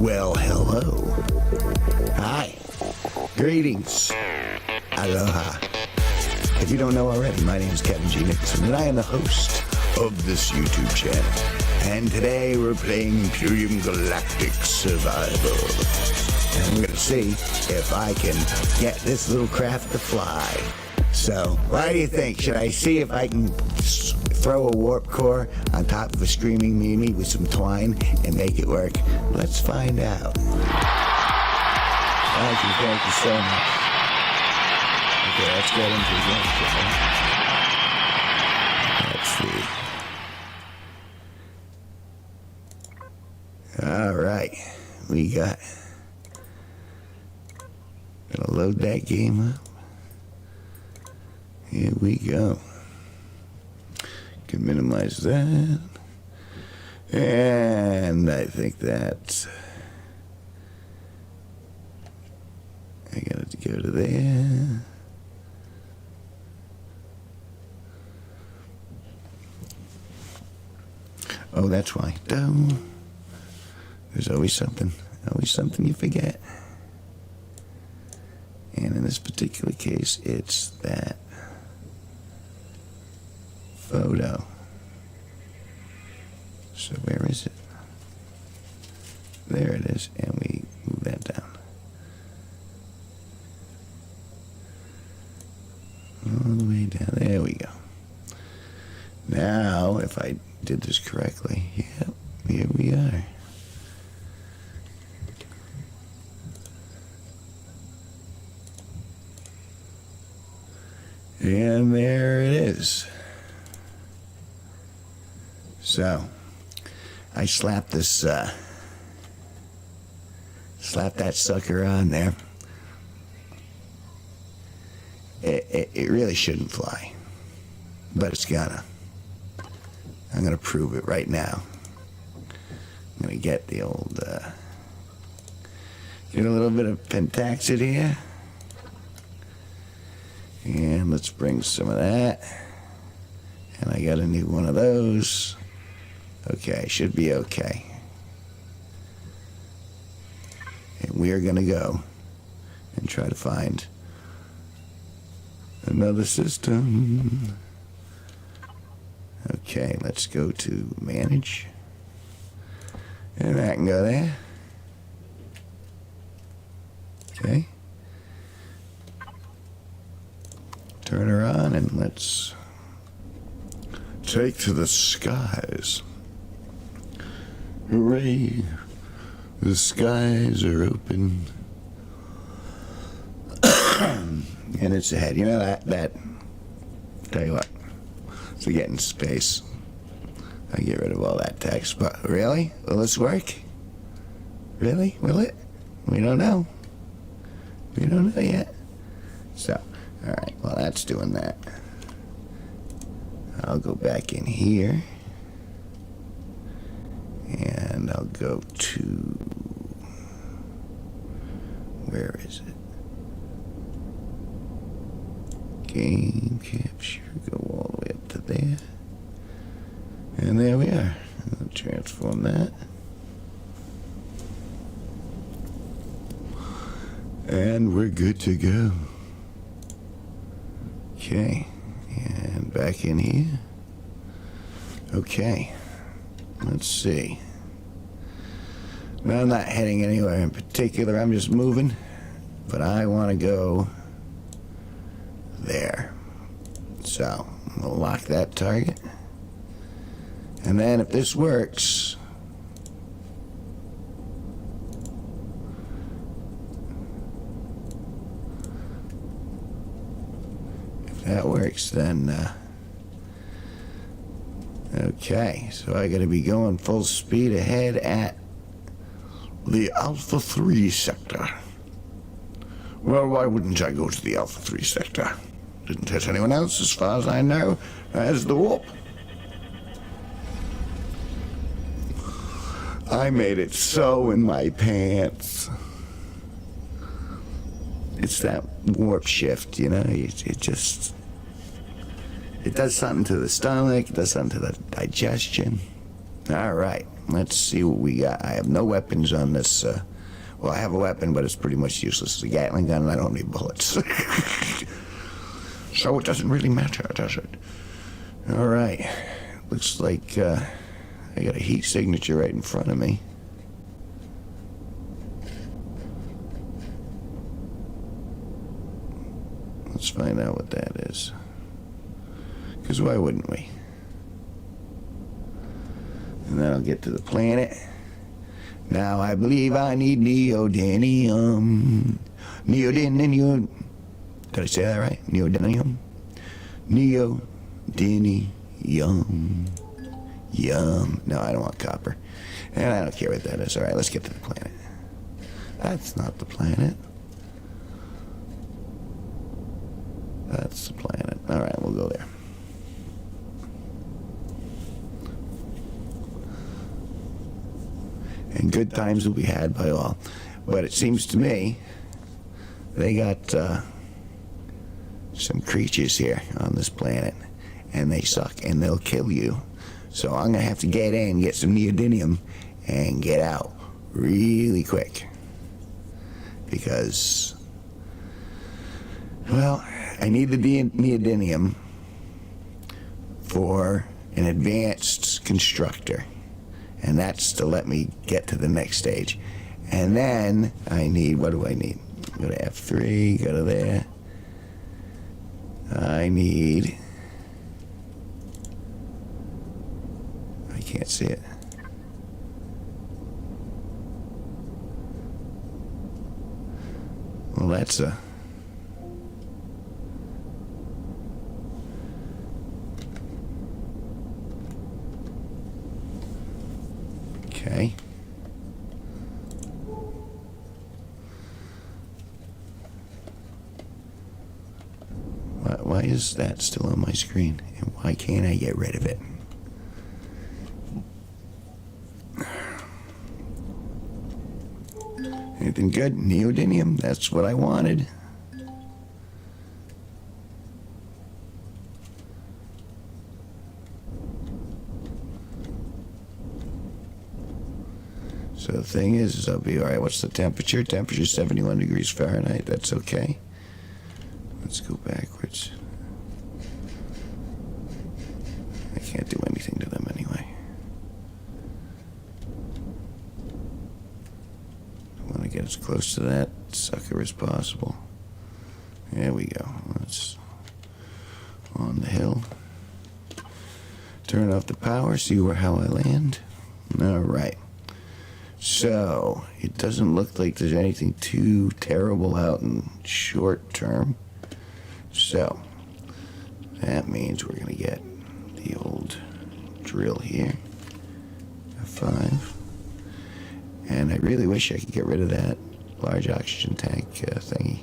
Well, hello. Hi. Greetings. Aloha. If you don't know already, my name is Kevin G Nicholson, and I am the host of this YouTube channel. And today we're playing Imperium Galactic Survival. And we're going to see if I can get this little craft to fly. So, what do you think? Should I see if I can throw a warp core on top of a screaming Mimi with some twine and make it work? Let's find out. Thank you so much. Okay, let's get into the game. Let's see. Alright, we got... Gonna load that game up. Here we go. Can minimize that. And I think that's... I got to go to there. Oh, that's why. There's always something you forget. And in this particular case, it's that photo. So where is it? There it is, and we move that down. All the way down. There we go. Now, if I did this correctly, yep, here we are. And there it is. So, I slapped this, slap that sucker on there. It really shouldn't fly, but it's gonna. I'm gonna prove it right now. I'm gonna get the old, get a little bit of pentaxid here. And let's bring some of that. And I got a new one of those. Okay, should be okay. And we are gonna go and try to find another system. Okay, let's go to manage. And I can go there. Okay. Turn her on and let's take to the skies. Hooray! The skies are open. And it's ahead. You know that tell you what, to get in space, I get rid of all that text. But really? Will this work? Really? Will it? We don't know. We don't know yet. So, alright, well that's doing that. I'll go back in here. And I'll go to... Where is it? Game capture, go all the way up to there. And there we are. I'll transform that. And we're good to go. Okay, and back in here. Okay, let's see. Now I'm not heading anywhere in particular, I'm just moving. But I want to go there. So, we'll lock that target. And then if this works, that works, then okay, so I gotta be going full speed ahead at the Alpha 3 sector. Well, why wouldn't I go to the Alpha 3 sector? Didn't hit anyone else, as far as I know, as the warp. I made it so in my pants. It's that warp shift, you know, it just... It does something to the stomach, it does something to the digestion. All right, let's see what we got. I have no weapons on this. Well, I have a weapon, but it's pretty much useless. It's a Gatling gun, and I don't need bullets. So it doesn't really matter, does it? All right. Looks like I got a heat signature right in front of me. Let's find out what that is. Because why wouldn't we? And then I'll get to the planet. Now I believe I need neodymium. Neodymium. Did I say that right? Neodymium? Neodymium. Yum. No, I don't want copper. And I don't care what that is. All right, let's get to the planet. That's not the planet. That's the planet. All right, we'll go there. And good times will be had by all. But it seems to me they got some creatures here on this planet, and they suck, and they'll kill you. So I'm gonna have to get in, get some neodymium, and get out really quick. Because, well, I need the neodymium for an advanced constructor. And that's to let me get to the next stage. And then I need, what do I need? Go to F3, go to there. I need, I can't see it. Well, that's a, okay. Why is that still on my screen? And why can't I get rid of it? Anything good? Neodymium? That's what I wanted. So the thing is I'll be, all right, what's the temperature? Temperature 71 degrees Fahrenheit. That's okay. Let's go backwards. I can't do anything to them anyway. I want to get as close to that sucker as possible. There we go. Let's on the hill. Turn off the power, see how I land. All right. So, it doesn't look like there's anything too terrible out in short term. So, that means we're going to get the old drill here. F5. And I really wish I could get rid of that large oxygen tank thingy.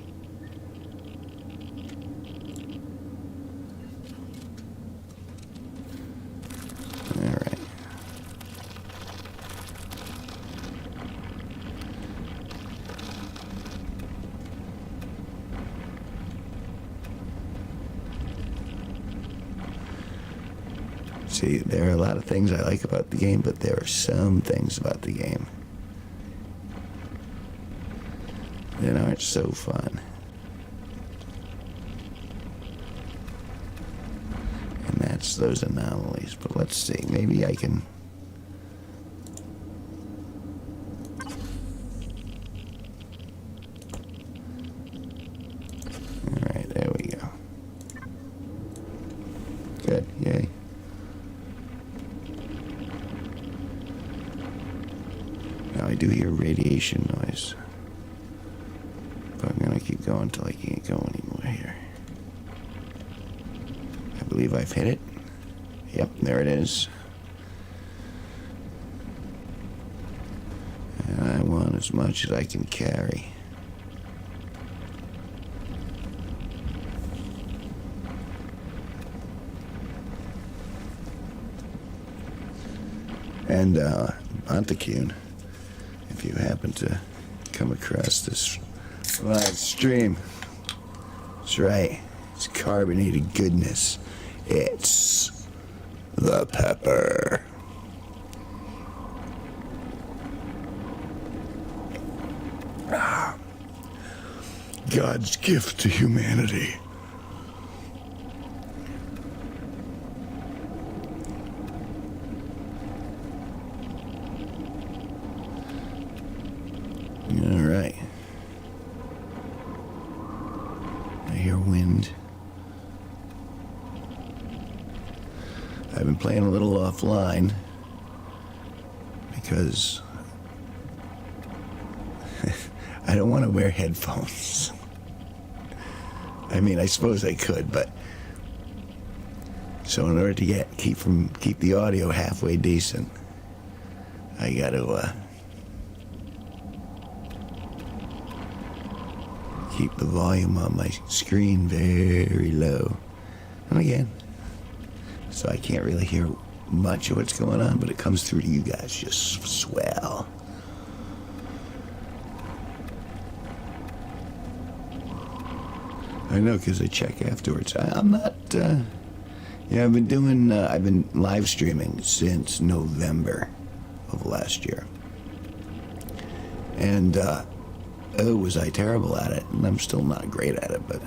Alright. See, there are a lot of things I like about the game, but there are some things about the game that aren't so fun. And that's those anomalies. But let's see, maybe I can... Alright, there we go. Good, yay. Now I do hear radiation noise. But I'm gonna keep going until I can't go anymore here. I believe I've hit it. Yep, there it is. And I want as much as I can carry. And Montecune, if you happen to come across this live stream, that's right, it's carbonated goodness. It's the pepper. God's gift to humanity. All right. I hear wind. I've been playing a little offline because I don't want to wear headphones. I mean, I suppose I could, but so in order to keep the audio halfway decent, I got to keep the volume on my screen very low. And again, so I can't really hear much of what's going on, but it comes through to you guys just swell. I know, because I check afterwards. I'm not, I've been live streaming since November of last year. And, was I terrible at it? And I'm still not great at it, but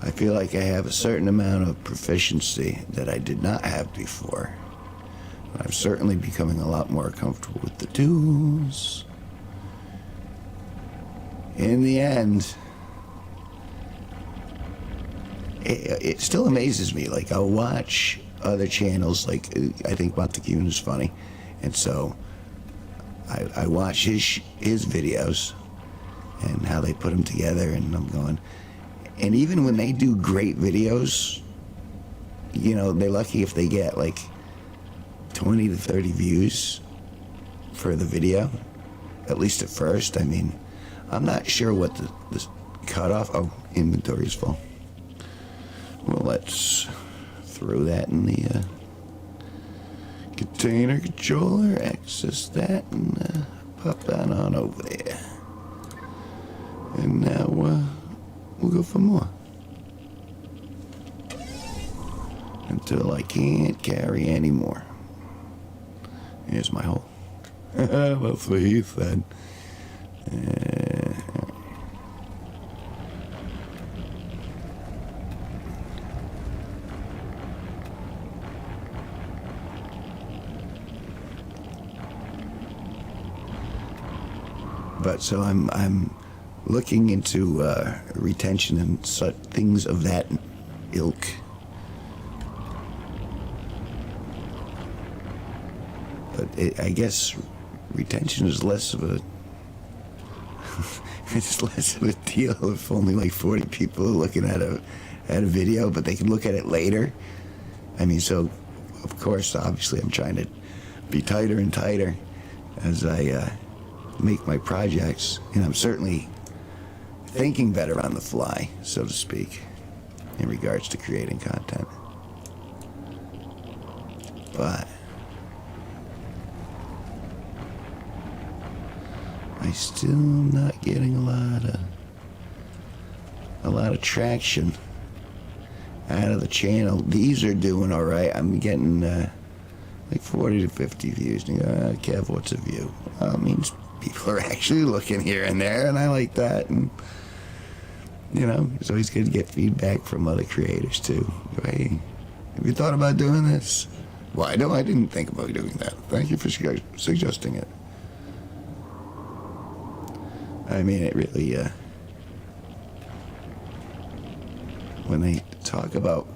I feel like I have a certain amount of proficiency that I did not have before. I'm certainly becoming a lot more comfortable with the tools. In the end, it still amazes me. Like, I'll watch other channels, like, I think Montague is funny, and so I watch his videos and how they put them together, and I'm going, and even when they do great videos, you know, they're lucky if they get like 20 to 30 views for the video, at least at first. I mean, I'm not sure what the cutoff. Oh, inventory's full. Well, let's throw that in the container controller, access that, and pop that on over there. And now we'll go for more until I can't carry any more. Here's my hole. That's what he said. But so I'm looking into retention and such things of that ilk. But I guess retention is less of a it's less of a deal if only like 40 people are looking at a video, but they can look at it later. I mean, so of course, obviously, I'm trying to be tighter and tighter as I make my projects, and I'm certainly thinking better on the fly, so to speak, in regards to creating content. But I still am not getting a lot of traction out of the channel. These are doing all right. I'm getting like 40 to 50 views. And you go, Kev, what's a view? Well, it means people are actually looking here and there, and I like that. And you know, it's always good to get feedback from other creators too. Hey, have you thought about doing this? Well, no, I didn't think about doing that. Thank you for suggesting it. I mean, it really, when they talk about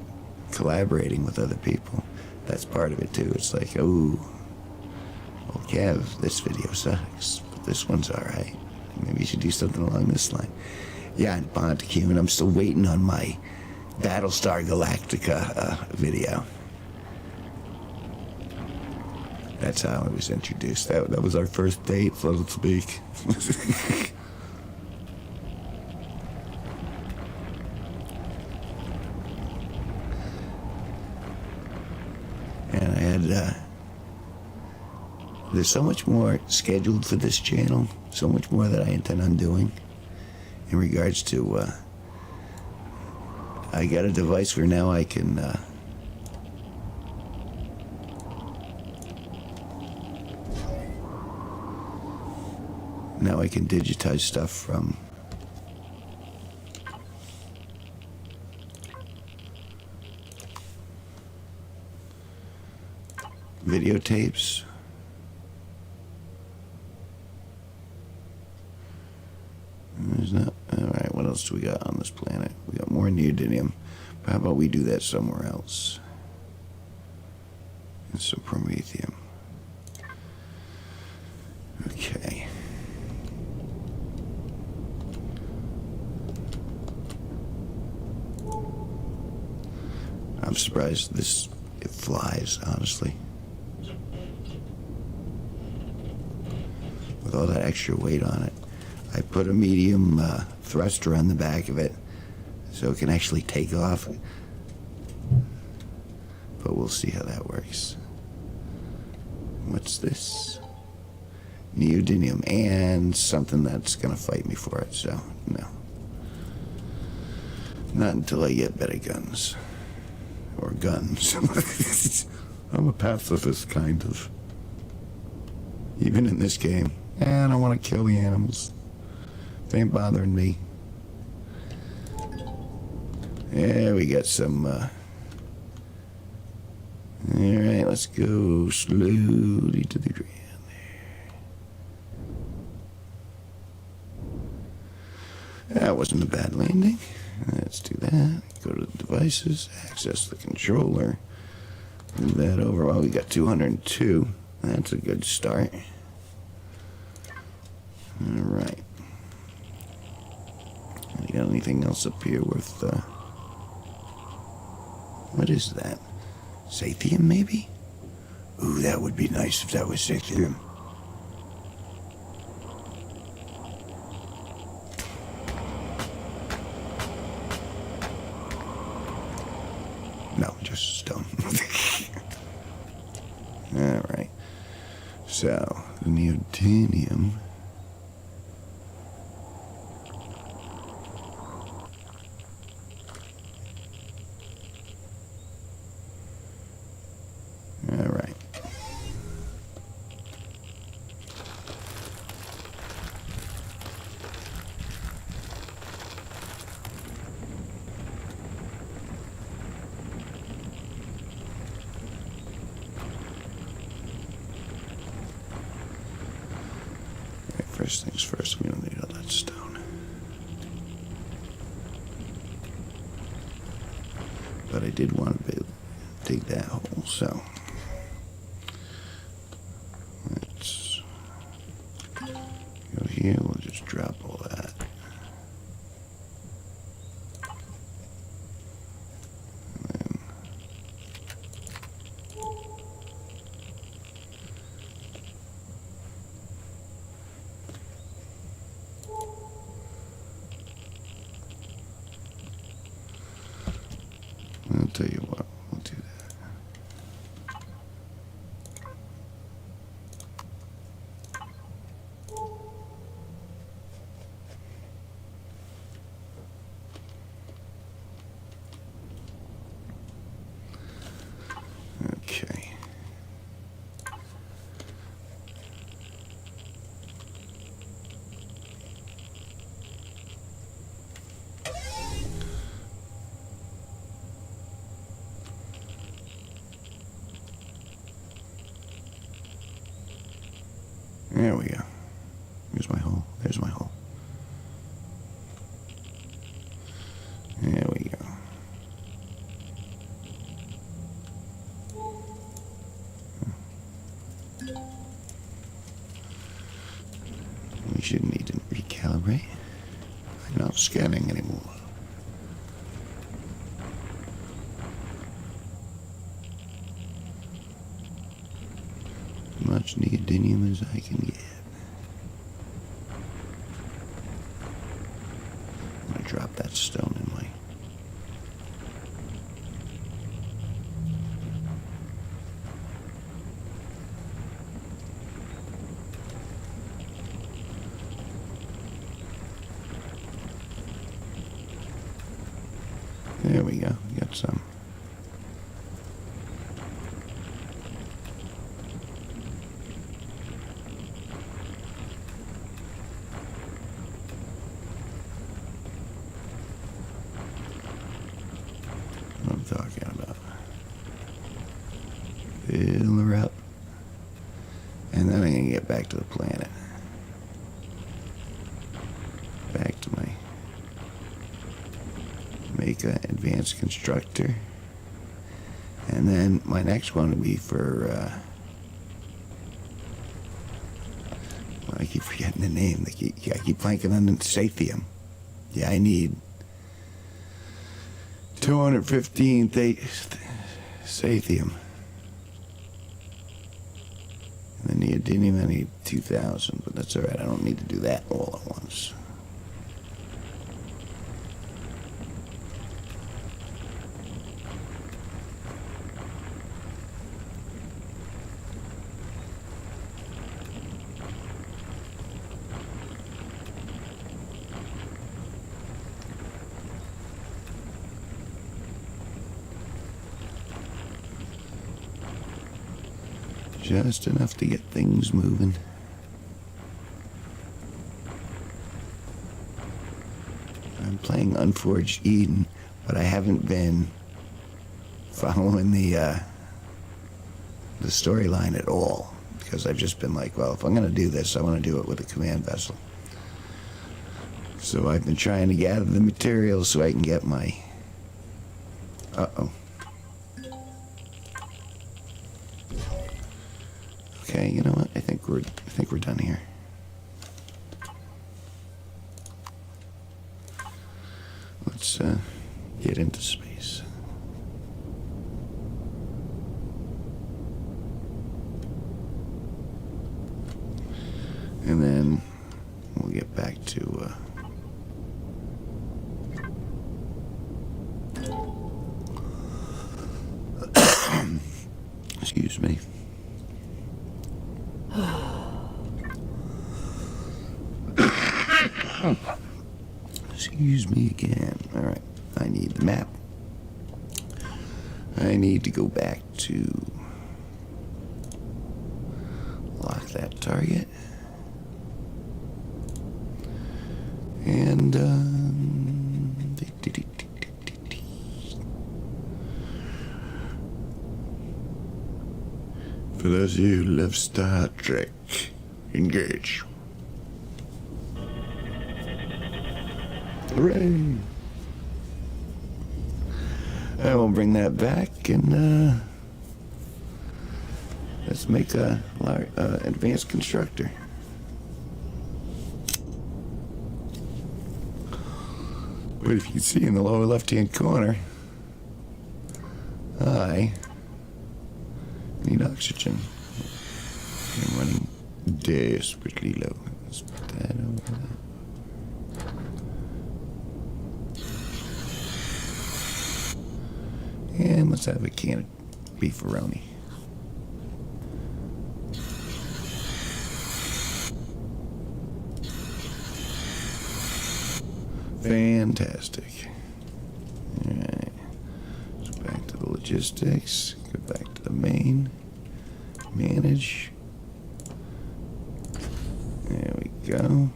collaborating with other people, that's part of it too. It's like, oh, well, Kev, this video sucks, but this one's all right. Maybe you should do something along this line. Yeah, and Montague, and I'm still waiting on my Battlestar Galactica video. That's how I was introduced. That was our first date, so to speak. And I had, there's so much more scheduled for this channel, so much more that I intend on doing in regards to, I got a device where now I can, now I can digitize stuff from videotapes. There's not. All right, what else do we got on this planet? We got more neodymium. How about we do that somewhere else? And some promethium. Okay. I'm surprised it flies, honestly. With all that extra weight on it. I put a medium thruster on the back of it so it can actually take off. But we'll see how that works. What's this? Neodymium and something that's gonna fight me for it, so no. Not until I get better guns. Or guns. I'm a pacifist, kind of. Even in this game. I don't want to kill the animals. They ain't bothering me. Yeah, we got some, Alright, let's go slowly to the ground there. That wasn't a bad landing. Let's do that. Go to the devices, access the controller. Move that over. Well, we got 202. That's a good start. Alright. You got anything else up here worth, what is that? Sathium, maybe? Ooh, that would be nice if that was Sathium. No, just stone. Alright. So, the neodymium. Alright. First things first, we don't need all that stone. But I did want to dig that hole, so let's go here. We'll just drop all that. And then I'll tell you what, we'll do that. Okay. There we go. Here's my hole. There's my hole. There we go. We shouldn't need to recalibrate. I'm not scanning anymore. Much neodymium as I can get. I'm gonna drop that stone in my. There we go. We got some. What I'm talking about. Fill her up. get back to the planet. Back to my make an advanced constructor. And then my next one would be for, well, I keep forgetting the name. I keep blanking on the Sathium. Yeah, I need 215 Sathium. And then neodymium, I need 2,000, but that's alright. I don't need to do that all at once. Just enough to get things moving. I'm playing Unforged Eden, but I haven't been following the storyline at all, because I've just been like, well, if I'm going to do this, I want to do it with a command vessel. So I've been trying to gather the materials so I can get my... Uh-oh. Okay, you know what? I think we're done here. Let's get into space. And then we'll get back to excuse me. Excuse me again. Alright, I need the map. I need to go back to lock that target. And, for those of you who love Star Trek, engage. Hooray! I will bring that back and let's make a advanced constructor. But if you can see in the lower left-hand corner, I need oxygen. I'm running desperately low. Let's put that over there. And let's have a can of beefaroni. Fantastic. Alright. So back to the logistics. Go back to the main. Manage. There we go.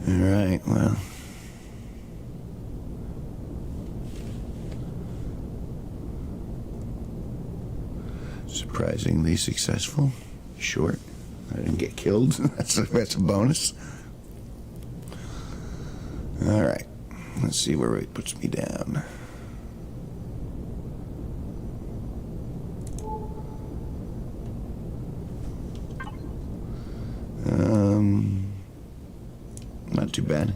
Alright, well. Surprisingly successful. Short. I didn't get killed. That's a bonus. Alright. Let's see where it puts me down. Not too bad.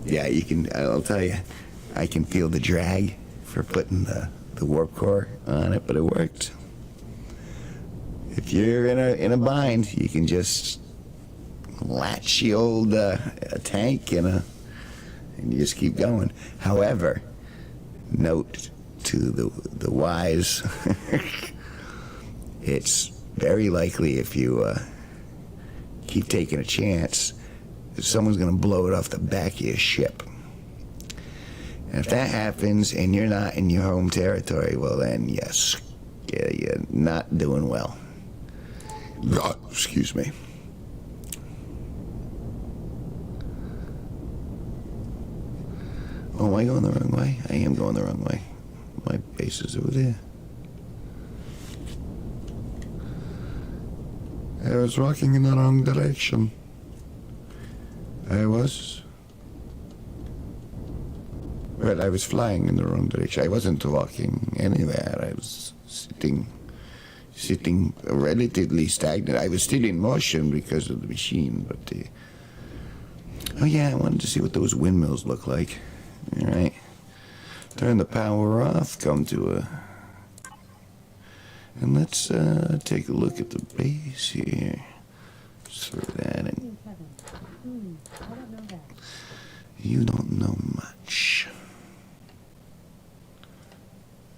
Yeah, you can, I'll tell you, I can feel the drag for putting the warp core on it, but it worked. If you're in a bind, you can just latch the old tank and you just keep going. However, note to the wise, it's very likely if you keep taking a chance, someone's going to blow it off the back of your ship. And if that happens and you're not in your home territory, well then, yes, you're not doing well. Excuse me. Oh, am I going the wrong way? I am going the wrong way. My base is over there. I was walking in the wrong direction. I was. Well, I was flying in the wrong direction. I wasn't walking anywhere. I was sitting relatively stagnant. I was still in motion because of the machine, but oh yeah, I wanted to see what those windmills look like. All right, turn the power off, come to a, and let's take a look at the base here. Just throw that in. I don't know that. You don't know much.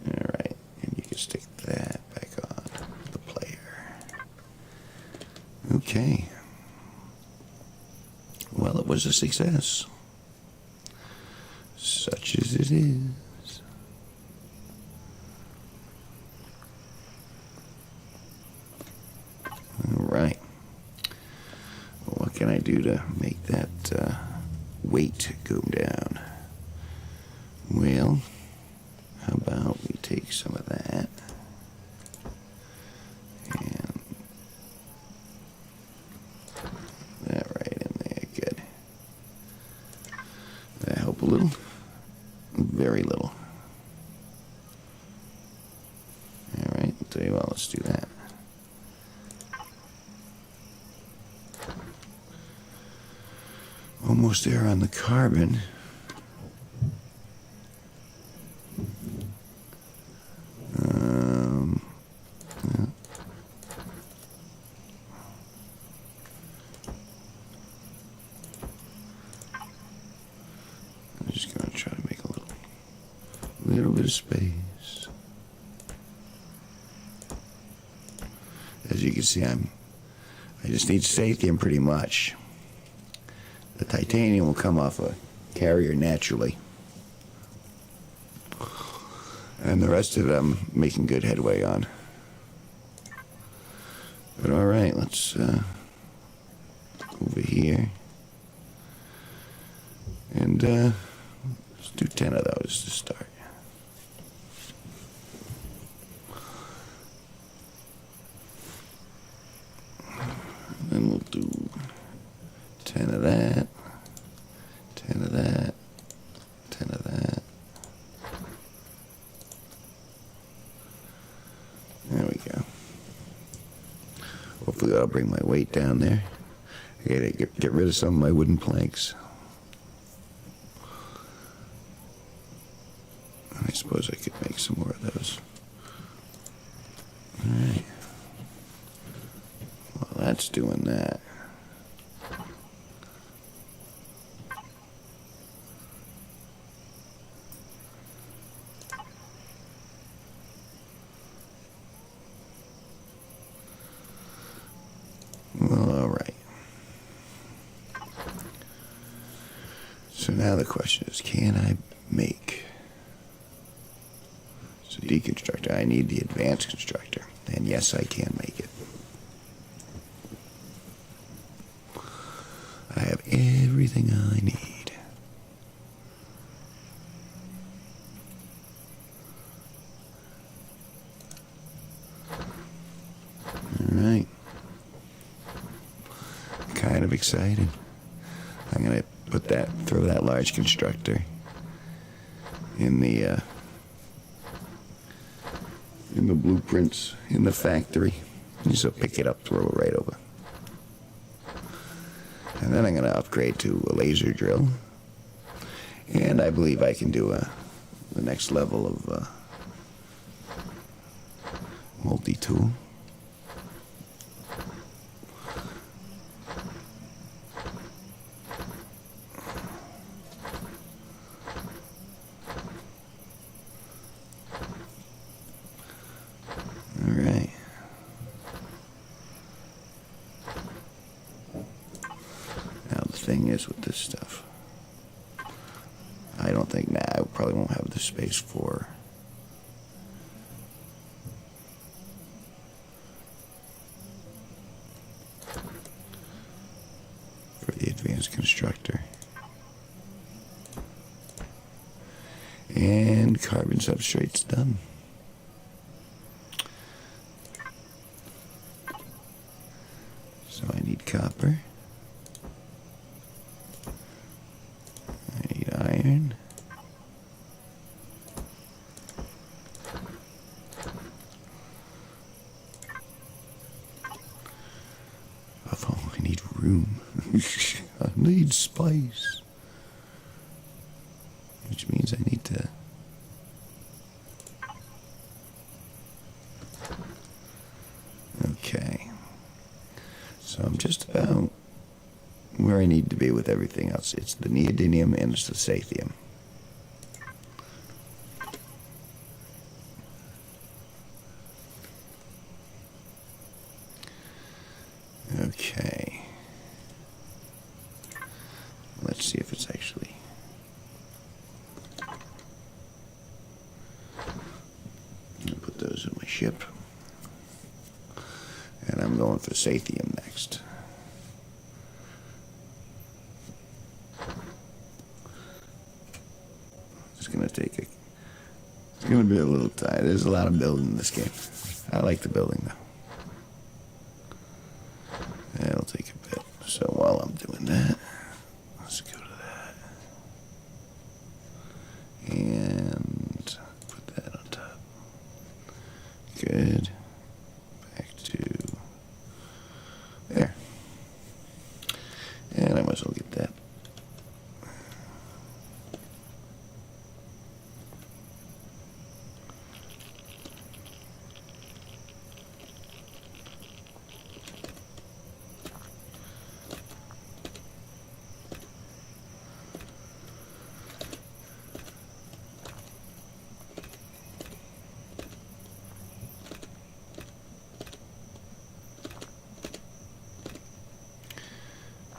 All right, and you can stick that back on the player. Okay. Well, it was a success. Such as it is. All right. Well, what can I do to make that weight go down? Well, how about we take some of that and that right in there. Good. That help a little? Very little. All right, I'll tell you what, let's do that. Almost there on the carbon. Yeah. I'm just going to try to make a little bit of space. As you can see, I just need stadium pretty much. The titanium will come off a carrier naturally. And the rest of it I'm making good headway on. But all right, let's over here. And let's do 10 of those to start. Then we'll do 10 of that, 10 of that, 10 of that. There we go. Hopefully that'll bring my weight down there. I gotta get rid of some of my wooden planks. I suppose I could make some more of those. All right. Well, that's doing that. Well, all right. So now the question is, can I make? So deconstructor, I need the advanced constructor. And yes, I can make it. I have everything I need. All right. Kind of excited. I'm gonna throw that large constructor in the blueprints in the factory. Just pick it up, throw it right over. And then I'm gonna upgrade to a laser drill. And I believe I can do the next level of multi-tool. Thing is with this stuff, I don't think now probably won't have the space for the advanced constructor. And carbon substrate's done. So I need copper. I need iron. Oh, I need room. I need spice. Which means I need to... Okay. So I'm just about where I need to be with everything else. It's the neodymium and it's the sathium. Okay. Let's see if it's actually... I'm going to put those in my ship. And I'm going for sathium next. It's going to take a... It's going to be a little tight. There's a lot of building in this game. I like the building, though. It'll take a bit. So while I'm doing that, let's go to that. And put that on top. Good. Back to there. And I might as well get that.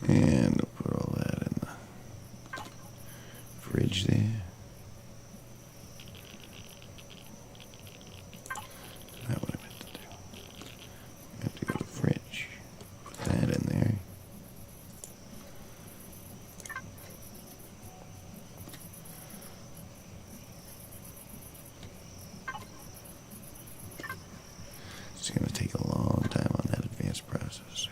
And we'll put all that in the fridge there. That's what I meant to do. I have to go to the fridge. Put that in there. It's going to take a long time on that advanced processor.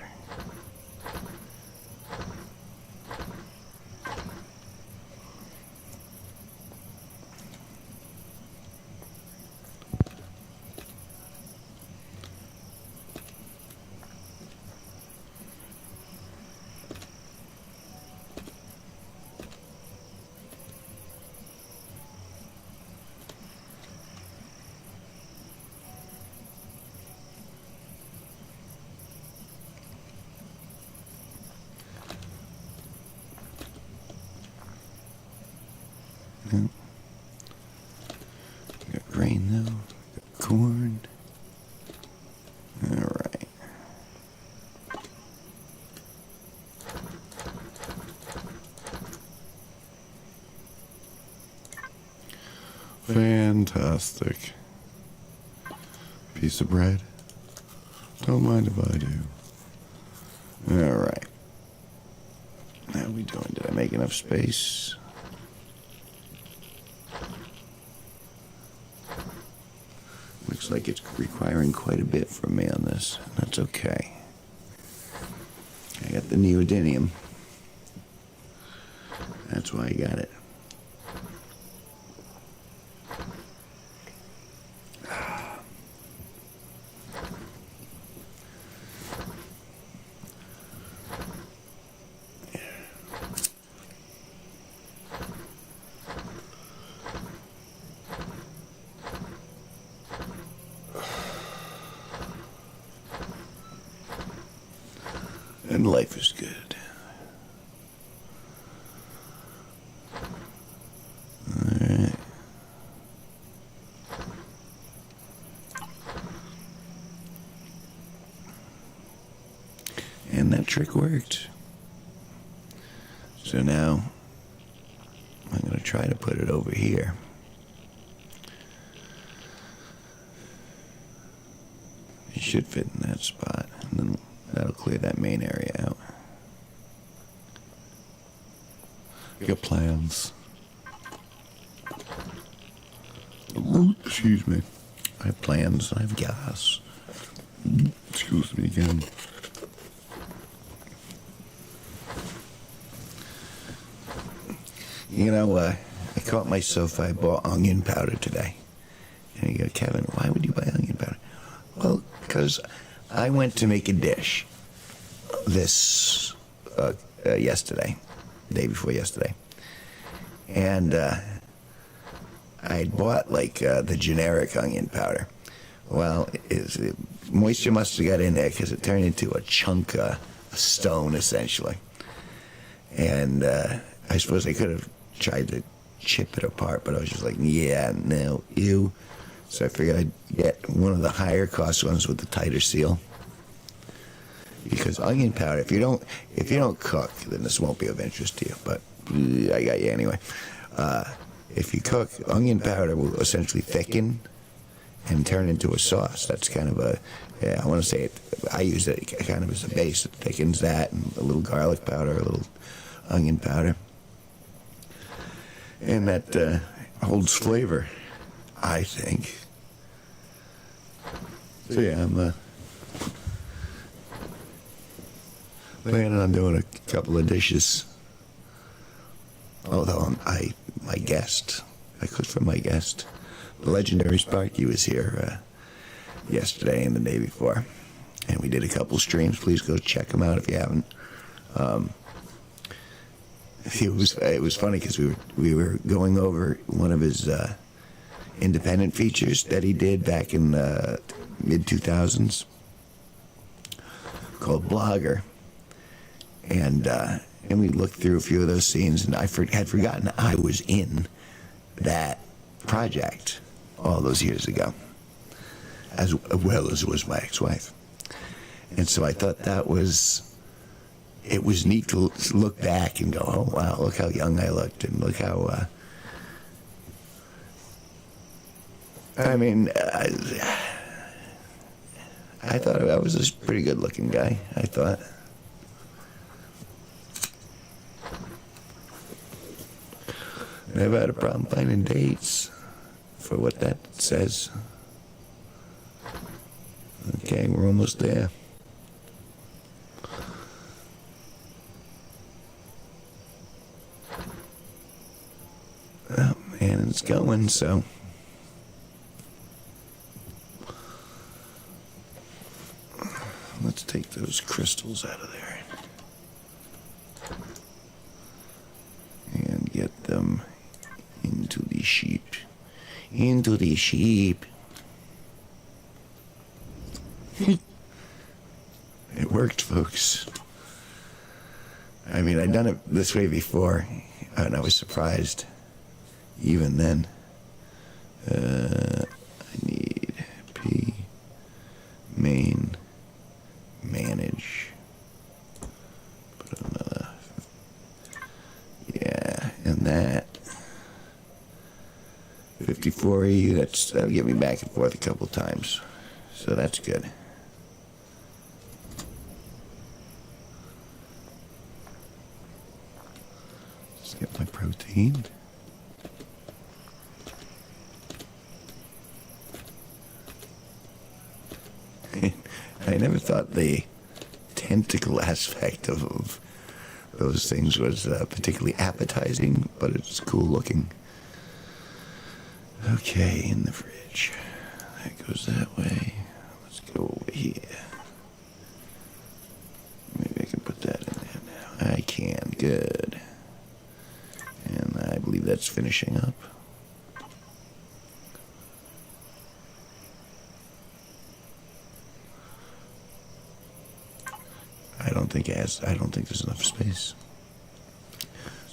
Yep. Got grain though. Got corn. Alright. Fantastic. Piece of bread. Don't mind if I do. Alright. How we doing? Did I make enough space? Looks like it's requiring quite a bit from me on this. That's okay. I got the neodymium. That's why I got it. And life is good. Alright. And that trick worked. So now I'm going to try try to put it over here. It should fit in that spot, and then that'll clear that main area out. Got plans. Excuse me. I have plans. I have gas. Excuse me again. You know, I caught myself, I bought onion powder today. And you go, Kevin, why would you buy onion powder? Well, because I went to make a dish this yesterday, day before yesterday. And I bought like the generic onion powder. Well, moisture must have got in there because it turned into a chunk of stone, essentially. And I suppose I could have tried to chip it apart, but I was just like, yeah, no, ew. So I figured I'd get one of the higher cost ones with the tighter seal. Because onion powder, if you don't cook, then this won't be of interest to you. But I got you anyway. If you cook, onion powder will essentially thicken and turn into a sauce. That's kind of I want to say it. I use it kind of as a base. It thickens that, and a little garlic powder, a little onion powder, and that holds flavor, I think. So yeah, I'm planning on doing a couple of dishes. Although my guest, I cooked for my guest. The legendary Sparky was here yesterday and the day before, and we did a couple streams. Please go check them out if you haven't. It was funny because we were going over one of his independent features that he did back in mid 2000s called Blogger, and we looked through a few of those scenes, and I had forgotten I was in that project all those years ago, as well as was my ex-wife. And so I thought it was neat to look back and go, oh wow, look how young I looked, and look how I mean, I thought I was a pretty good looking guy, I thought. Never had a problem finding dates for what that says. Okay, we're almost there. Oh man, it's going, so. Let's take those crystals out of there and get them into the sheep. Into the sheep. It worked, folks. I mean, I'd done it this way before, and I was surprised even then. I need P, main, manage. Put another, yeah, and that 54E, that'll get me back and forth a couple times, so that's good. Just get my protein. I never thought the tentacle aspect of those things was particularly appetizing, but it's cool looking. Okay, in the fridge. That goes that way. Let's go over here. Maybe I can put that in there now. I can. Good. And I believe that's finishing up. I don't think there's enough space.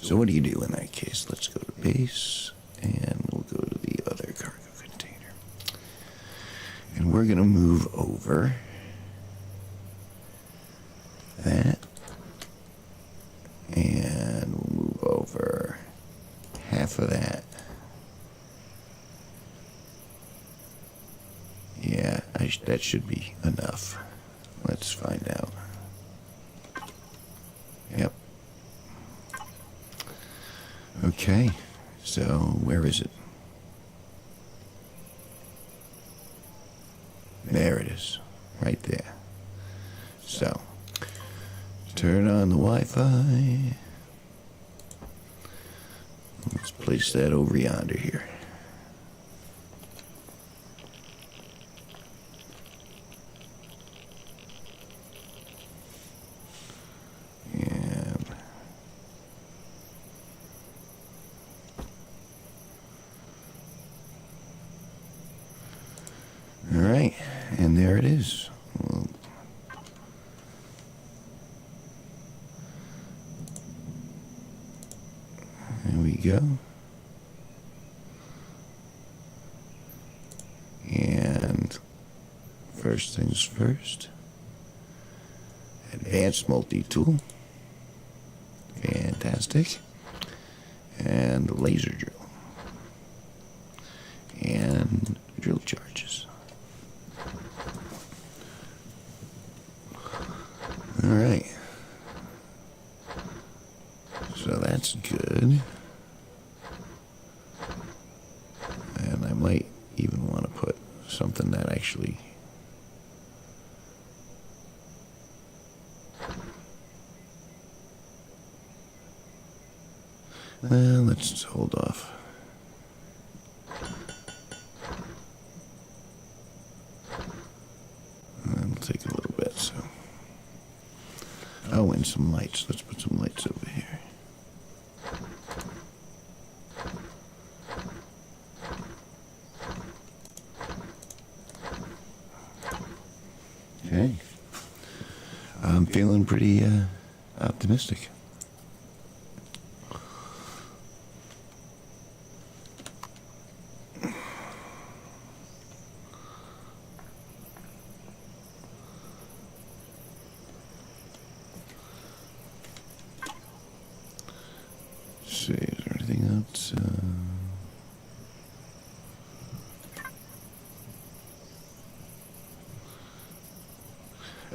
So what do you do in that case? Let's go to base, and we'll go to the other cargo container. And we're gonna move over that, and we'll move over half of that. Yeah, that should be enough. Let's find out. Yep. Okay, so where is it? There it is, right there. So, turn on the Wi-Fi. Let's place that over yonder here. And all right, and there it is. Well, there we go. And first things first, advanced multi-tool. Fantastic. And laser drill. And drill charges. All right. So that's good. And I might even want to put something that actually let's hold off. It'll take a little bit, so. Oh, and some lights. Let's put some lights over here. Okay. I'm feeling pretty optimistic. Let's see, is there anything else?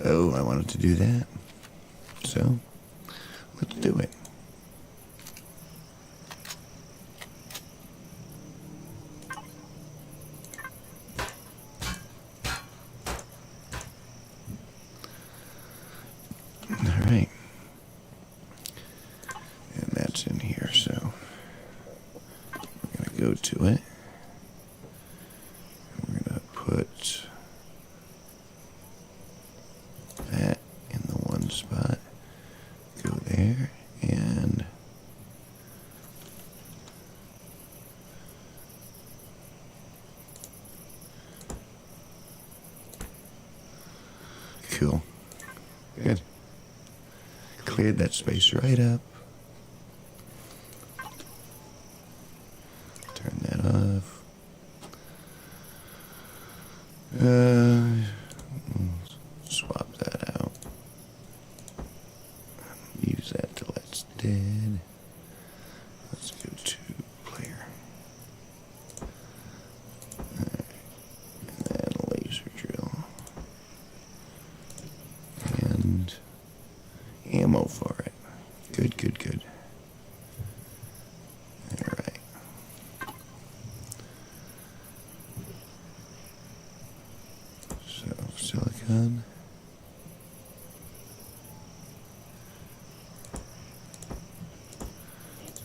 Oh, I wanted to do that. So, let's do it. All right. And that's in here, so we're going to go to it. And we're going to put that in the one spot. Go there, and cool. Good. Cleared that space right up. Turn that off. Swap that out. Use that till that's dead. Let's go to player. Alright. And then laser drill. And ammo for it. Good, good, good. Alright. So, silicone.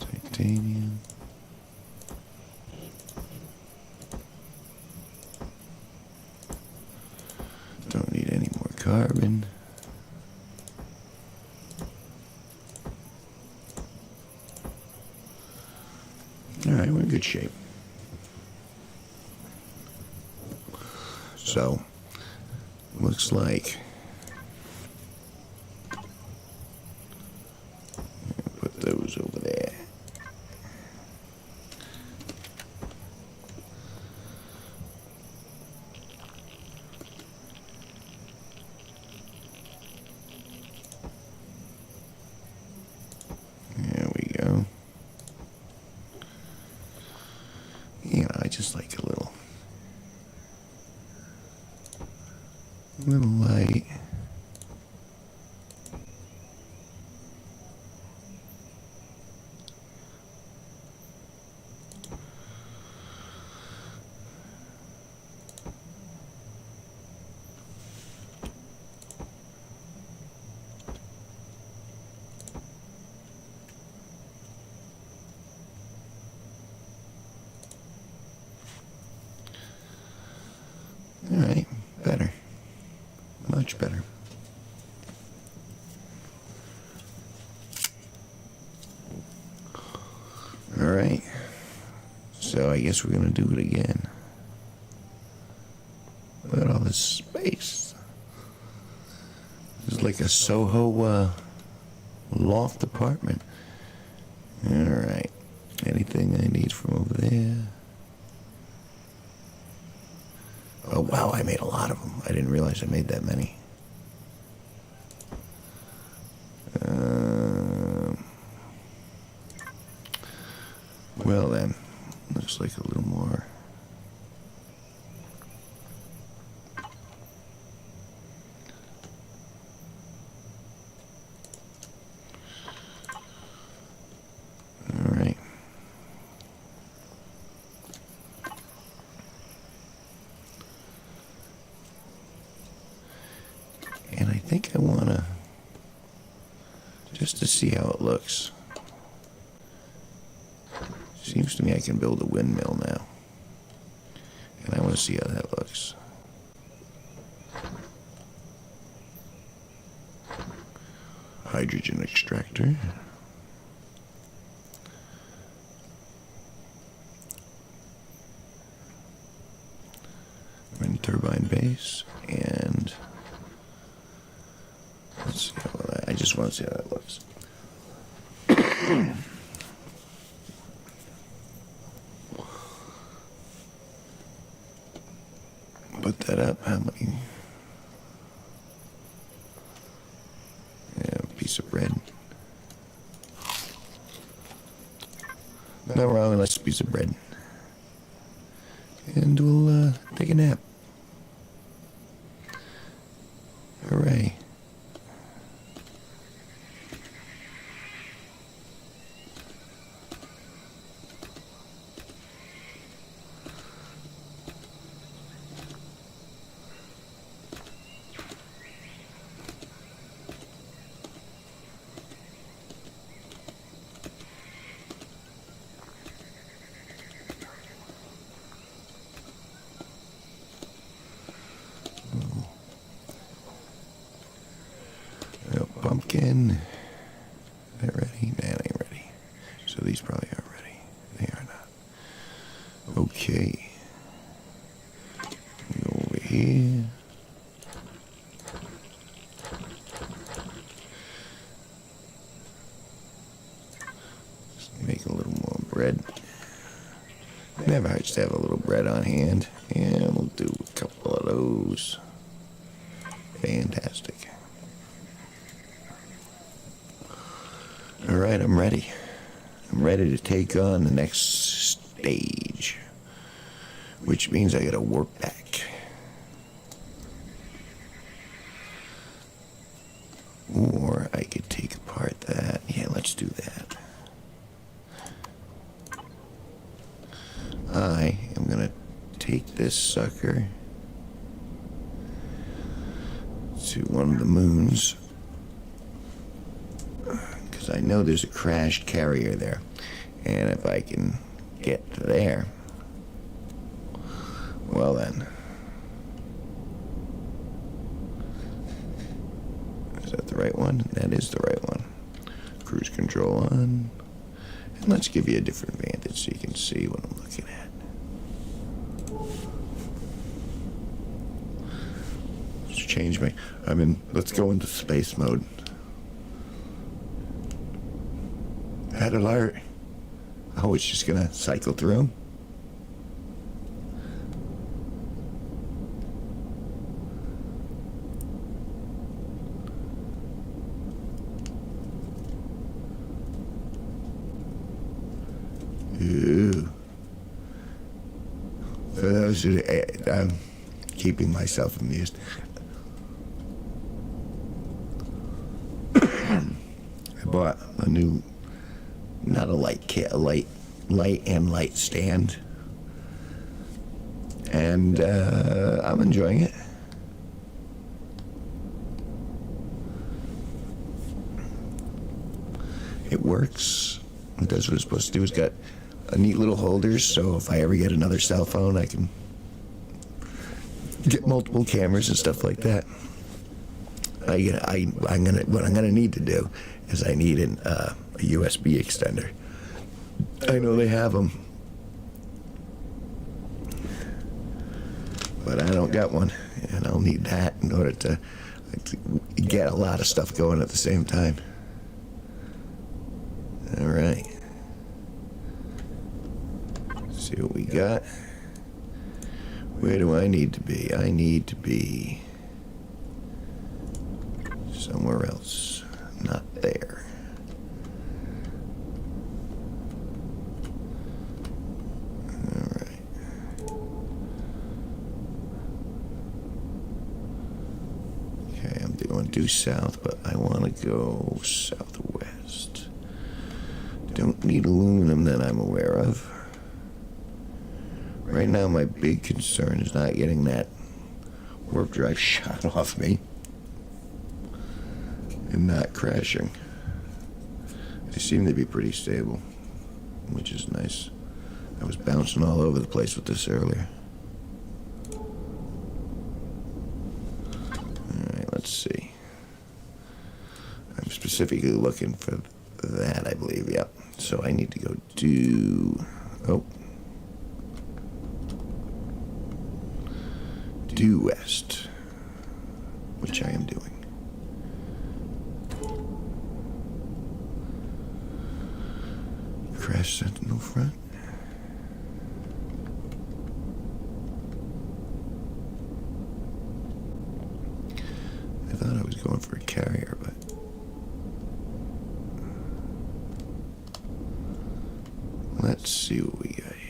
Titanium. Don't need any more carbon. All right, we're in good shape. So, looks like put those over there. There we go. You know, I just like a little light. All right, better. Much better. All right. So I guess we're going to do it again. Look at all this space. It's like a Soho loft apartment. All right. Anything I need from over there? Oh, wow, I made a lot of them. I didn't realize I made that many. Well then, looks like a little more. All right. And I think I want to, just to see how it looks. Seems to me I can build a windmill now. And I want to see how that looks. Hydrogen extractor. Wind turbine base. And let's see how that, I just want to see how that looks. Put that up. How many? Yeah, a piece of bread. Not wrong, let's piece of bread. And we'll take a nap. Hooray. Pumpkin. That ready? That ain't ready. So these probably aren't ready. They are not. Okay. Go over here. Just make a little more bread. Never hurts to have a little bread on hand. And we'll do a couple of those. Fantastic. All right, I'm ready. I'm ready to take on the next stage, which means I gotta work back. Or I could take apart that. Yeah, let's do that. I am gonna take this sucker to one of the moons. I know there's a crashed carrier there, and if I can get there, well then. Is that the right one? That is the right one. Cruise control on. And let's give you a different vantage so you can see what I'm looking at. Let's change my, let's go into space mode. Red alert. Oh, it's just gonna cycle through. Ooh. I'm keeping myself amused. I bought a new, not a light kit, a light and light stand, and I'm enjoying it. It works. It does what it's supposed to do. It's got a neat little holders, so if I ever get another cell phone, I can get multiple cameras and stuff like that. What I'm gonna need to do is I need a USB extender. I know they have them, but I don't got one, and I'll need that in order to get a lot of stuff going at the same time. All right. Let's see what we got. Where do I need to be? I need to be somewhere else, not there. All right. Okay, I'm doing due south, but I want to go southwest. Don't need aluminum that I'm aware of. Right now, my big concern is not getting that warp drive shot off me and not crashing. They seem to be pretty stable, which is nice. I was bouncing all over the place with this earlier. Alright, let's see. I'm specifically looking for that, I believe, yep. So I need to go due west, which I am doing. Crash sentinel front. I thought I was going for a carrier, but let's see what we got here.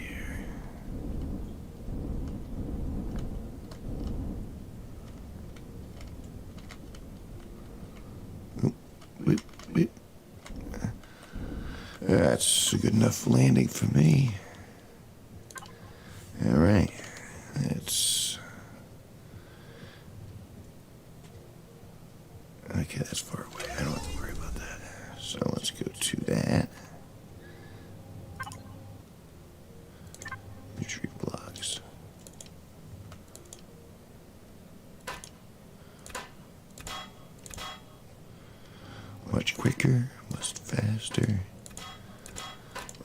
That's a good enough landing for me. All right. Okay, that's far away. I don't have to worry about that. So let's go to that. Retrieve blocks. Much quicker, much faster,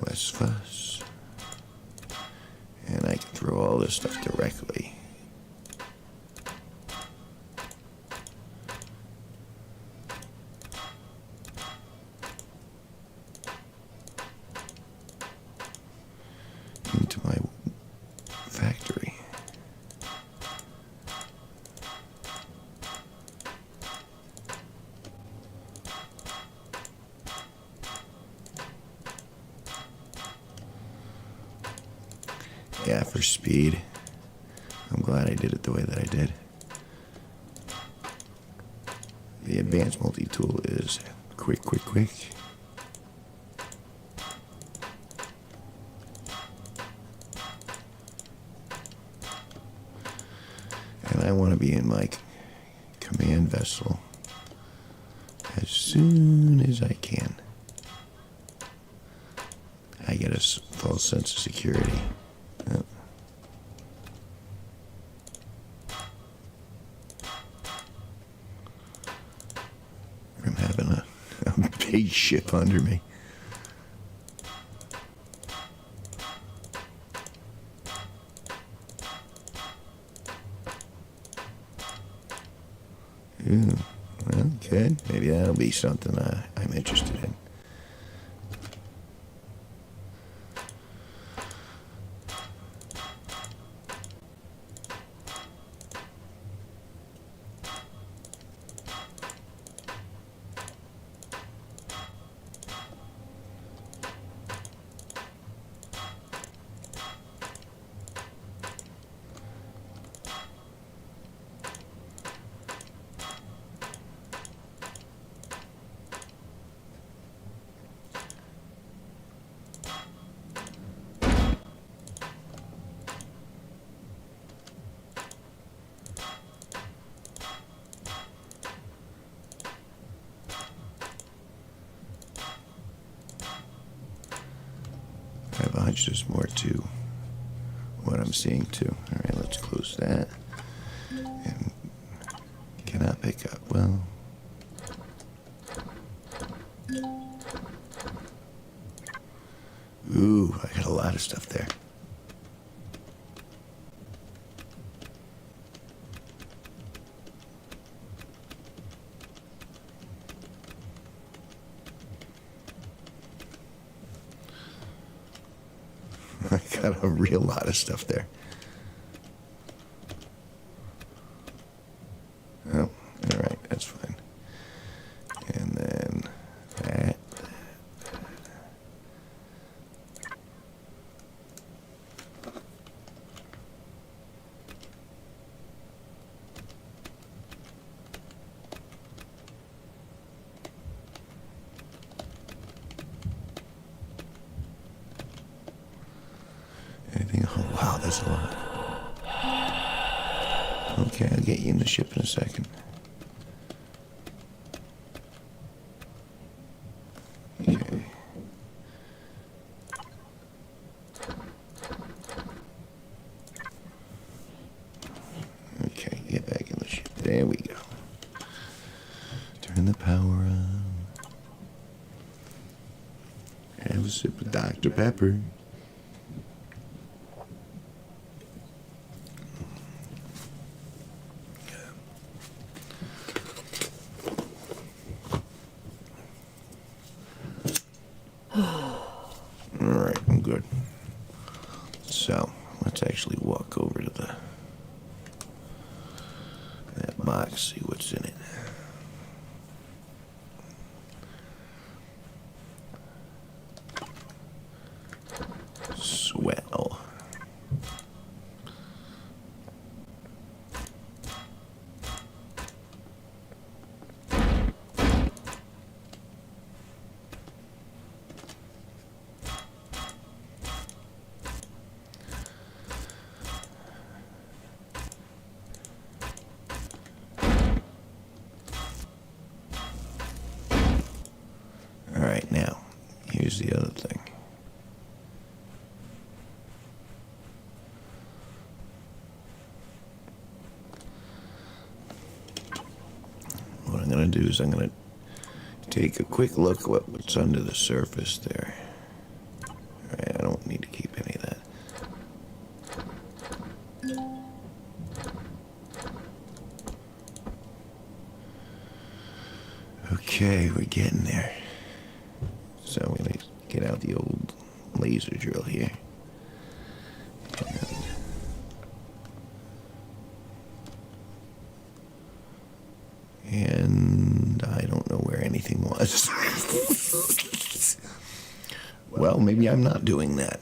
less fuss. And I can throw all this stuff directly. Into my factory. Yeah, for speed, I'm glad I did it the way that I did. The advanced multi-tool is quick. And I want to be in my command vessel as soon as I can. I get a false sense of security. Yep. From having a big ship under me. Ooh, well, good. Maybe that'll be something I'm interested in. bunch. There's more to what I'm seeing too. All right, let's close that. And cannot pick up. Well, ooh, I got a lot of stuff there. I got a real lot of stuff there. Oh, all right, that's fine. And then that. Anything? Oh, wow, that's a lot. Okay, I'll get you in the ship in a second. Okay. Okay, get back in the ship. There we go. Turn the power on. Have a sip of Dr. Pepper. Alright, I'm good. So, let's actually walk over to that box, see what's in it. Swell. Alright, now, here's the other thing. What I'm going to do is I'm going to take a quick look at what's under the surface there. Alright, I don't need to keep any of that. Okay, we're getting there. So I'm going to get out the old laser drill here. And I don't know where anything was. Well, maybe I'm not doing that.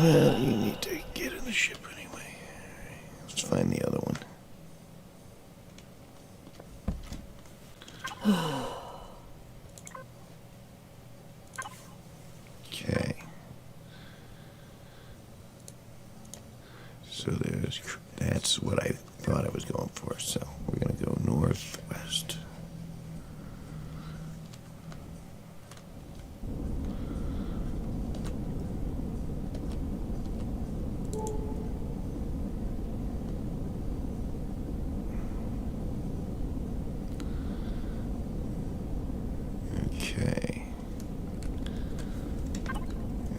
Well, you need to get in the ship anyway. Let's find the other one. Okay. So that's what I thought I was going for. So we're going to go northwest. Okay.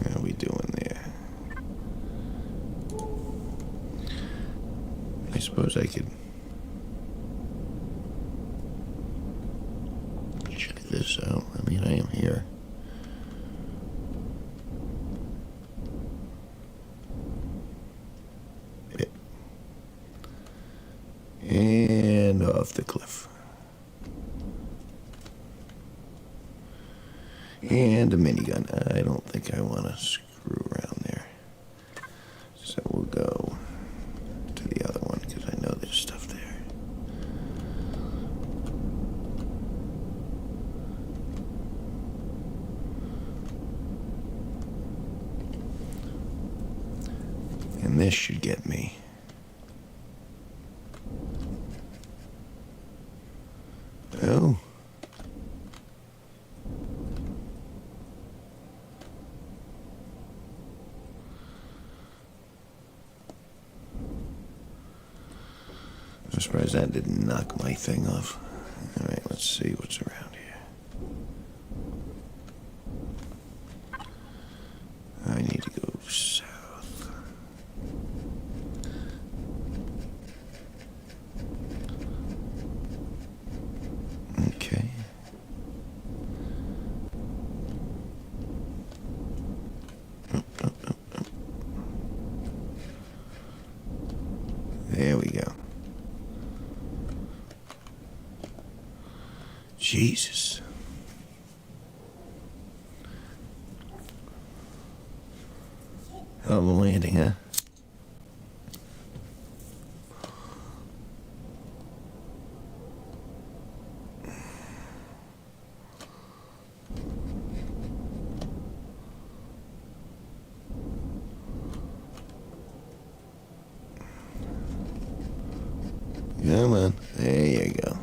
How are we doing there? I suppose I could check this out. I mean, I am here. And off the cliff. And a minigun. I don't think I want to screw around there. So we'll go to the other one because I know there's stuff there. And this should get me. Oh. I'm surprised that didn't knock my thing off. All right, let's see what's around here. I need to go south. Okay. There we go. Jesus. Hell of a landing, huh? Come on. There you go.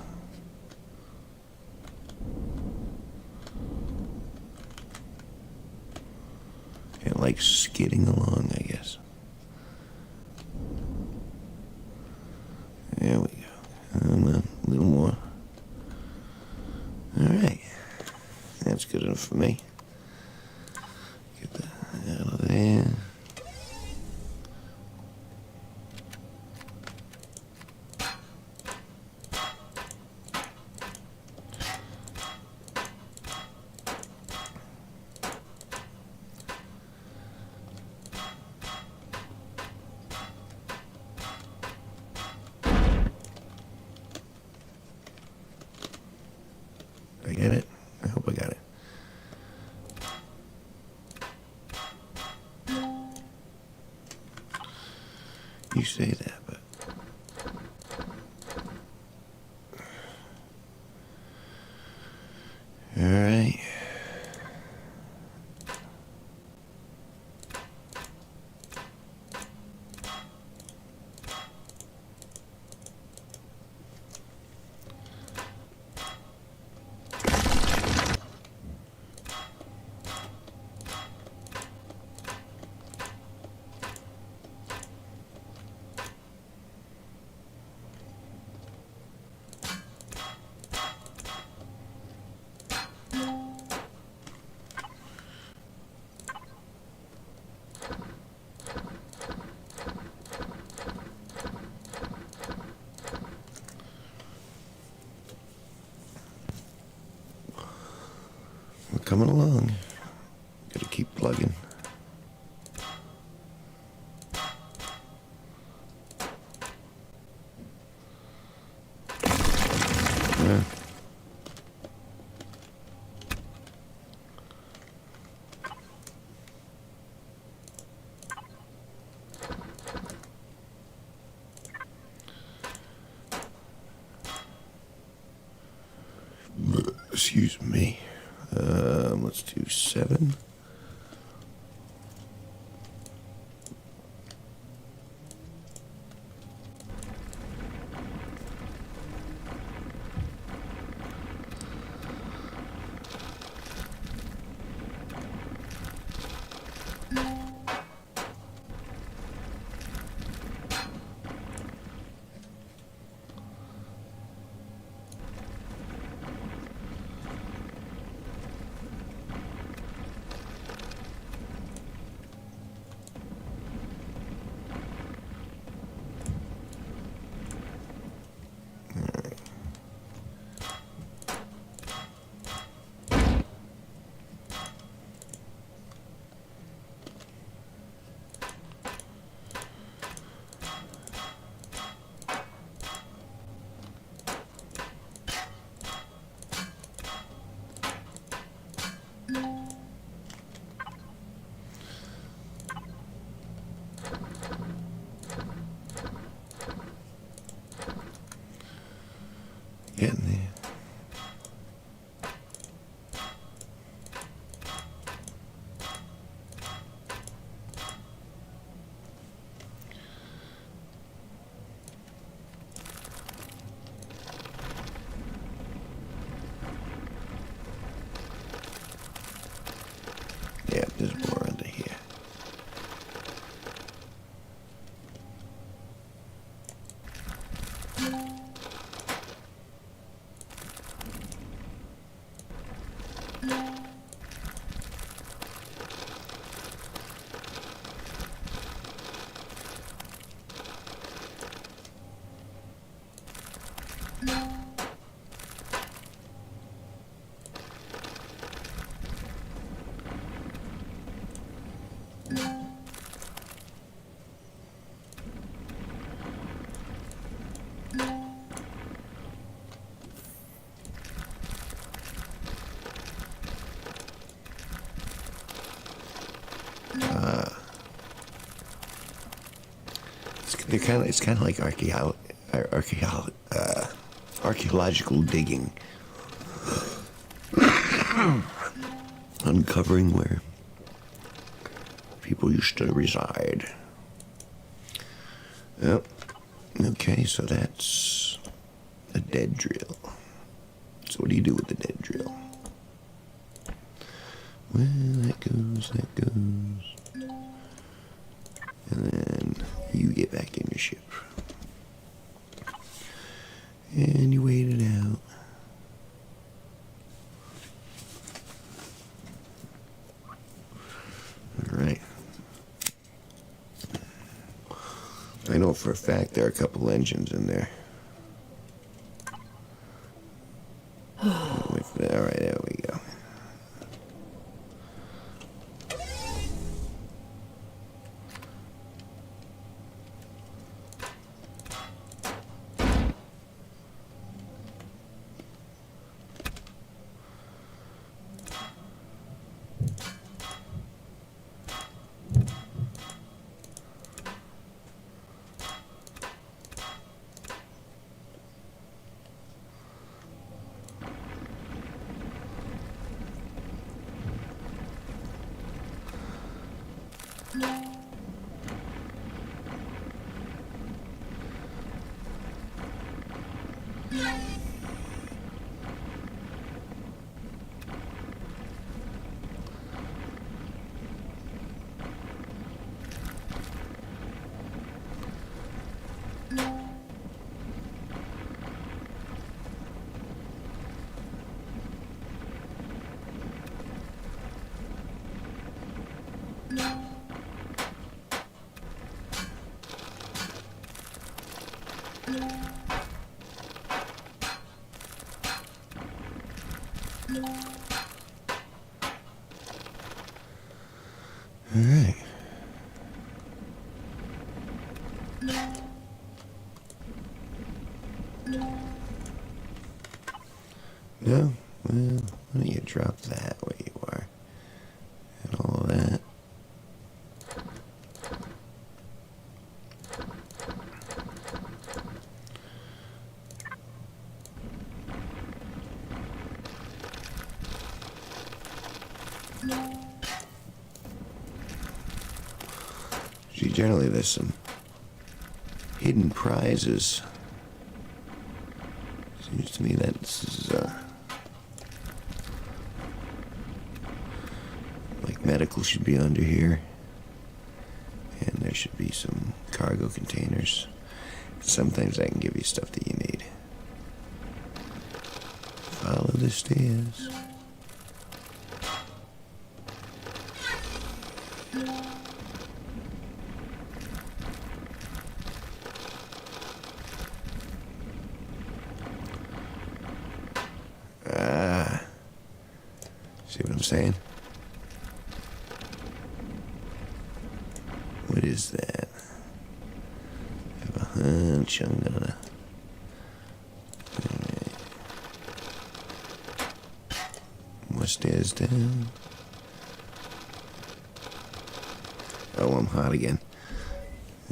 It like skidding along, I guess. There we go. Come on, a little more. All right. That's good enough for me. Get that out of there. I get it? I hope I got it. You say that, but... All right. We're coming along. Gotta keep plugging. Yeah. Excuse me. Let's do 7. It's kind of like archaeological digging, uncovering where people used to reside. Yep. Okay, so that's a dead drill. So what do you do with the dead drill? Well, that goes. And then you get back in your ship. And you wait it out. Alright. I know for a fact there are a couple engines in there. Alright, there we go. Alright. No? Well, why don't you drop that where you are? And all of that. See, generally there's some hidden prizes. Seems to me that this is, like medical should be under here. And there should be some cargo containers. Sometimes I can give you stuff that you need. Follow the stairs. See what I'm saying? What is that? I have a hunch I'm gonna... More stairs down. Oh, I'm hot again.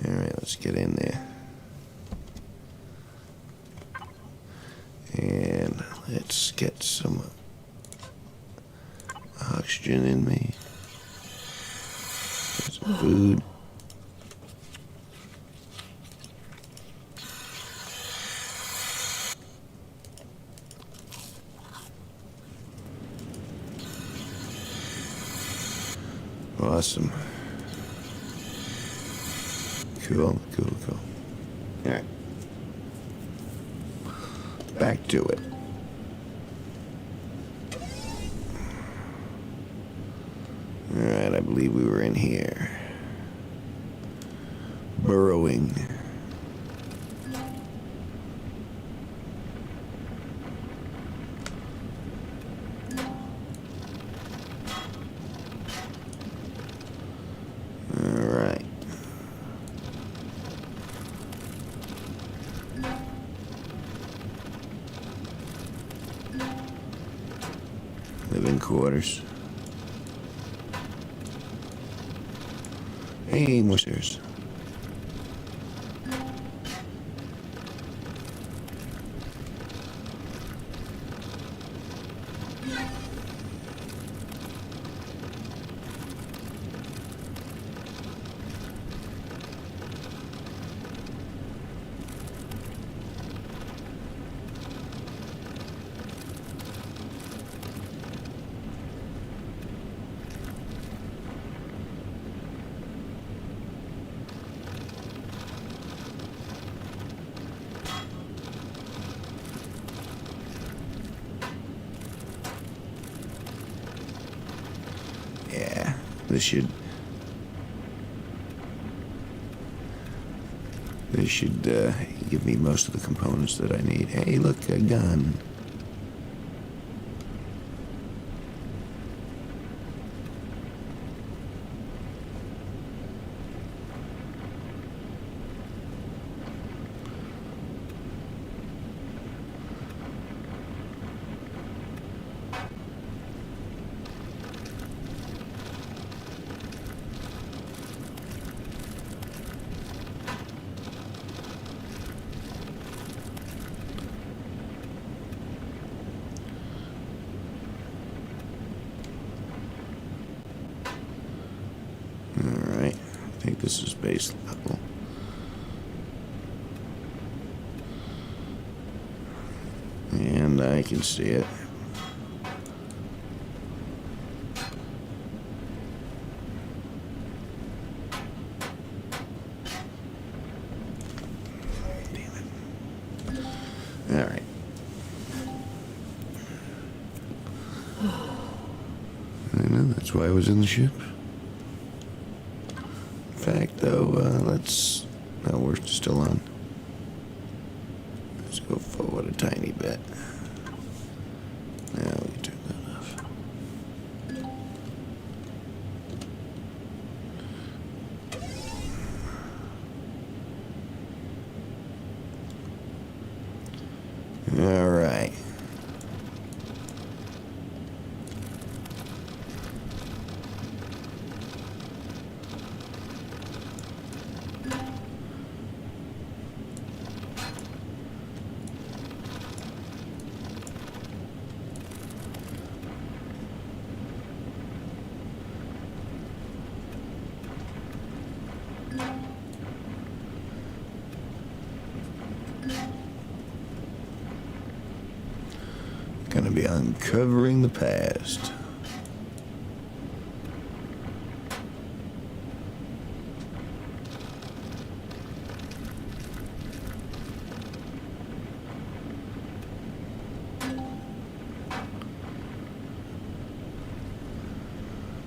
Alright, let's get in there. And let's get some oxygen in me. Get some food. Awesome. Cool. Alright. Back to it. Alright, I believe we were in here. Burrowing. Alright. Living quarters. Hey, more stairs. Yeah, this should give me most of the components that I need. Hey, look, a gun. Alright, I think this is base level. And I can see it. Damn it. Alright. I know, that's why I was in the ship. In fact, though, no, we're still on. Let's go forward a tiny bit. Now we can turn that off. All right. Gonna be uncovering the past.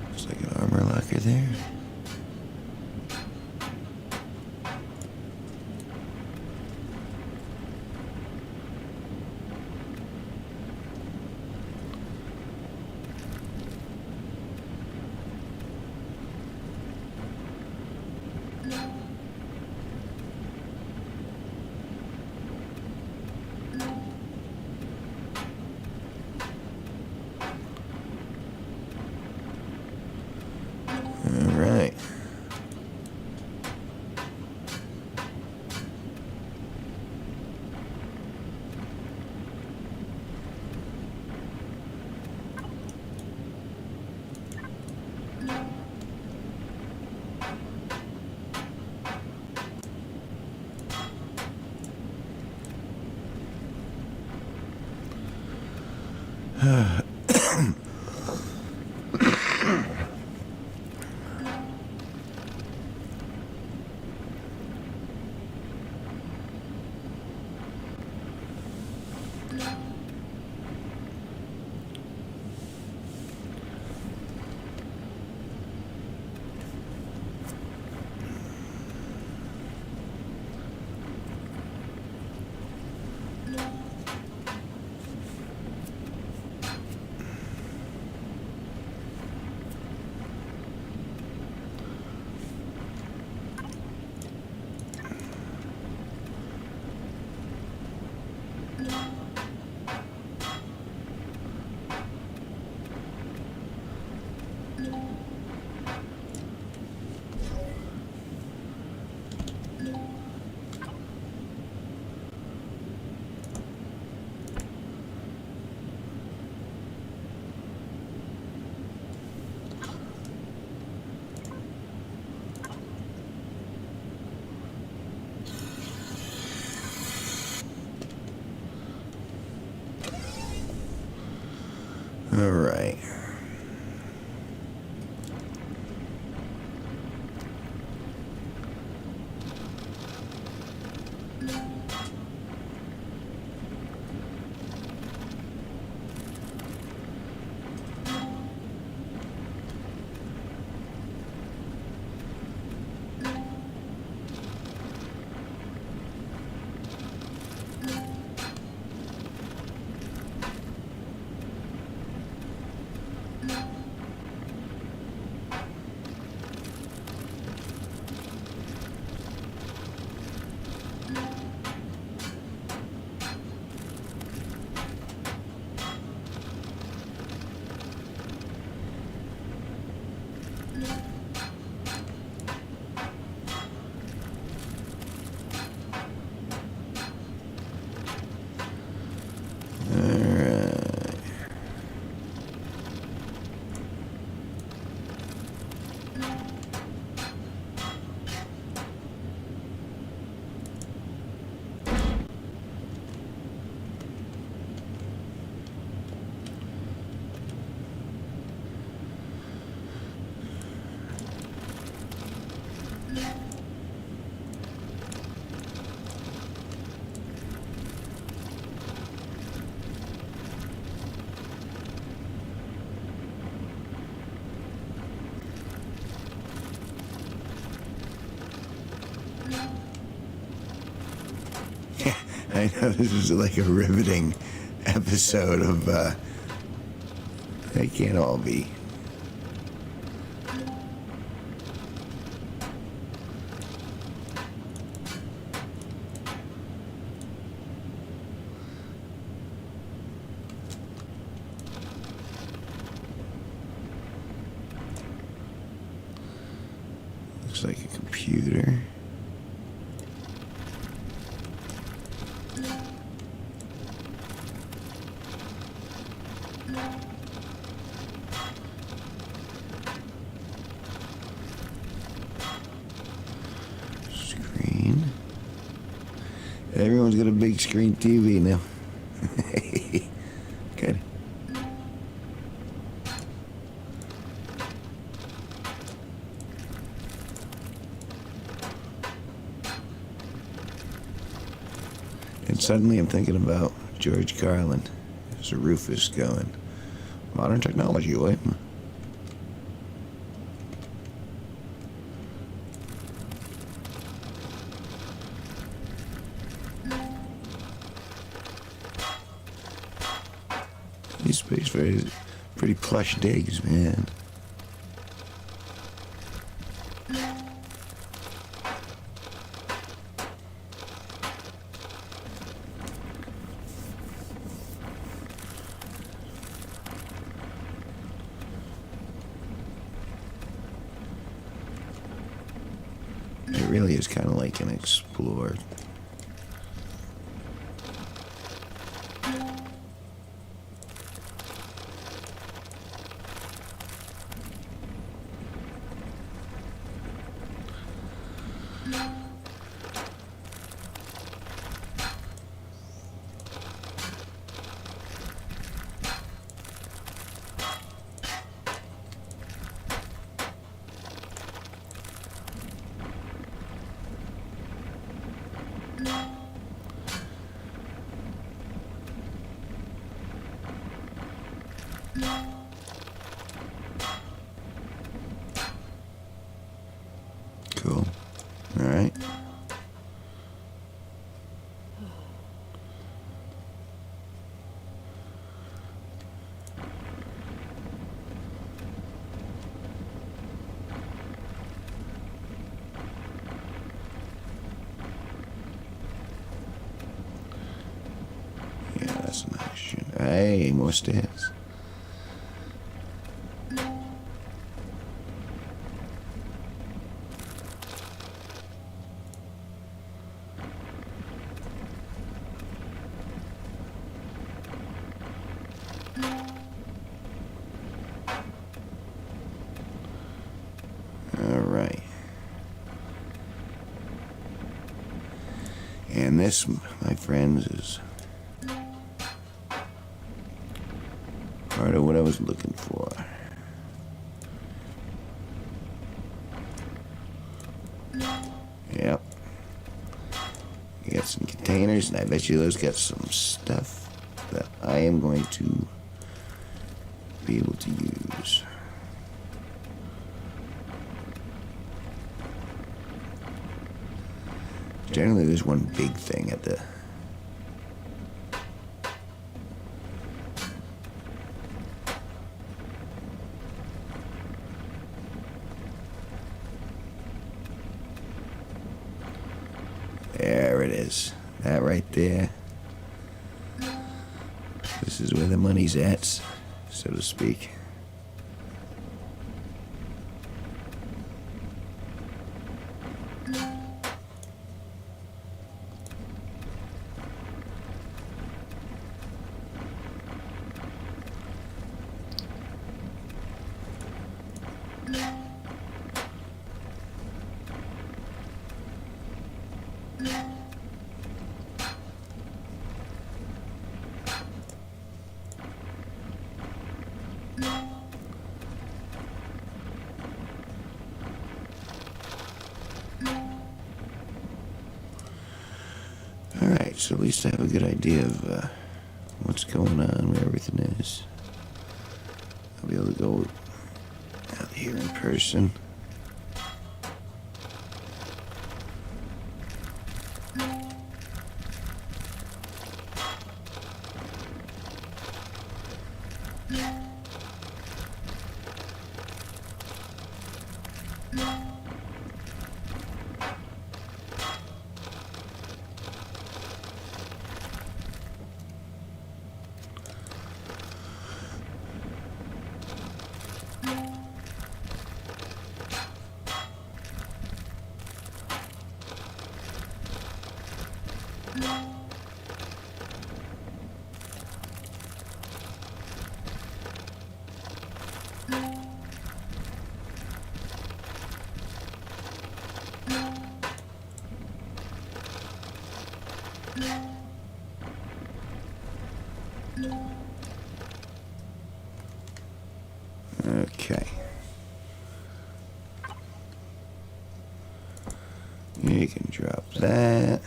Looks like an armor locker there. All right. All right. I know this is like a riveting episode of, they can't all be. Looks like a computer. Screen. Everyone's got a big screen TV now. Good. And suddenly I'm thinking about George Carlin. There's a Rufus going. Modern technology, way. These space very pretty plush digs, man. It really is kind of like an explore. Cool. All right. Yeah, that's a nice shit. Hey, more stairs. All right. And this, my friends, is part part of what I was looking for. Yep. You got some containers, and I bet you those got some stuff that I am going to be able to use. Generally, there's one big thing at the... There it is. That right there. This is where the money's at, so to speak. Alright, so at least I have a good idea of what's going on, where everything is. I'll be able to go out here in person. Okay. You can drop that.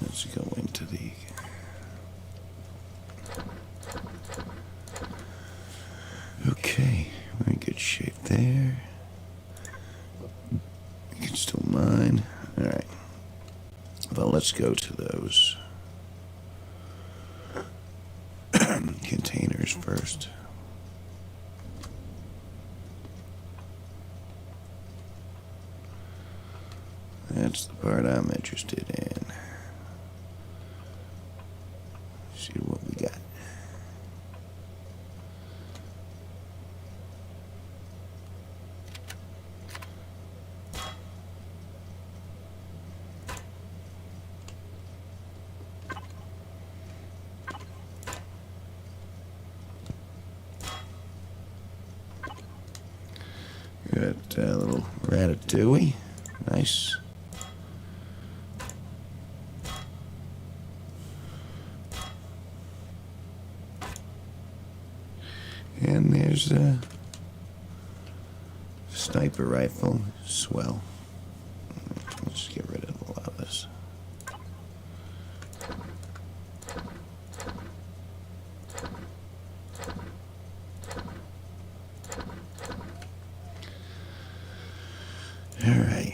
Let's go into the... Okay, we're in good shape there. You can still mine. Alright. Well, let's go to those containers first. That's the part I'm interested in. See what we got. Got a little ratatouille. Nice. And there's a sniper rifle. Swell. Let's get rid of a lot of this. All right.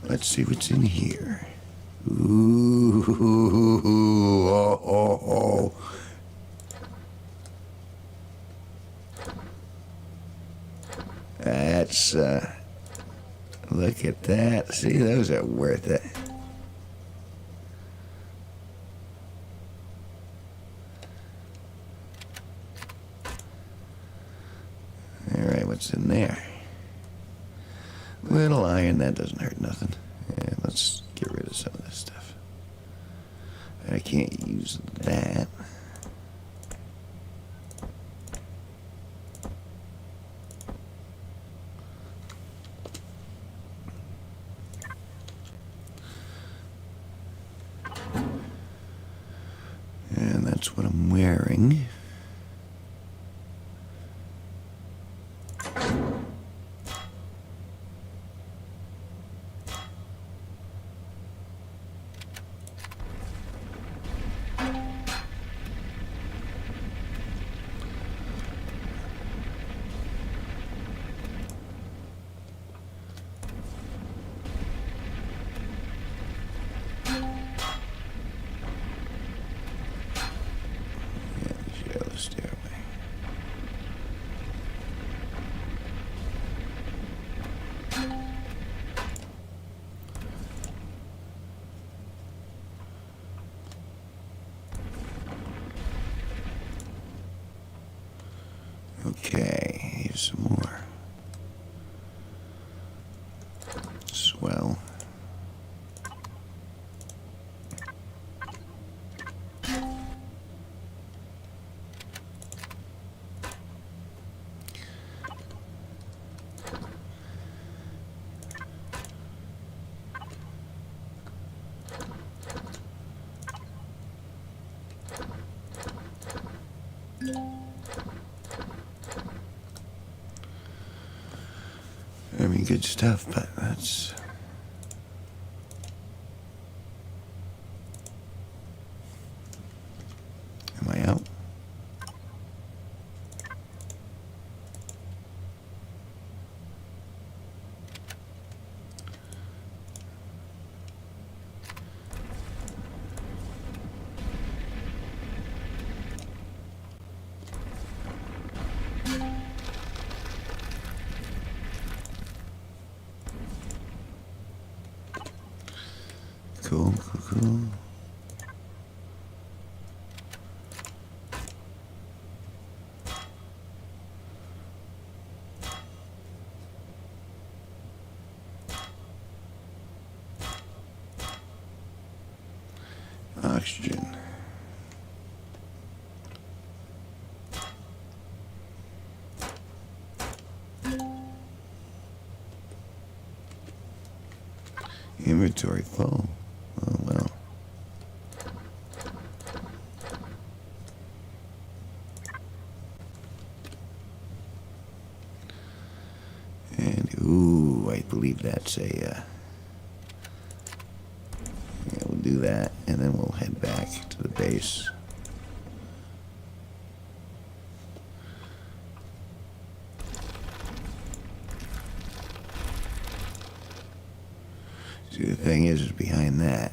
Let's see what's in here. Ooh, oh, oh, oh. That's, look at that. See, those are worth it. All right, what's in there? can't use that. And that's what I'm wearing. Stairway. Okay, here's some more. Swell. I mean, good stuff, but that's... Am I out? Cool, cool, cool. Oxygen. Inventory full. Oh well. And ooh, I believe that's a yeah, we'll do that and then we'll head back to the base. See, the thing is behind that.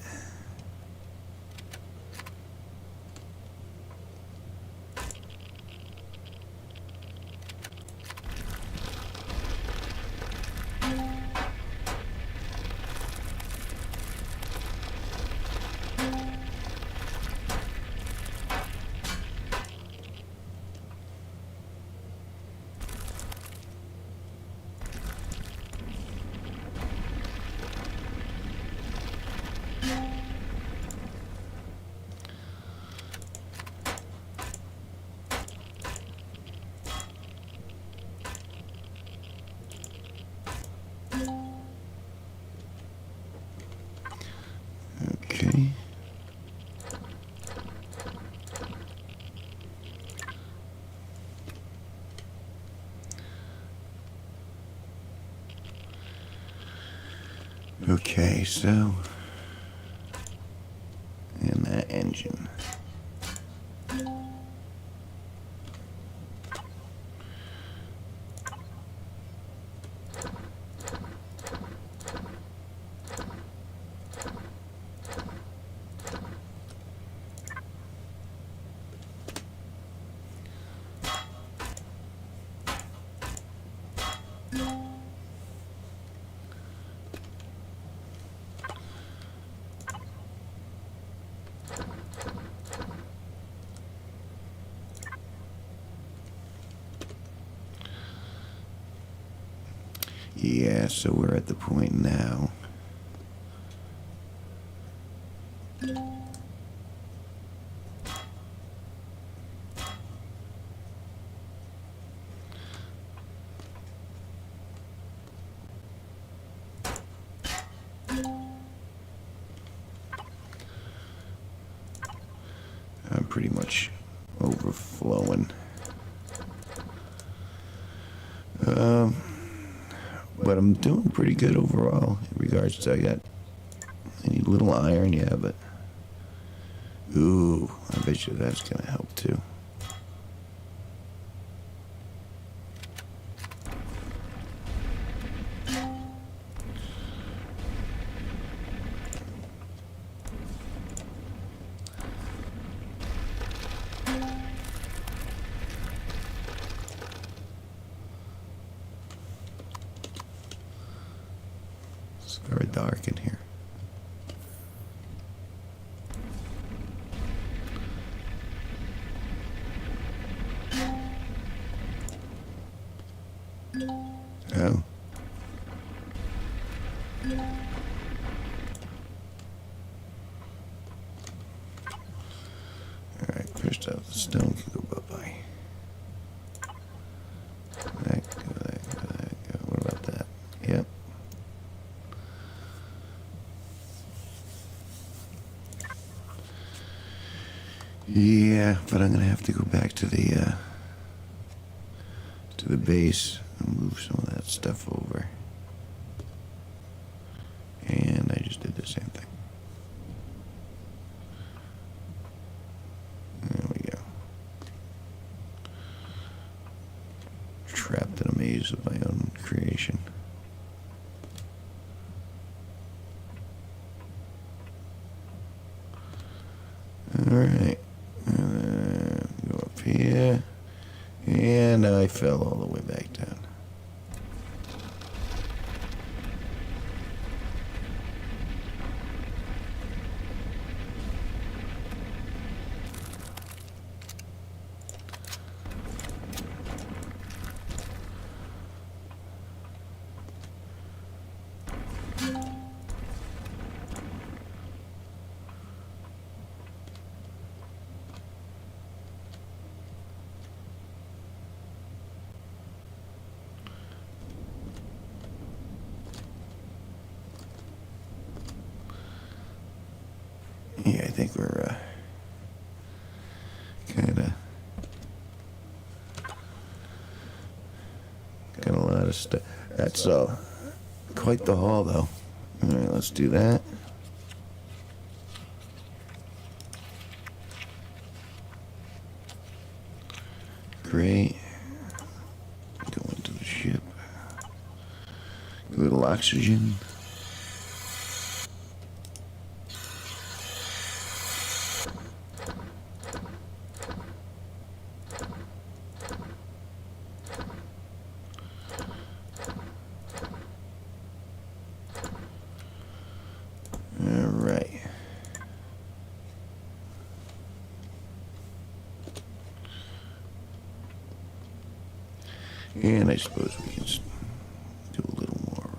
Okay. Okay, so and that engine. Yeah, so we're at the point now. pretty much overflowing. But I'm doing pretty good overall in regards to I got any little iron, yeah, but ooh, I bet you that's gonna help too. It's very dark in here. Oh. Alright, first off, the stone can go bye-bye. What about that? Yep. Yeah, but I'm gonna have to go back to the base and move some of that stuff over. And I just did the same thing. There we go. Trapped in a maze of my own creation. Alright. Go up here. And I fell all the way back down. Yeah, I think we're kind of got a lot of stuff. That's quite the haul, though. All right, let's do that. Great. Go into the ship. A little oxygen. And I suppose we can do a little more.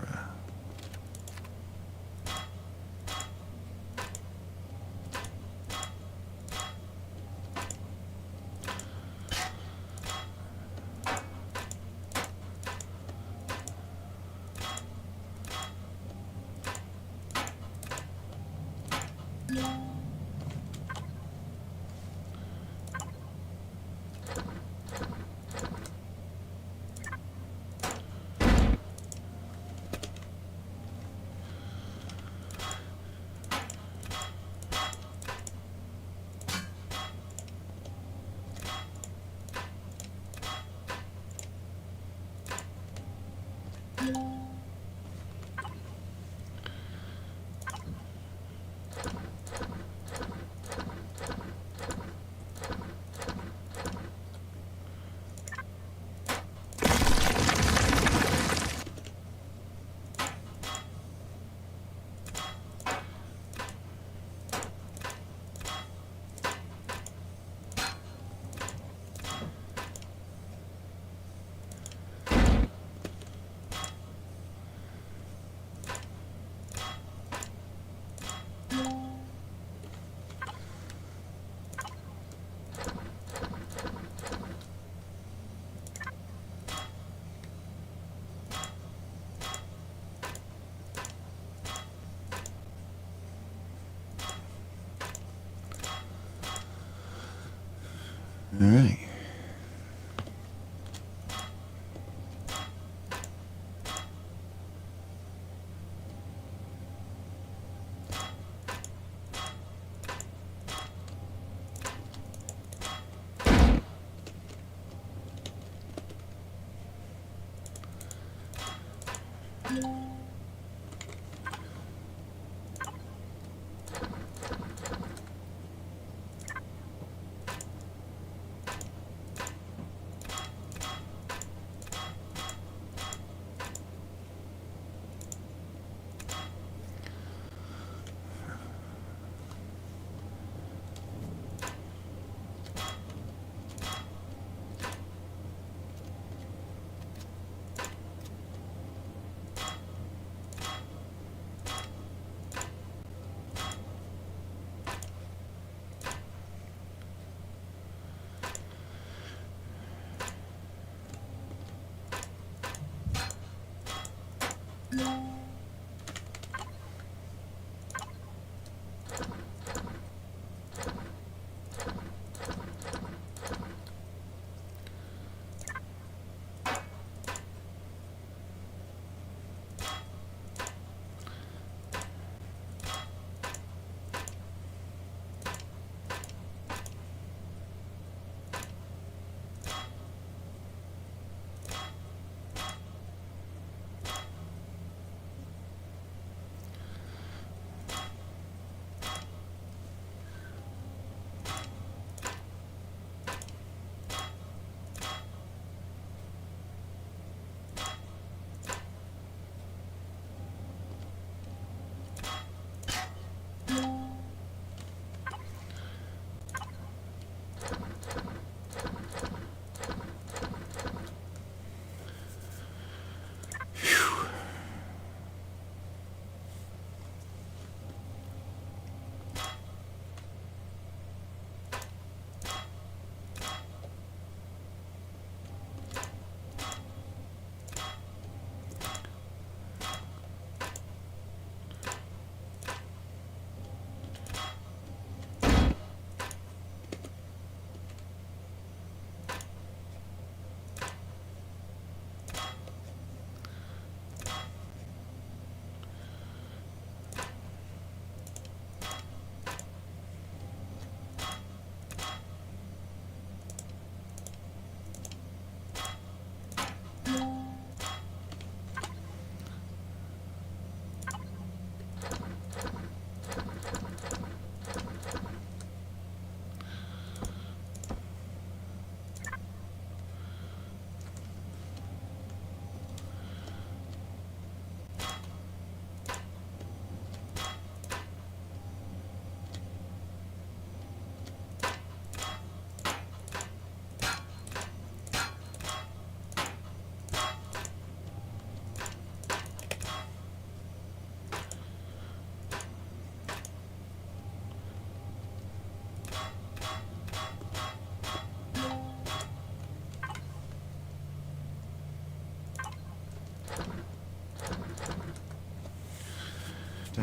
All right.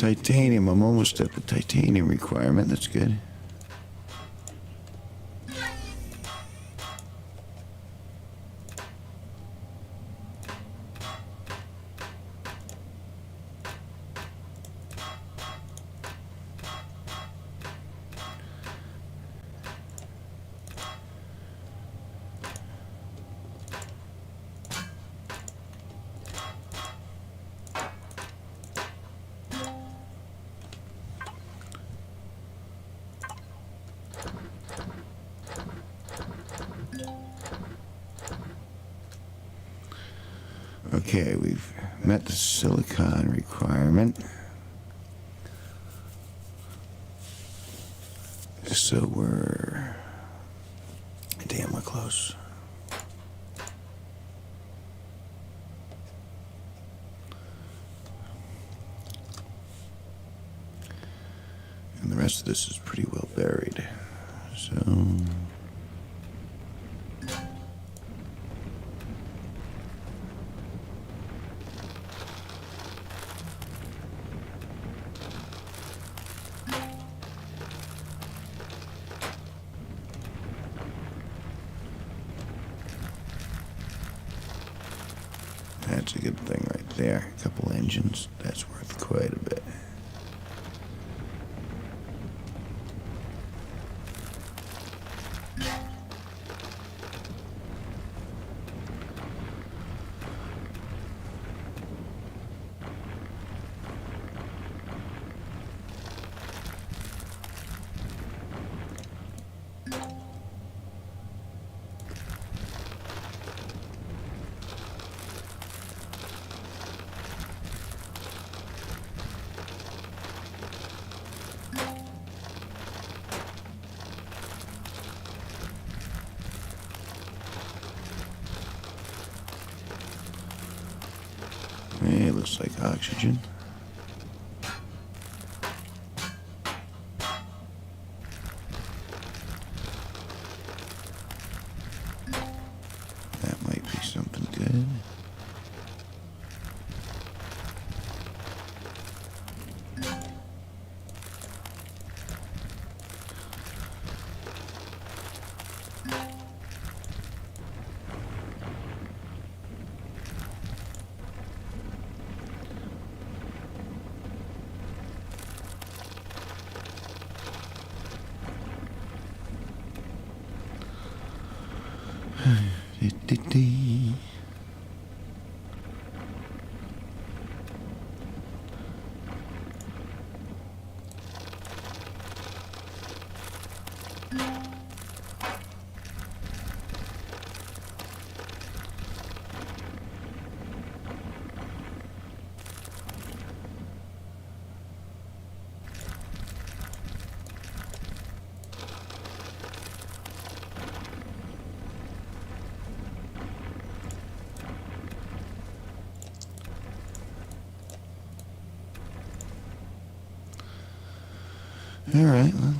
Titanium. I'm almost at the titanium requirement. That's good. Okay, we've met the silicon requirement. So we're close. And the rest of this is pretty well buried. So That's a good thing right there. A couple engines. That's worth quite a bit. Hey, looks like oxygen. That might be something good. All right, well.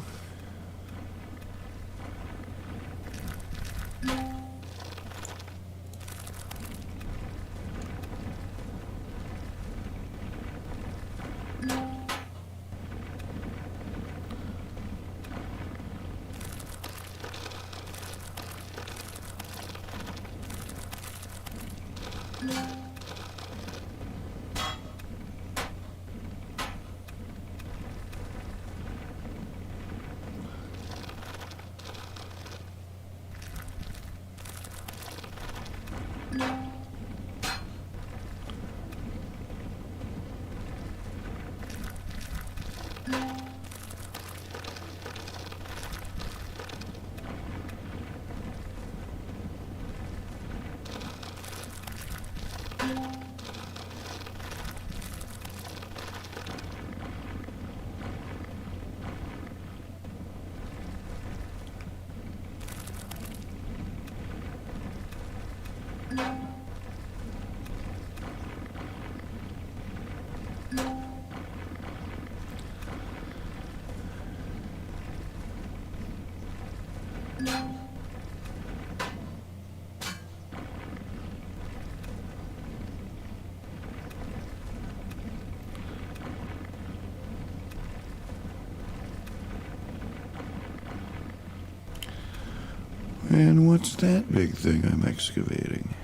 And what's that big thing I'm excavating?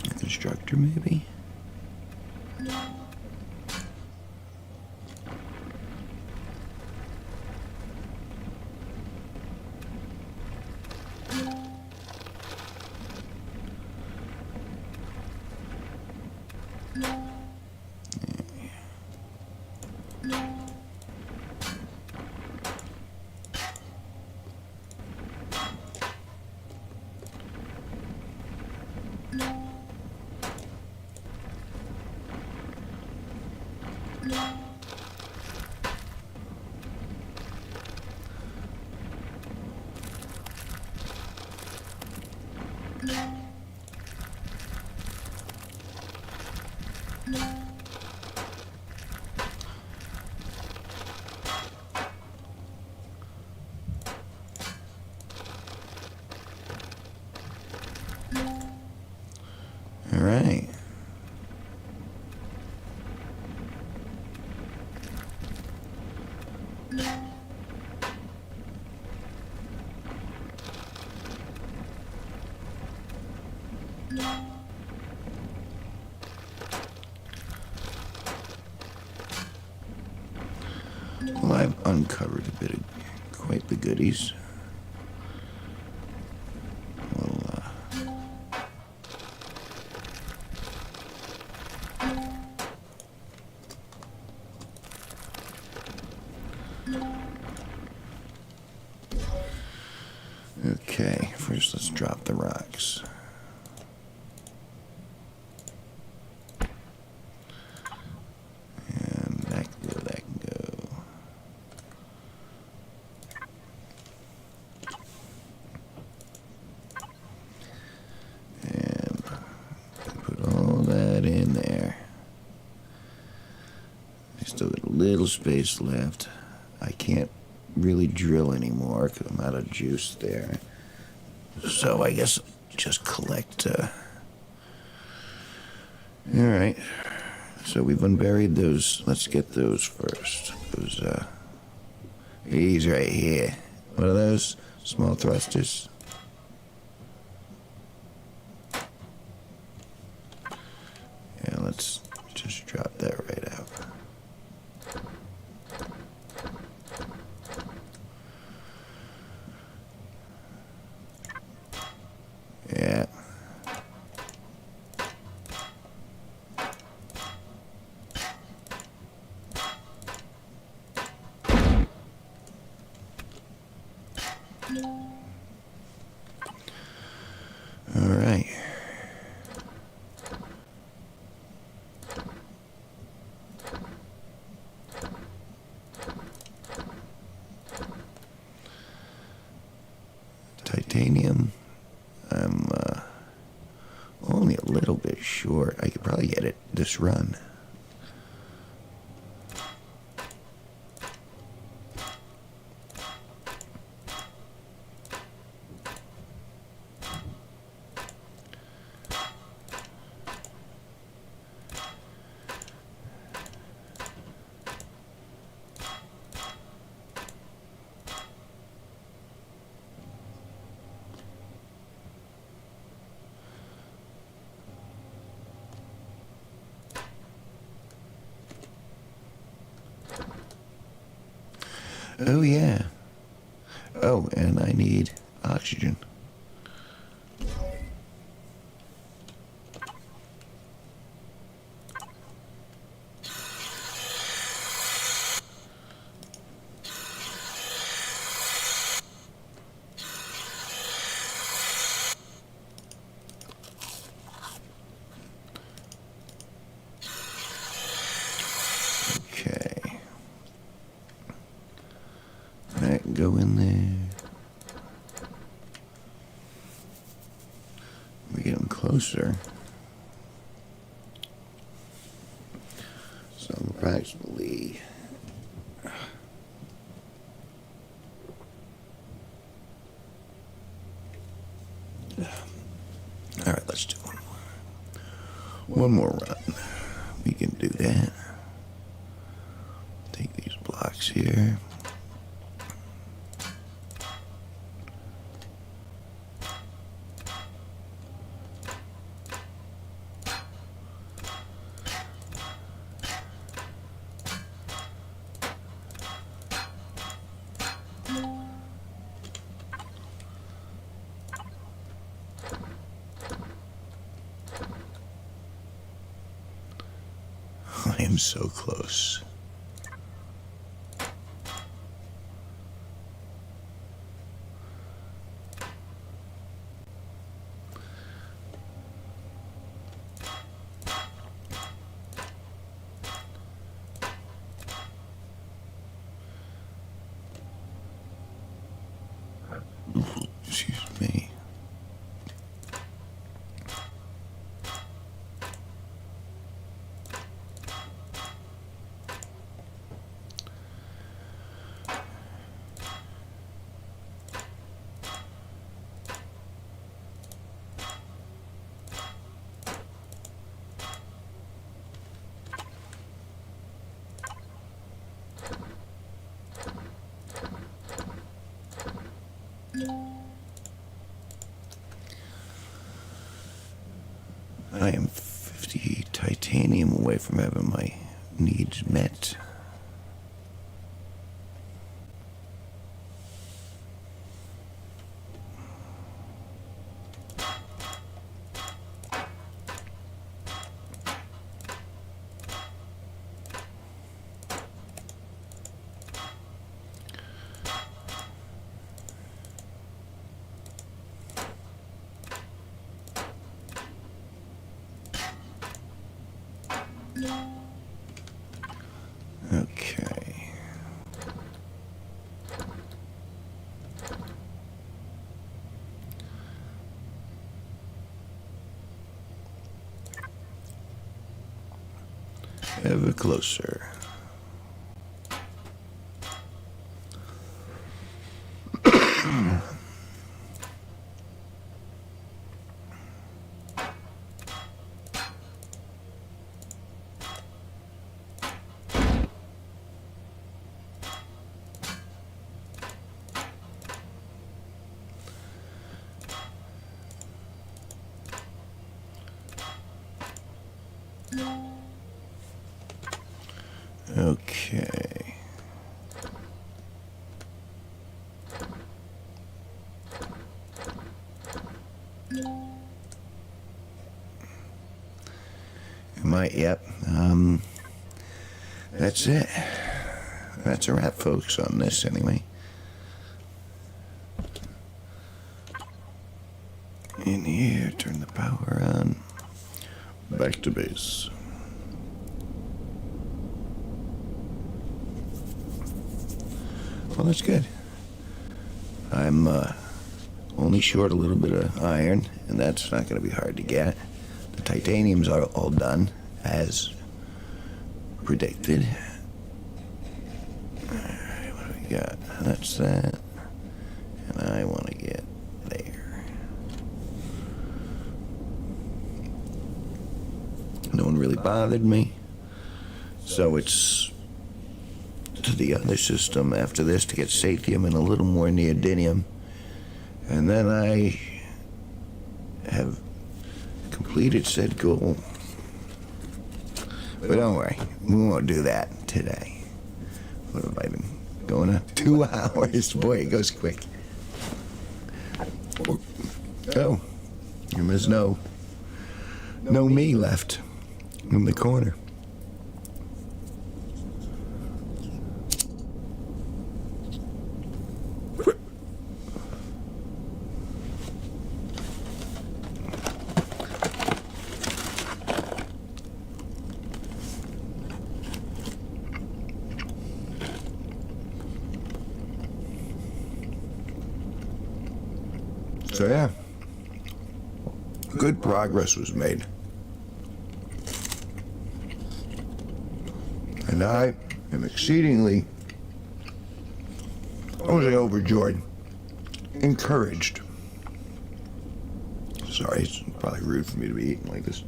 A constructor, maybe? All right. Well, I've uncovered a bit of quite the goodies. Well, okay, first let's drop the rocks. And that can go, that can go. And put all that in there. I still got a little space left. I can't really drill anymore because I'm out of juice there. So I guess I'll just collect. All right. So we've unburied those. Let's get those first. These right here. What are those? Small thrusters. Yeah, let's just drop that right out. Yeah. All right. Titanium. I'm only a little bit short. I could probably get it this run. Oh, yeah. Oh, and I need oxygen. Okay. That can go in there. We get them closer. So approximately. All right, let's do one more. One more run. We can do that. Take these blocks here. I am so close. Excuse me. I am 50 titanium away from having my needs met. Okay. Ever closer. Okay. Yep. That's it. That's a wrap, folks, on this anyway. In here, turn the power on. Back to base. Well, that's good. I'm only short a little bit of iron, and that's not going to be hard to get. The titanium's all done, as predicted. Alright, what do we got? That's that. And I want to get there. No one really bothered me. So it's to the other system after this to get sathium and a little more neodymium. And then I have completed said goal. But don't worry, we won't do that today. What have I been going on? 2 hours. Boy, it goes quick. Oh, there's no me left in the corner. So yeah, good progress was made. And I am exceedingly, I won't say overjoyed, encouraged. Sorry, it's probably rude for me to be eating like this.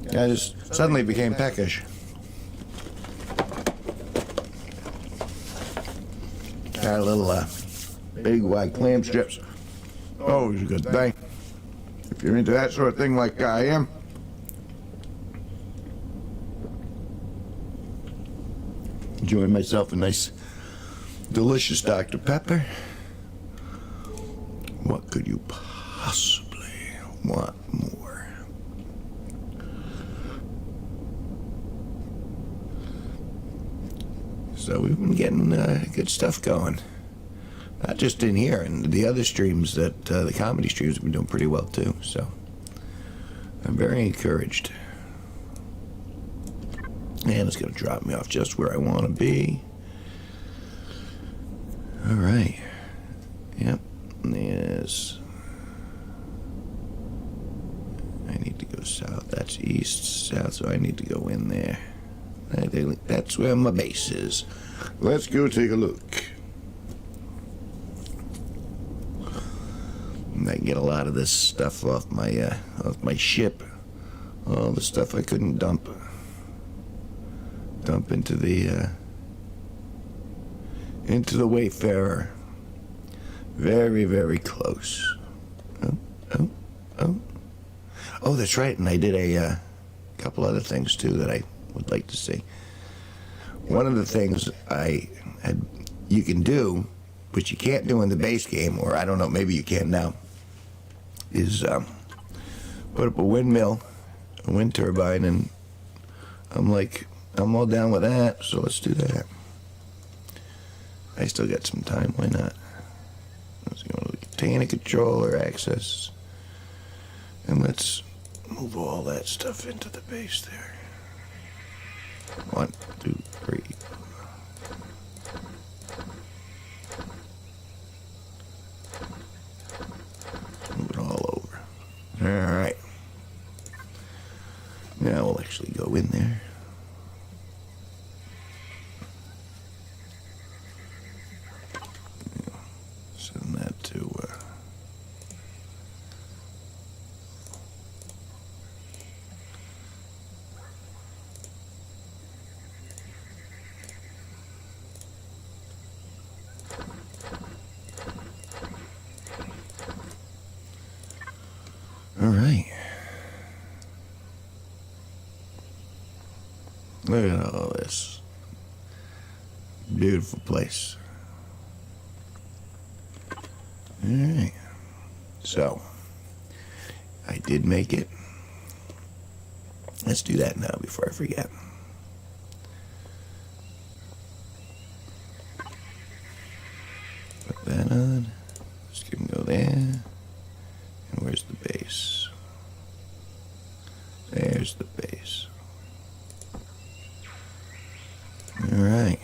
I just suddenly became peckish. Got a little big white clam strips. Always a good thing. If you're into that sort of thing like I am. Enjoying myself a nice, delicious Dr. Pepper. What could you possibly want more? So we've been getting good stuff going. Not just in here, and the other streams that the comedy streams have been doing pretty well too. So I'm very encouraged. And it's going to drop me off just where I want to be. All right. Yep. Yes. I need to go south. That's east, south, so I need to go in there. That's where my base is. Let's go take a look. I can get a lot of this stuff off my ship. All the stuff I couldn't dump into the Wayfarer. Very, very close. Oh, that's right. And I did a couple other things too that I would like to see. One of the things you can do, which you can't do in the base game, or I don't know, maybe you can now, is put up a windmill, a wind turbine, and I'm all down with that, so let's do that. I still got some time, why not? Let's go to the container controller access, and let's move all that stuff into the base there. 1, 2, go in there. Send that to all right. Look at all this. Beautiful place. All right. So, I did make it. Let's do that now before I forget. Put that on. Just give him go there. And where's the base? There's the base. All right.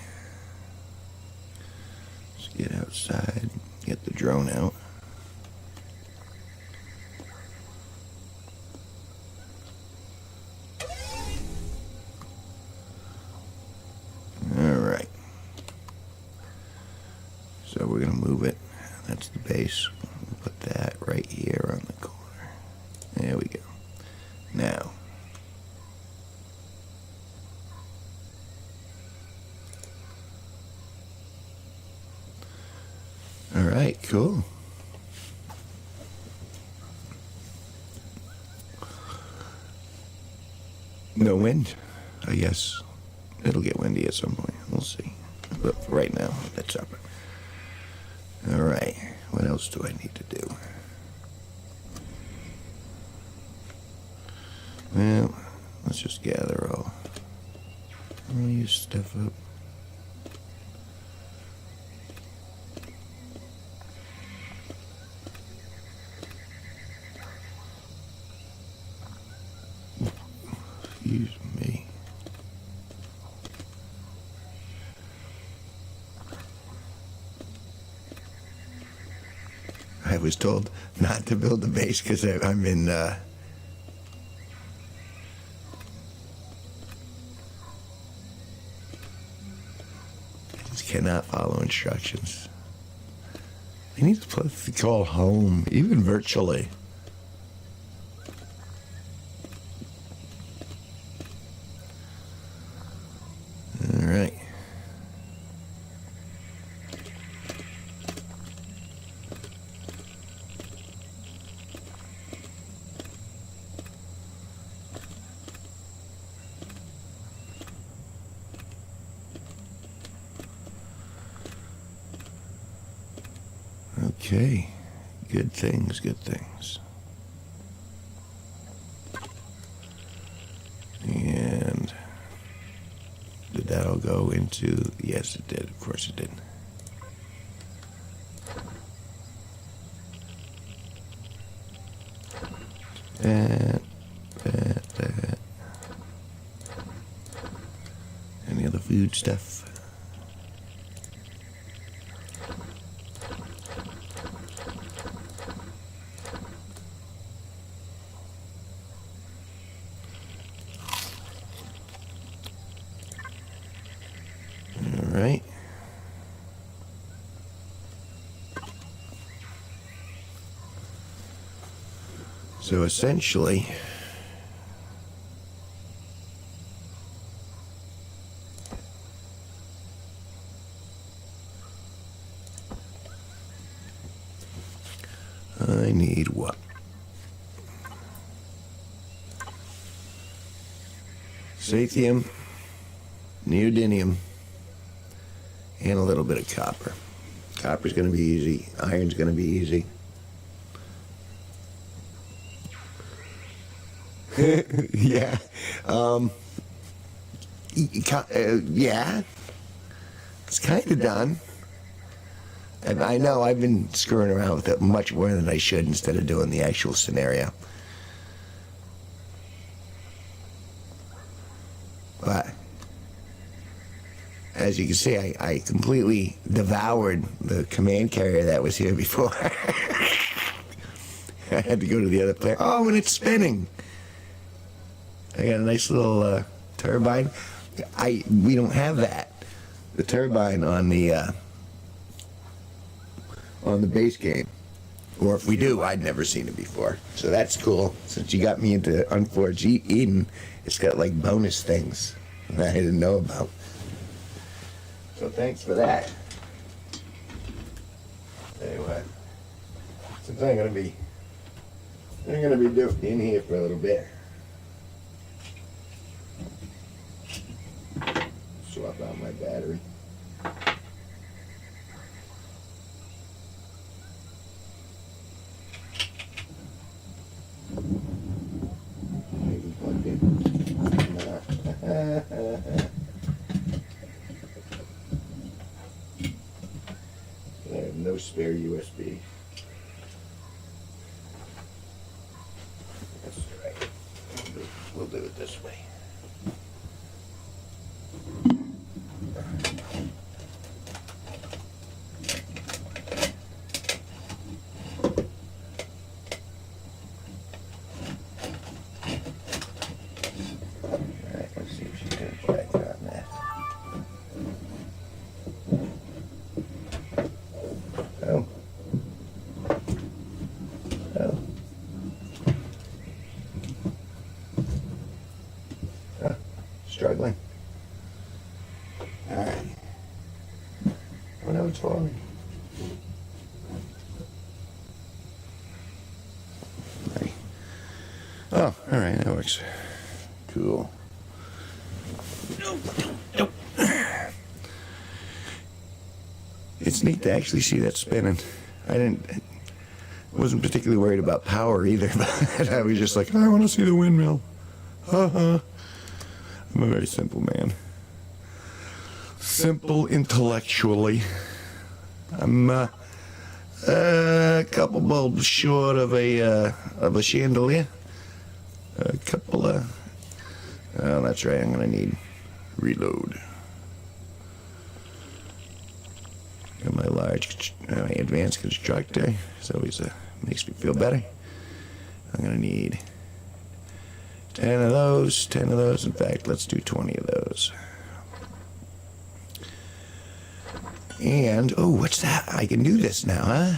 Let's get outside, get the drone out. All right. So we're gonna move it. That's the base. We'll put that right here on the corner. There we go. Now. All right, cool. No wind, I guess. It'll get windy at some point. We'll see. But for right now, that's up. All right. What else do I need to do? Well, let's just gather all your stuff up. Excuse me. I was told not to build the base because I'm in, cannot follow instructions. I need a place to call home, even virtually. All right. Okay, good things, good things. And did that all go into, yes it did, of course it did. That. Any other food stuff? Right. So essentially, I need what? Sathium, neodymium, and a little bit of copper. Copper's going to be easy. Iron's going to be easy. Yeah. Yeah. It's kind of done. And I know I've been screwing around with it much more than I should instead of doing the actual scenario. But as you can see, I completely devoured the command carrier that was here before. I had to go to the other player. Oh, and it's spinning. I got a nice little turbine. We don't have that. The turbine on the base game. Or if we do, I'd never seen it before. So that's cool. Since you got me into Unforged Eden, it's got like bonus things that I didn't know about. So thanks for that. Tell you what, since I'm gonna be in here for a little bit. Swap out my battery. Maybe plugged in. I have no spare USB. That's all right. We'll do it this way. Struggling. Alright. Oh no, it's falling. Right. Oh, alright, that works. Cool. Nope. It's neat to actually see that spinning. Wasn't particularly worried about power either, but I was just like, I want to see the windmill. I'm a very simple man. Simple intellectually. I'm a couple bulbs short of a chandelier. A couple of. Oh, that's right. I'm gonna need reload. Got my my advanced constructor. It's always makes me feel better. I'm gonna need 10 of those, 10 of those. In fact, let's do 20 of those. And, oh, what's that? I can do this now, huh?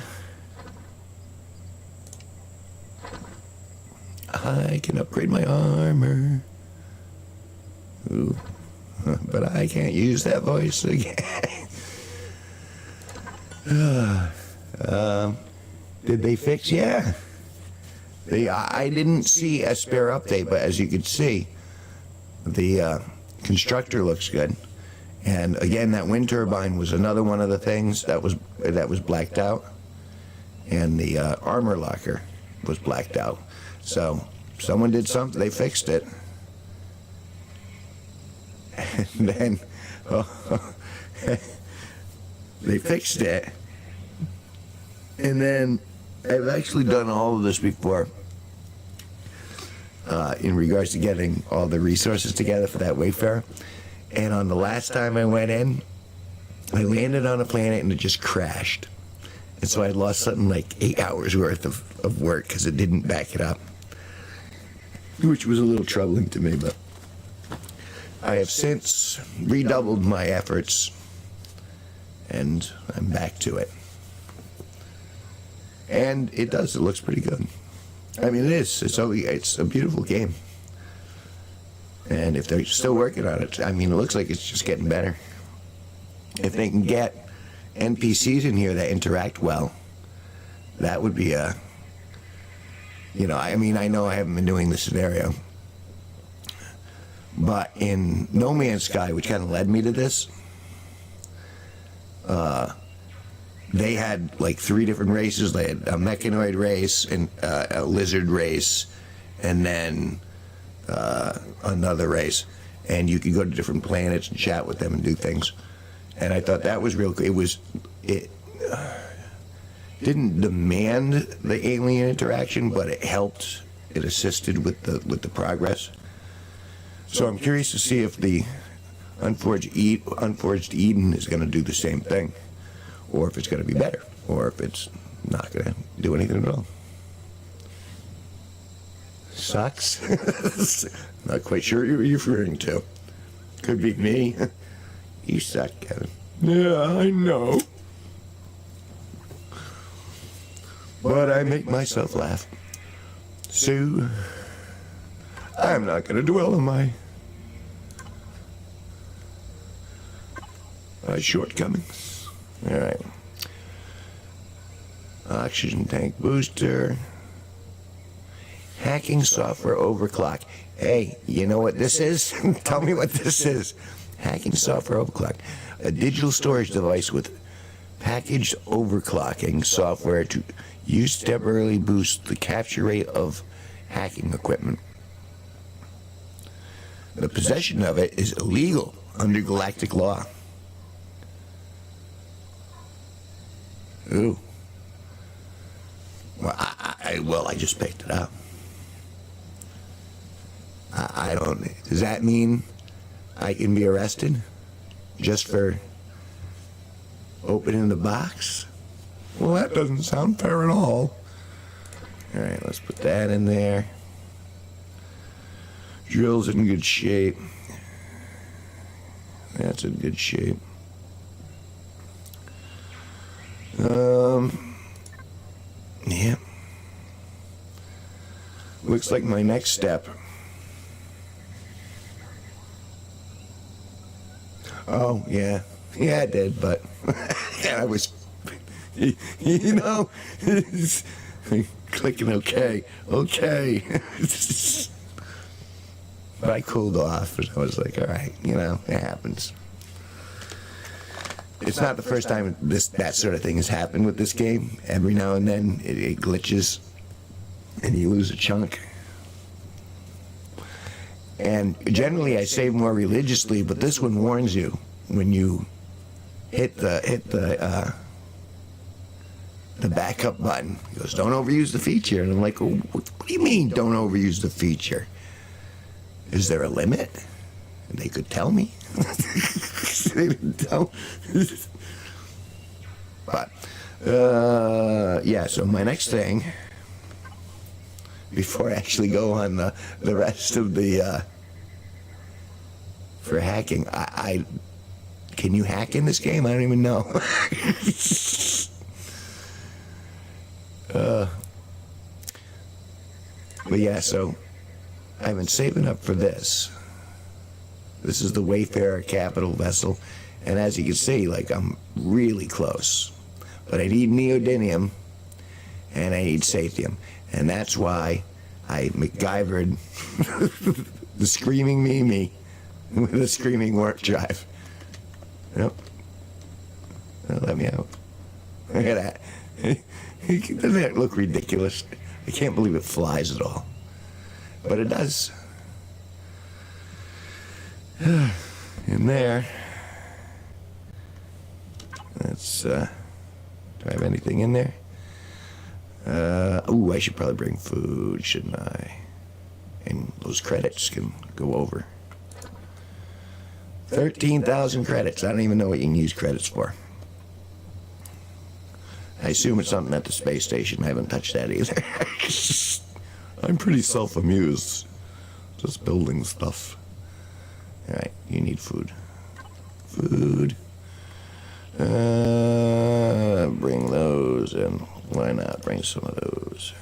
I can upgrade my armor. Ooh, but I can't use that voice again. Did they fix? Yeah. I didn't see a spare update, but as you can see, the constructor looks good. And again, that wind turbine was another one of the things that was blacked out, and the armor locker was blacked out. So someone did something; they fixed it, and then they fixed it, and then I've actually done all of this before. In regards to getting all the resources together for that Wayfarer. And on the last time I went in, I landed on a planet and it just crashed. And so I lost something like 8 hours worth of work because it didn't back it up. Which was a little troubling to me, but I have since redoubled my efforts and I'm back to it. And it looks pretty good. I mean, it is. It's a beautiful game. And if they're still working on it, I mean, it looks like it's just getting better. If they can get NPCs in here that interact well, that would be I mean, I know I haven't been doing this scenario, but in No Man's Sky, which kind of led me to this, they had like 3 different races. They had a mechanoid race and a lizard race, and then another race. And you could go to different planets and chat with them and do things. And I thought that was real. It didn't demand the alien interaction, but it helped. It assisted with the progress. So I'm curious to see if the Unforged Eden is going to do the same thing, or if it's going to be better, or if it's not going to do anything at all. Sucks? Not quite sure what you're referring to. Could be me. You suck, Kevin. Yeah, I know. But I make myself laugh. So, I'm not going to dwell on my shortcomings. All right. Oxygen tank booster. Hacking software overclock. Hey, you know what this is? Tell me what this is. Hacking software overclock. A digital storage device with packaged overclocking software to use to temporarily boost the capture rate of hacking equipment. The possession of it is illegal under galactic law. Ooh. Well, I just picked it up. I don't. Does that mean I can be arrested just for opening the box? Well, that doesn't sound fair at all. All right, let's put that in there. Drill's in good shape. That's in good shape. Yeah. Looks like my next step. Oh, yeah. Yeah, I did, but I was, you know, clicking okay. But I cooled off, and I was like, all right, you know, it happens. It's not the first time that sort of thing has happened with this game. Every now and then, it glitches, and you lose a chunk. And generally, I save more religiously, but this one warns you when you hit the backup button. It goes, don't overuse the feature. And I'm like, oh, what do you mean, don't overuse the feature? Is there a limit? And they could tell me. They didn't tell. But yeah. So my next thing, before I actually go on the rest of the for hacking, I can you hack in this game? I don't even know. But yeah, so I've been saving up for this. This is the Wayfarer capital vessel, and as you can see, like, I'm really close. But I need neodymium, and I need sathium, and that's why I MacGyvered the screaming Mimi with a screaming warp drive. Yep. Let me out. Look at that. Doesn't that look ridiculous? I can't believe it flies at all. But it does. In there. That's, do I have anything in there? Ooh, I should probably bring food, shouldn't I? And those credits can go over. 13,000 credits. I don't even know what you can use credits for. I assume it's something at the space station. I haven't touched that either. I'm pretty self-amused. Just building stuff. Alright, you need food. Food. Bring those, and why not bring some of those?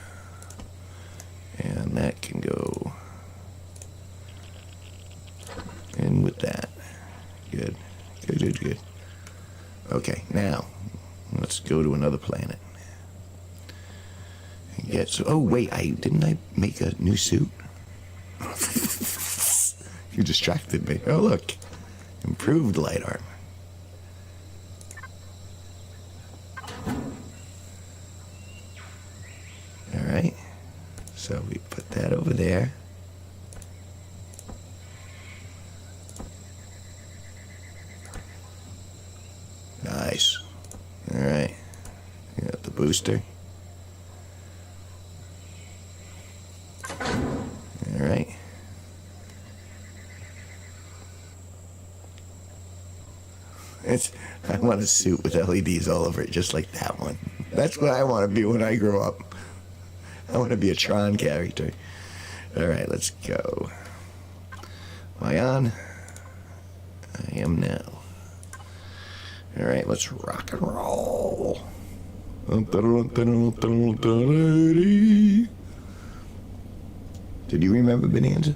And that can go in with that. Good. Good. Okay, now, let's go to another planet. Oh, wait, didn't I make a new suit? You distracted me. Oh, look. Improved light armor. Alright. So we put that over there. Nice. Alright. Got the booster. Alright. I want a suit with LEDs all over it, just like that one. That's what I want to be when I grow up. I want to be a Tron character. Alright, let's go. Am I on? am now. Alright, let's rock and roll. Did you remember Bonanza?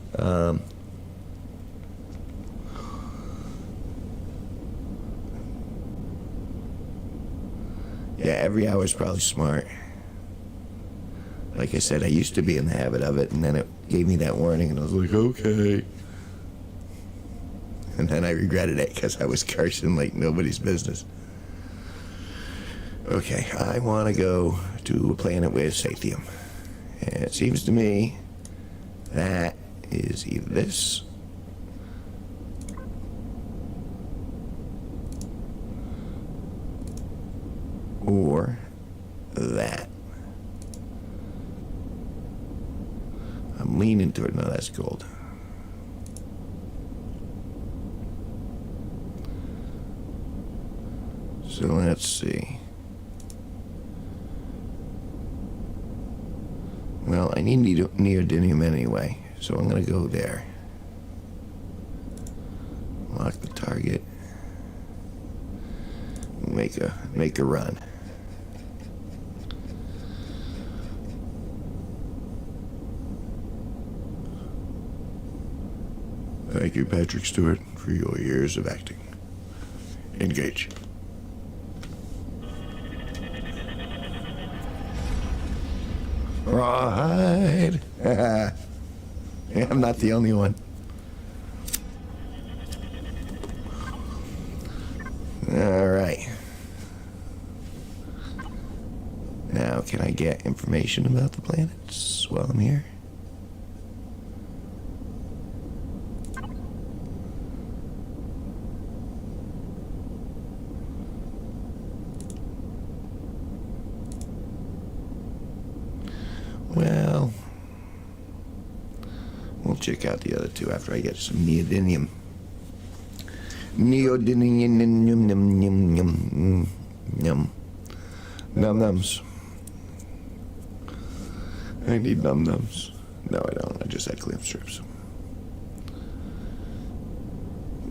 Yeah, every hour is probably smart. Like I said, I used to be in the habit of it, and then it gave me that warning, and I was like, okay. And then I regretted it because I was cursing like nobody's business. Okay, I want to go to a planet with Sathium. And it seems to me that is either this or that. I'm leaning toward, no, that's gold. So let's see. Well, I need neodymium anyway, so I'm going to go there. Lock the target. Make a run. Thank you, Patrick Stewart, for your years of acting. Engage. Rawhide. Yeah, I'm not the only one. All right. Now, can I get information about the planets while I'm here? Well, we'll check out the other two after I get some neodymium. Neodymium, num num num num num num nums. I need num nums. No, I don't. I just had clam strips.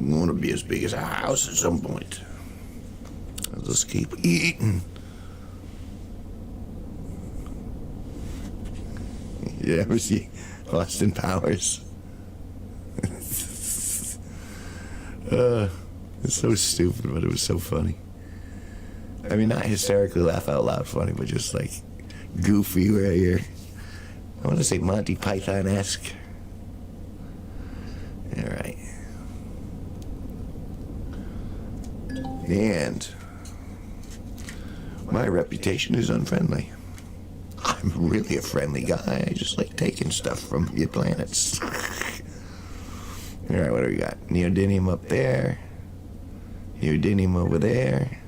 I want to be as big as a house at some point. I'll just keep eating. You ever see Austin Powers? It's so stupid, but it was so funny. I mean, not hysterically laugh out loud funny, but just like goofy where you're, I want to say Monty Python-esque. All right. And my reputation is unfriendly. I'm really a friendly guy. I just like taking stuff from your planets. All right, what do we got? Neodymium up there. Neodymium over there.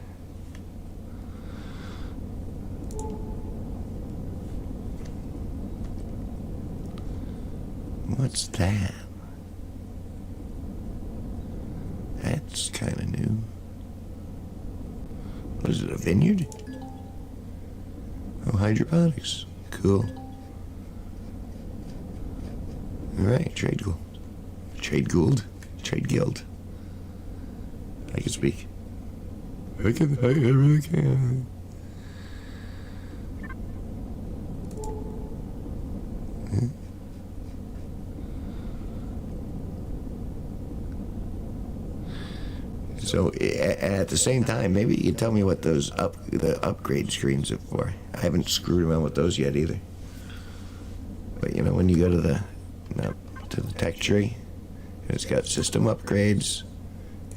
What's that? That's kind of new. What is it, a vineyard? Oh, hydroponics. Cool. All right, trade gold. Trade gold? Trade guild. I can speak. I really can. So at the same time, maybe you can tell me what those the upgrade screens are for. I haven't screwed around with those yet either. But you know, when you go to the tech tree, it's got system upgrades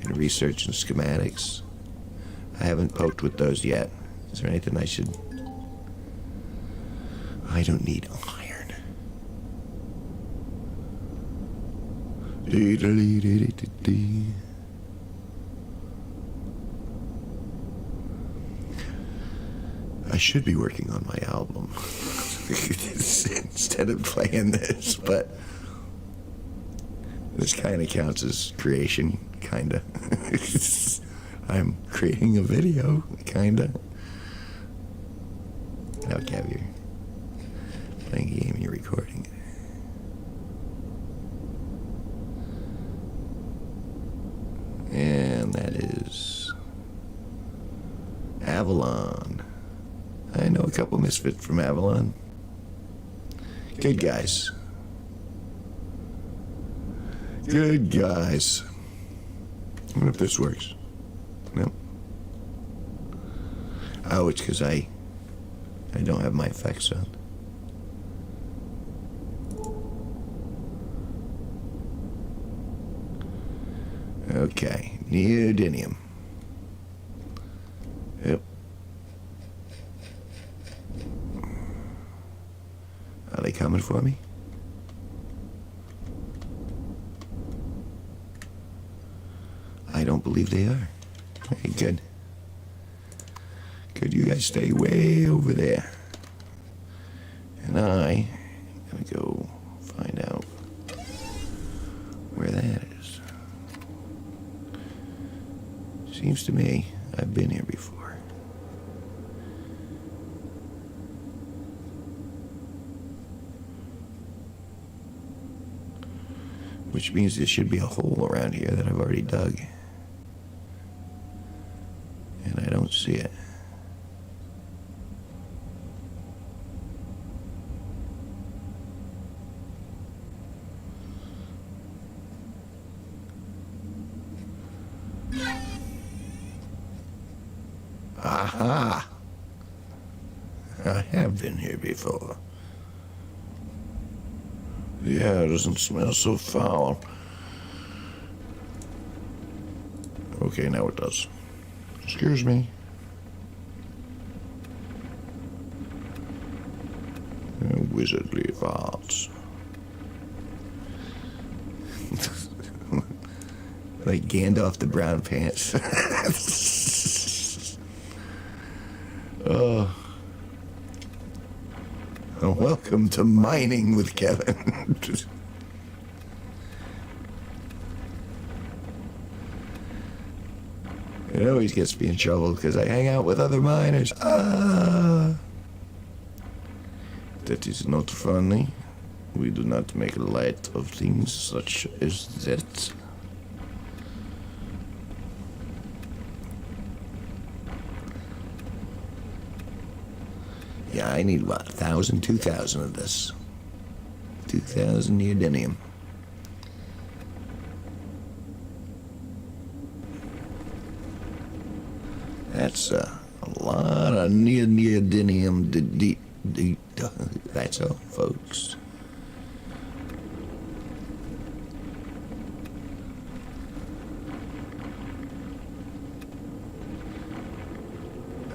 and research and schematics. I haven't poked with those yet. Is there anything I should? I don't need iron. I should be working on my album instead of playing this, but this kind of counts as creation, kind of. I'm creating a video, kind of. Now, Kev, you're playing a game and you're recording it. Yeah. and that is Avalon. I know a couple misfits from Avalon. Good guys. Good guys. I wonder if this works. No. Oh, it's because I don't have my effects on. Okay, neodymium. Yep. Are they coming for me? I don't believe they are. Okay, good. Good, you guys stay way over there. And I'm gonna go find out where that is. Seems to me I've been here before. Which means there should be a hole around here that I've already dug. And I don't see it. Aha! I have been here before. Yeah, it doesn't smell so foul. Okay, now it does. Excuse me. Wizardly thoughts. Like Gandalf the Brown Pants. Welcome to Mining with Kevin. It always gets me in trouble because I hang out with other miners. That is not funny. We do not make light of things such as that. Yeah, I need what, 1,000, 2,000 of this. 2,000 neodymium. That's a lot of neodymium. That's all, folks.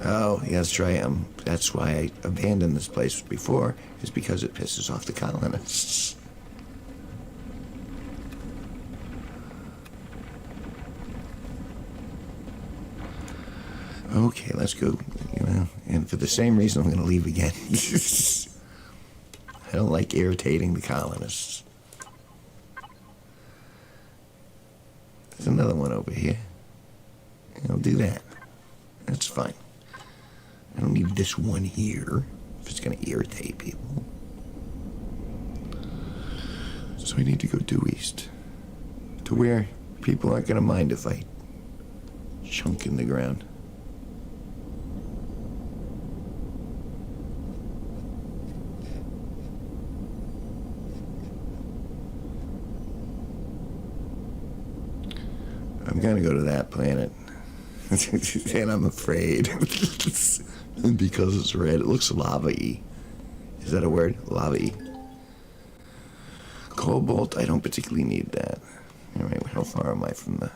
Oh, yeah, that's right. That's why I abandoned this place before, is because it pisses off the colonists. Okay, let's go. And for the same reason, I'm going to leave again. I don't like irritating the colonists. There's another one over here. I'll do that. That's fine. I don't need this one here if it's going to irritate people. So I need to go due east to where people aren't going to mind if I chunk in the ground. I'm going to go to that planet. And I'm afraid. Because it's red. It looks lava-y. Is that a word? Lava-y. Cobalt, I don't particularly need that. Alright, how far am I from the...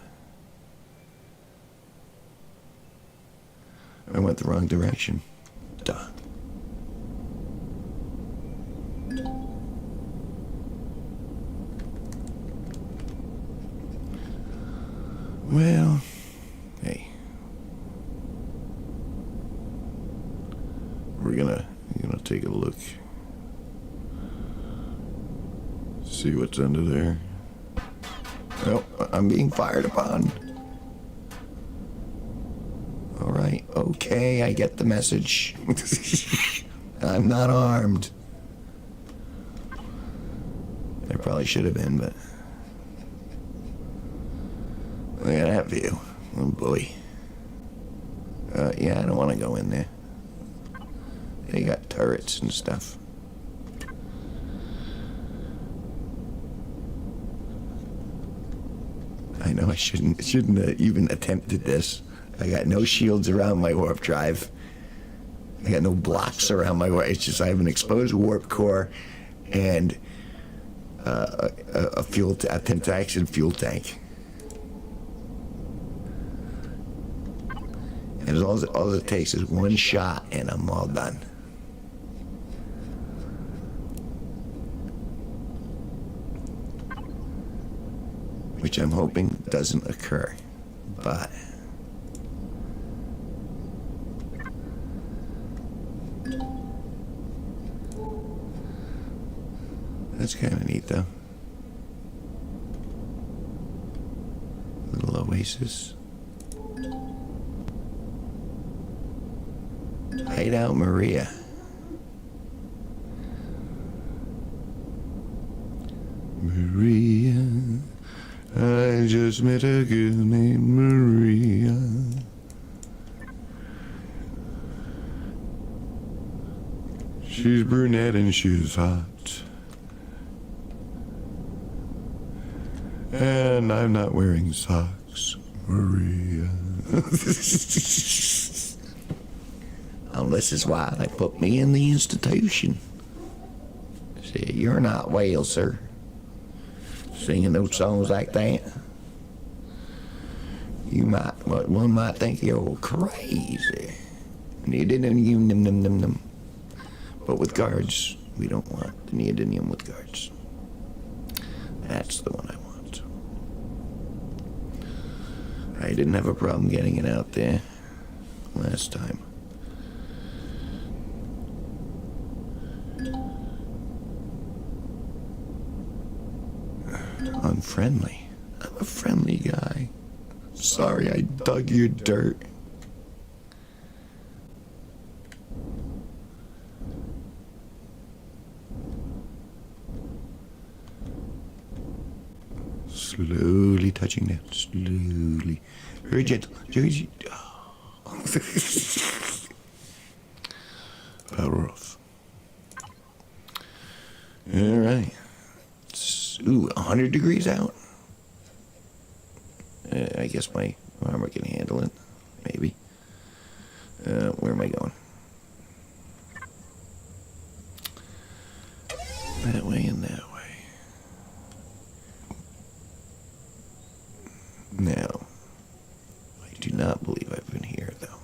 I went the wrong direction. Duh. Well, hey. We're gonna take a look. See what's under there. Oh, I'm being fired upon. All right, okay, I get the message. I'm not armed. I probably should have been, but look at that view. Oh boy. Yeah, I don't want to go in there. They got turrets and stuff. I know I shouldn't have even attempted this. I got no shields around my warp drive. I got no blocks around my warp. It's just I have an exposed warp core and a pentaxid fuel tank. And all it takes is one shot and I'm all done. Which I'm hoping doesn't occur, but that's kind of neat though. Little oasis. Hideout Maria. Maria, I just met a girl named Maria. She's brunette and she's hot. And I'm not wearing socks, Maria. Oh, this is why they put me in the institution. See, you're not well, sir. Singing those songs like that. One might think you're crazy. But with guards, we don't want the neodymium with guards. That's the one I want. I didn't have a problem getting it out there last time. Unfriendly. I'm a friendly guy. Sorry I dug your dirt. Slowly touching that. Slowly. Very gentle. Very gentle. Oh. Power off. All right. Ooh, 100 degrees out? I guess my armor can handle it. Maybe. Where am I going? That way and that way. Now, I do not believe I've been here, though.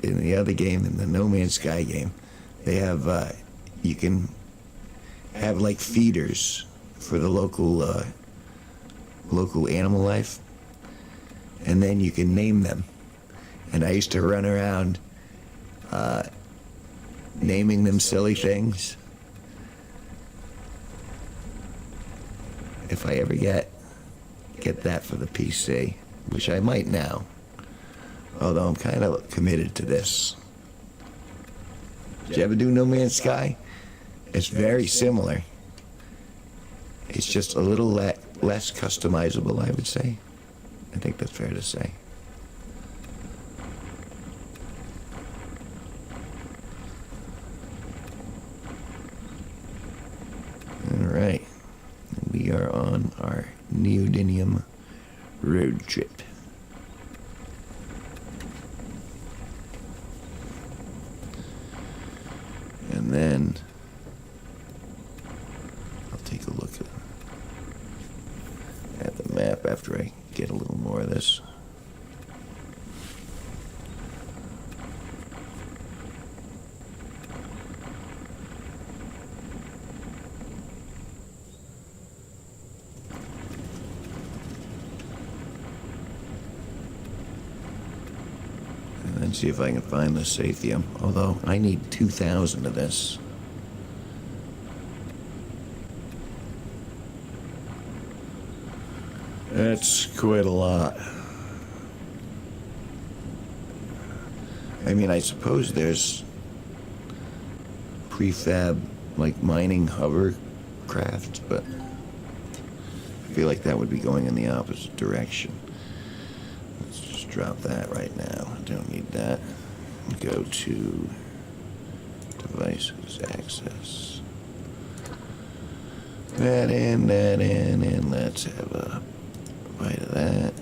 In the other game, in the No Man's Sky game, they have, you can have like feeders for the local animal life, and then you can name them. And I used to run around naming them silly things. If I ever get that for the PC, which I might now. Although I'm kind of committed to this. Did you ever do No Man's Sky? It's very similar. It's just a little less customizable, I would say. I think that's fair to say. All right. We are on our neodymium road trip. And then I'll take a look at the map after I get a little more of this. And then see if I can find the Sathium. Although I need 2,000 of this. That's quite a lot. I mean, I suppose there's prefab, like mining hovercraft, but I feel like that would be going in the opposite direction. Let's just drop that right now. I don't need that. Go to devices, access. That in, and let's have a bite of that.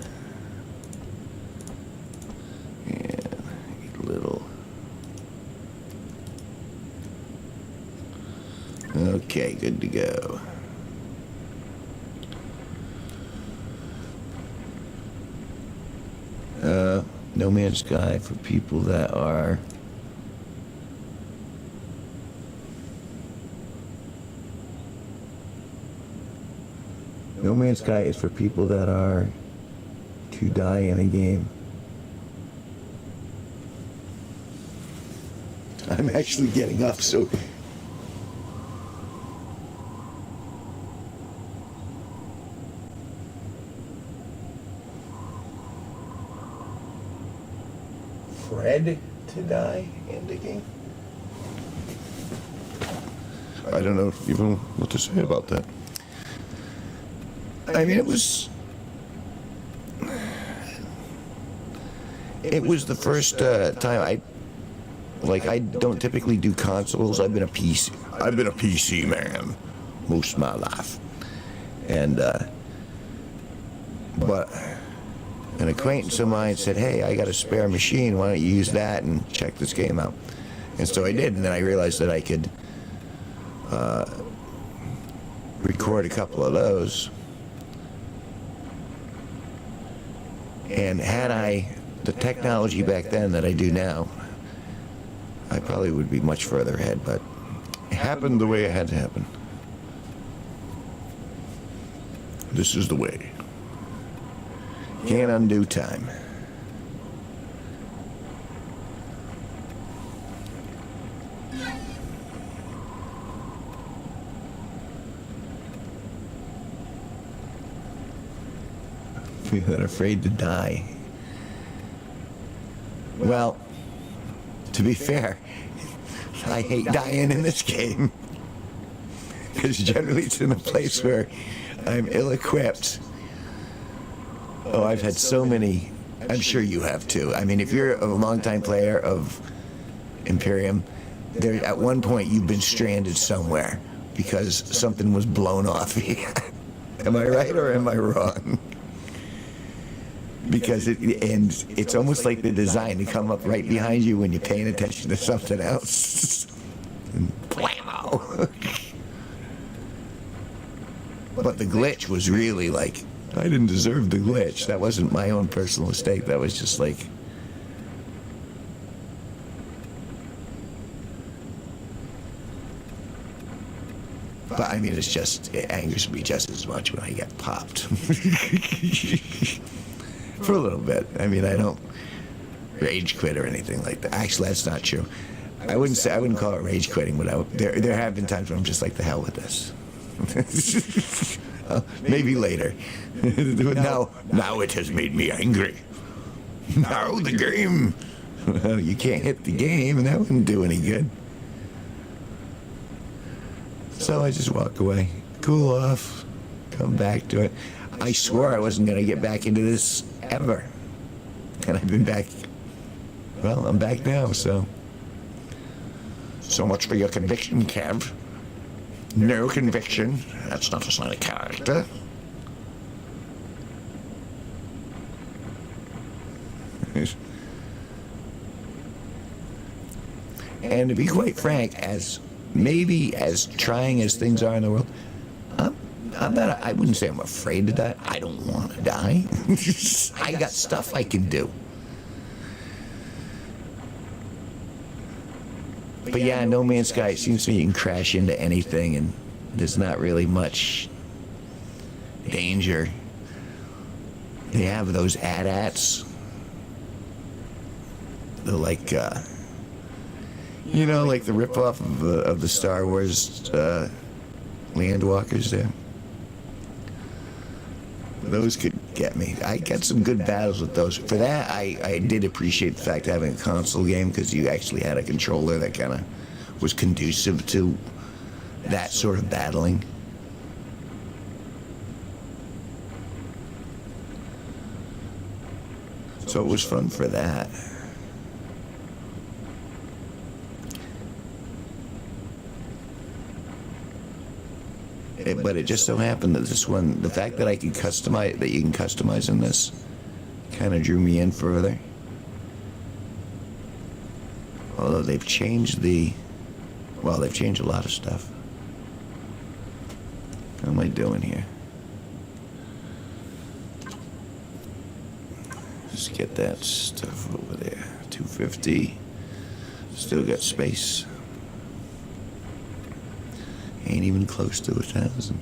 And a little. Okay, good to go. No Man's Sky for people that are No Man's Sky is for people that are to die in a game. I'm actually getting up, so Fred to die in the game? I don't know even what to say about that. I mean, it was the first time I don't typically do consoles. I've been a PC man most of my life. And but an acquaintance of mine said, "Hey, I got a spare machine. Why don't you use that and check this game out?" And so I did, and then I realized that I could record a couple of those. And had I the technology back then that I do now, I probably would be much further ahead, but it happened the way it had to happen. This is the way. Can't undo time. That afraid to die. Well, to be fair, I hate dying in this game. Because generally it's in a place where I'm ill-equipped. Oh, I've had so many. I'm sure you have too. I mean, if you're a longtime player of Imperium, there at one point you've been stranded somewhere because something was blown off. Am I right or am I wrong? Because it's almost like the design to come up right behind you when you're paying attention to something else. And blammo! But the glitch was really like, I didn't deserve the glitch. That wasn't my own personal mistake. That was just like, but I mean, it angers me just as much when I get popped. For a little bit. I mean, I don't rage quit or anything like that. Actually, that's not true. I wouldn't call it rage quitting, but there have been times where I'm just like, the hell with this. Maybe later. Now it has made me angry. Now the game. Well, you can't hit the game, and that wouldn't do any good. So I just walk away, cool off, come back to it. I swore I wasn't going to get back into this ever. And I've been back. Well, I'm back now, so. So much for your conviction, Kev. No conviction. That's not a sign of character. And to be quite frank, as trying as things are in the world, I wouldn't say I'm afraid to die. I don't want to die. I got stuff I can do. But yeah, No Man's Sky, it seems to me you can crash into anything and there's not really much danger. They have those AT-ATs. They're like, like the ripoff of the Star Wars Landwalkers there. Those could get me. I got some good battles with those. For that, I did appreciate the fact of having a console game, because you actually had a controller that kind of was conducive to that sort of battling. So it was fun for that. But it just so happened that this one, the fact that I could customize, that you can customize in this, kind of drew me in further. Although they've changed they've changed a lot of stuff. What am I doing here? Just get that stuff over there. 250. Still got space. Ain't even close to 1,000.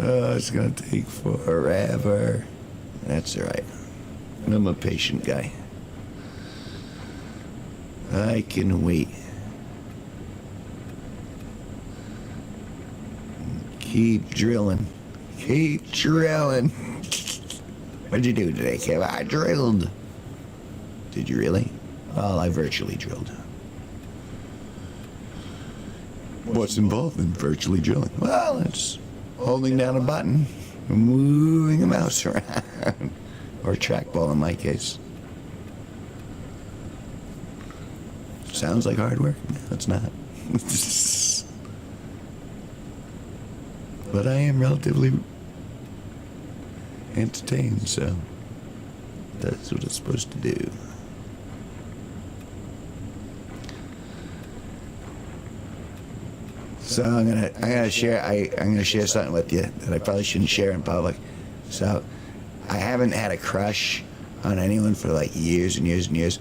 Oh, it's gonna take forever. That's all right. I'm a patient guy. I can wait. Keep drilling. Keep drilling. What'd you do today, Kev? I drilled. Did you really? Well, I virtually drilled. What's involved in virtually drilling? Well, it's holding down a button, moving a mouse around, or a trackball in my case. Sounds like hard work. No, it's not. But I am relatively entertained, so that's what it's supposed to do. So I'm gonna share something with you that I probably shouldn't share in public. So I haven't had a crush on anyone for like years and years and years,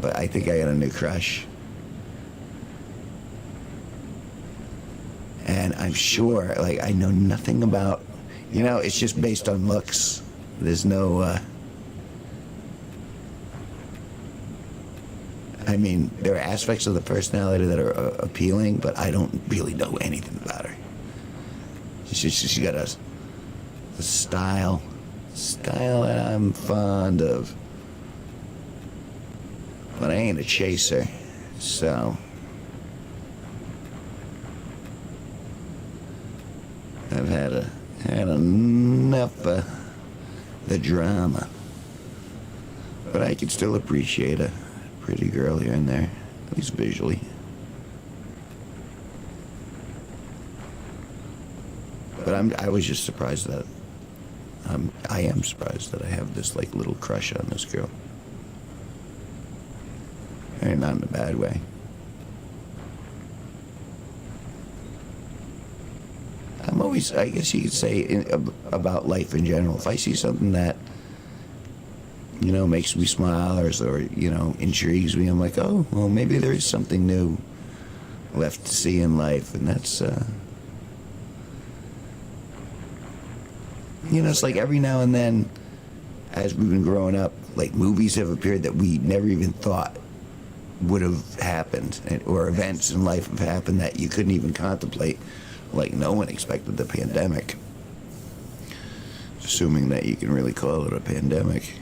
but I think I got a new crush. And I'm sure, like, I know nothing about, it's just based on looks. There's no, I mean, there are aspects of the personality that are appealing, but I don't really know anything about her. She got a style that I'm fond of. But I ain't a chaser, so I've had enough of the drama. But I can still appreciate a pretty girl here and there, at least visually. But I was just surprised that I am surprised that I have this like little crush on this girl. And not in a bad way. I'm always, I guess you could say, about life in general. If I see something that, makes me smile or intrigues me, I'm like, oh, well, maybe there is something new left to see in life. And that's, it's like every now and then, as we've been growing up, like movies have appeared that we never even thought would have happened, or events in life have happened that you couldn't even contemplate. Like no one expected the pandemic, assuming that you can really call it a pandemic.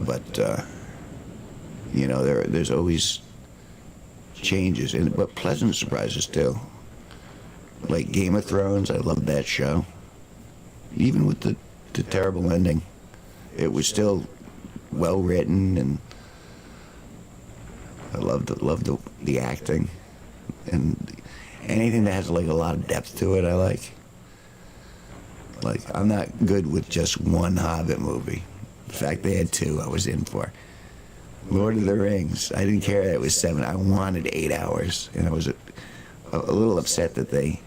But there's always changes, but pleasant surprises too. Like Game of Thrones, I loved that show. Even with the terrible ending, it was still well written, and I loved the acting. And anything that has like a lot of depth to it, I like. Like, I'm not good with just one Hobbit movie. In fact, they had two I was in for. Lord of the Rings, I didn't care that it was 7. I wanted 8 hours. And I was a little upset that they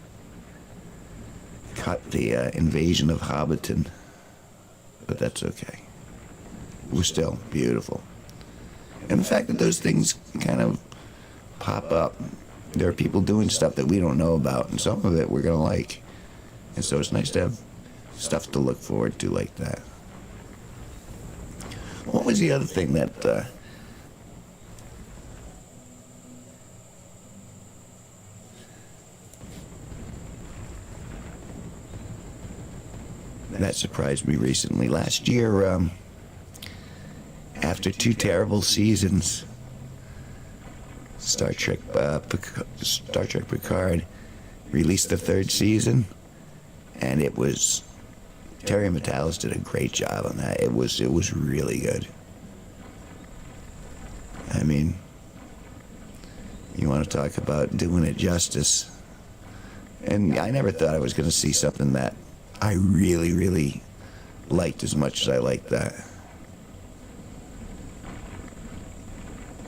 cut the invasion of Hobbiton. But that's okay. It was still beautiful. And the fact that those things kind of pop up. There are people doing stuff that we don't know about, and some of it we're going to like. And so it's nice to have stuff to look forward to like that. What was the other thing that... that surprised me recently. Last year, after 2 terrible seasons, Star Trek Picard released the 3rd season, and it was Terry Matalas did a great job on that. It was really good. I mean, you want to talk about doing it justice. And I never thought I was going to see something that I really, really liked as much as I liked that.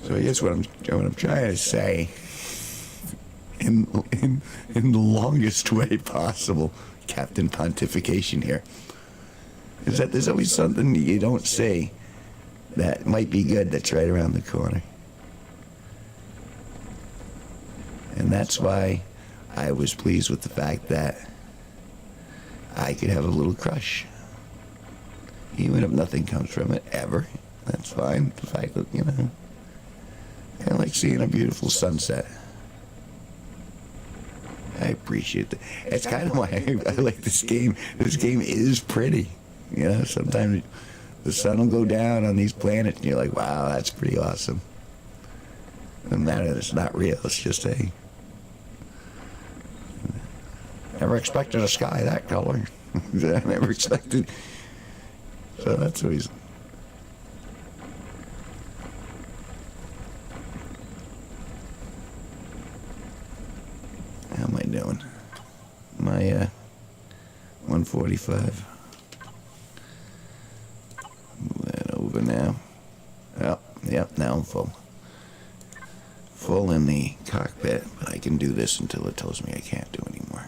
So I guess what I'm trying to say, in the longest way possible, Captain Pontification here, is that there's always something you don't see that might be good that's right around the corner. And that's why I was pleased with the fact that I could have a little crush. Even if nothing comes from it, ever. That's fine. The fact that, you know, I like seeing a beautiful sunset. I appreciate that. It's kind of why I like this game. This game is pretty. You know, sometimes the sun will go down on these planets and you're like, wow, that's pretty awesome. No matter that it's not real, it's just a... Never expected a sky that color. I never expected... So that's the reason. How am I doing? My 145. Move that over now. Oh, yep, now I'm full. Full in the cockpit, but I can do this until it tells me I can't do anymore.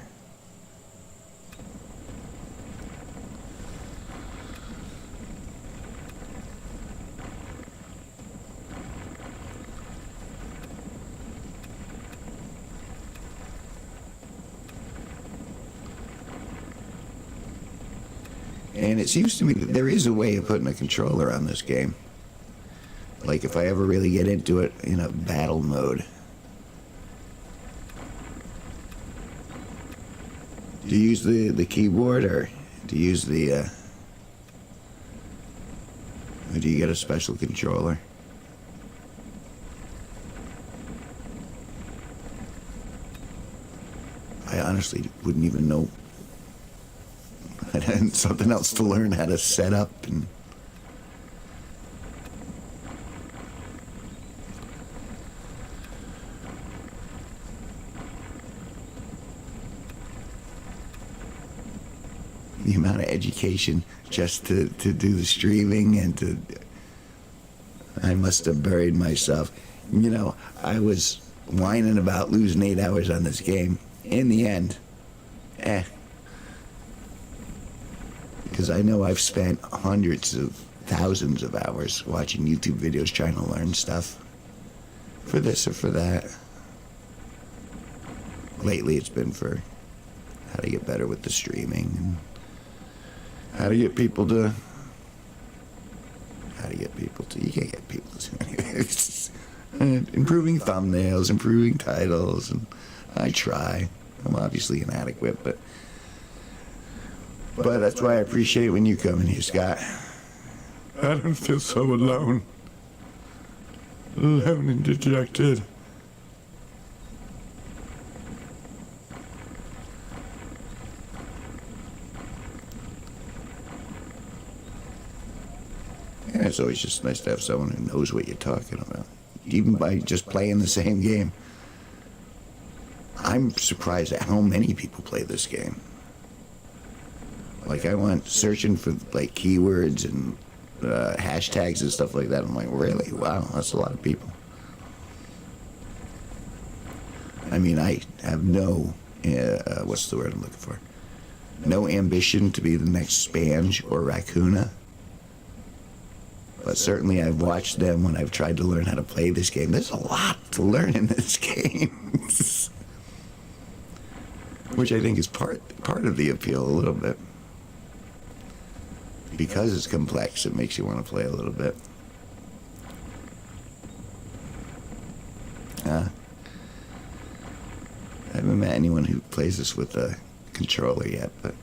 And it seems to me that there is a way of putting a controller on this game. Like if I ever really get into it in a battle mode. Do you use the keyboard or do you use the... or do you get a special controller? I honestly wouldn't even know. I had something else to learn how to set up and... The amount of education just to do the streaming and to... I must have buried myself. You know, I was whining about losing 8 hours on this game. In the end, because I know I've spent hundreds of thousands of hours watching YouTube videos trying to learn stuff for this or for that. Lately it's been for how to get better with the streaming and how to get people to... You can't get people to... improving thumbnails, improving titles, and I try. I'm obviously inadequate, but that's why I appreciate when you come in here, Scott. I don't feel so alone. Alone and dejected. Yeah, it's always just nice to have someone who knows what you're talking about. Even by just playing the same game. I'm surprised at how many people play this game. Like, I went searching for, like, keywords and hashtags and stuff like that. I'm like, really? Wow, that's a lot of people. I mean, I have no, what's the word I'm looking for? No ambition to be the next Spange or Raccoona. But certainly I've watched them when I've tried to learn how to play this game. There's a lot to learn in this game. Which I think is part of the appeal a little bit. Because it's complex, it makes you want to play a little bit. I haven't met anyone who plays this with a controller yet, but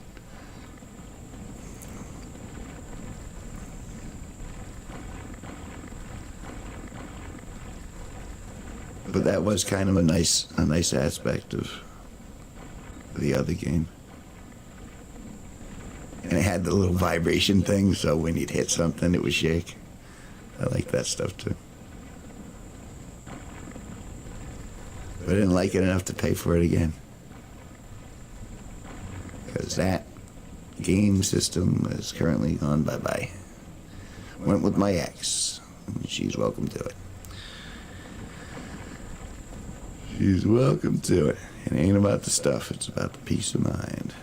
But that was kind of a nice aspect of the other game. And it had the little vibration thing, so when you'd hit something, it would shake. I like that stuff too. But I didn't like it enough to pay for it again. Because that game system is currently gone bye-bye. Went with my ex. She's welcome to it. She's welcome to it. It ain't about the stuff, it's about the peace of mind.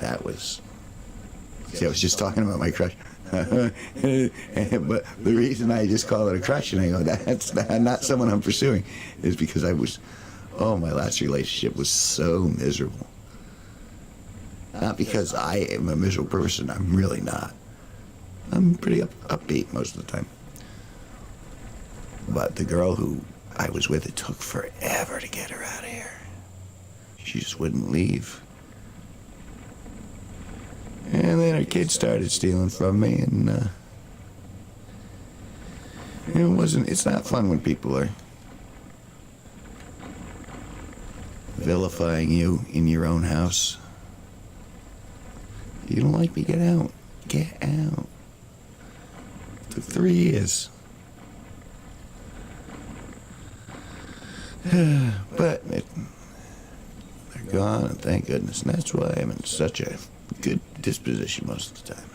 That was... See, I was just talking about my crush. But the reason I just call it a crush, and I go, that's not someone I'm pursuing, is because my last relationship was so miserable. Not because I am a miserable person, I'm really not. I'm pretty upbeat most of the time. But the girl who I was with, it took forever to get her out of here. She just wouldn't leave. And then her kids started stealing from me, and it's not fun when people are vilifying you in your own house. You don't like me? Get out. Get out. It took 3 years. But they're gone, and thank goodness. And that's why I'm in such a good disposition most of the time.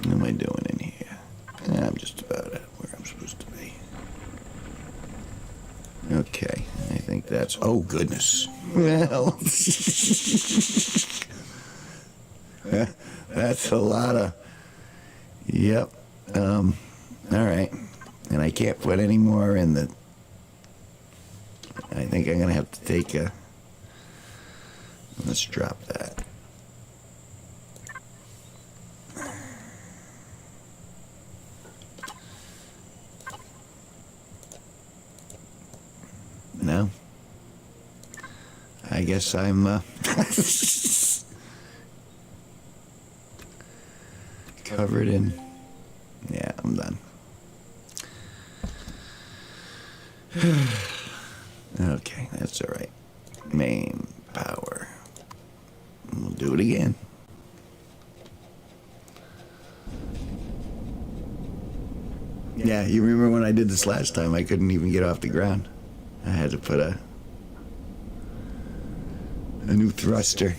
What am I doing in here? I'm just about at where I'm supposed to be. Okay, I think that's... Oh, goodness. Well... that's a lot of... Yep. All right. And I can't put any more in the... I think I'm going to have to take a... Let's drop that. No. I guess I'm covered in... Yeah, I'm done. Okay, that's all right. Main power. We'll do it again. Yeah, you remember when I did this last time, I couldn't even get off the ground. I had to put a new thruster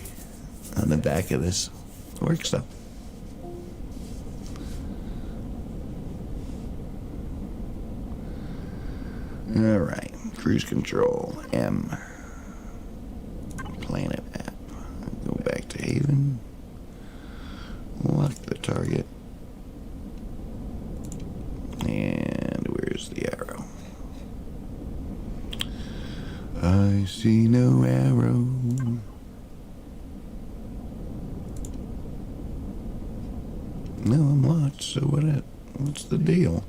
on the back of this. It works though. All right, cruise control, M. Planet app. Go back to Haven. Lock the target. And where's the arrow? I see no arrow. No, I'm locked, so what's the deal?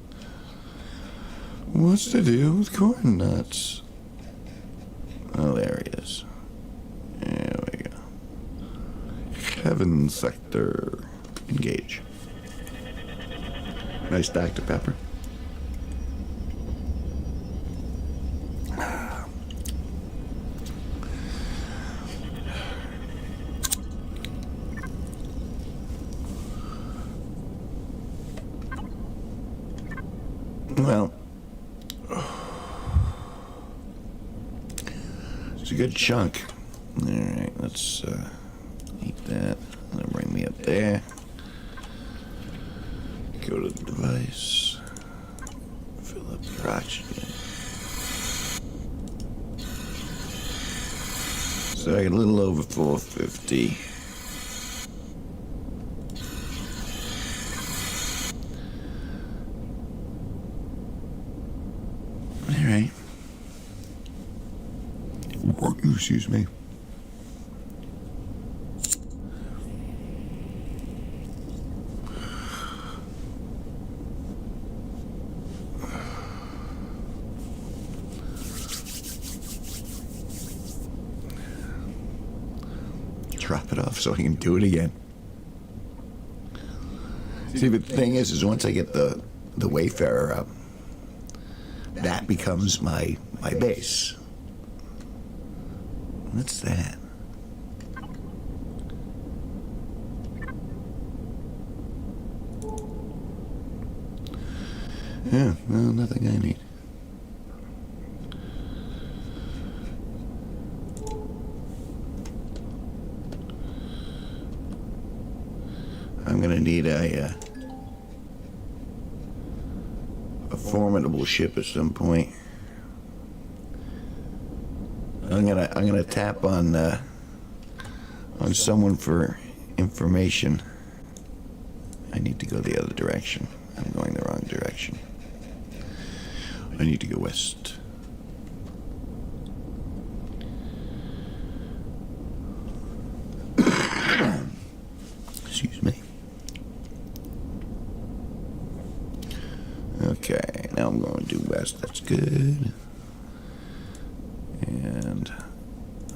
What's the deal with corn nuts? Oh, there he is. There we go. Kevin Sector. Engage. Nice Dr. Pepper. Well, it's a good chunk. All right, let's eat that. That'll bring me up there. Go to the device. Fill up your oxygen. So I get a little over 450. Excuse me. Drop it off so I can do it again. See, but the thing is once I get the Wayfarer up, that becomes my base. What's that? Yeah, well, nothing I need. I'm gonna need a formidable ship at some point. I'm gonna tap on someone for information. I need to go the other direction. I'm going the wrong direction. I need to go west. Excuse me. Okay, now I'm going to do west. That's good. And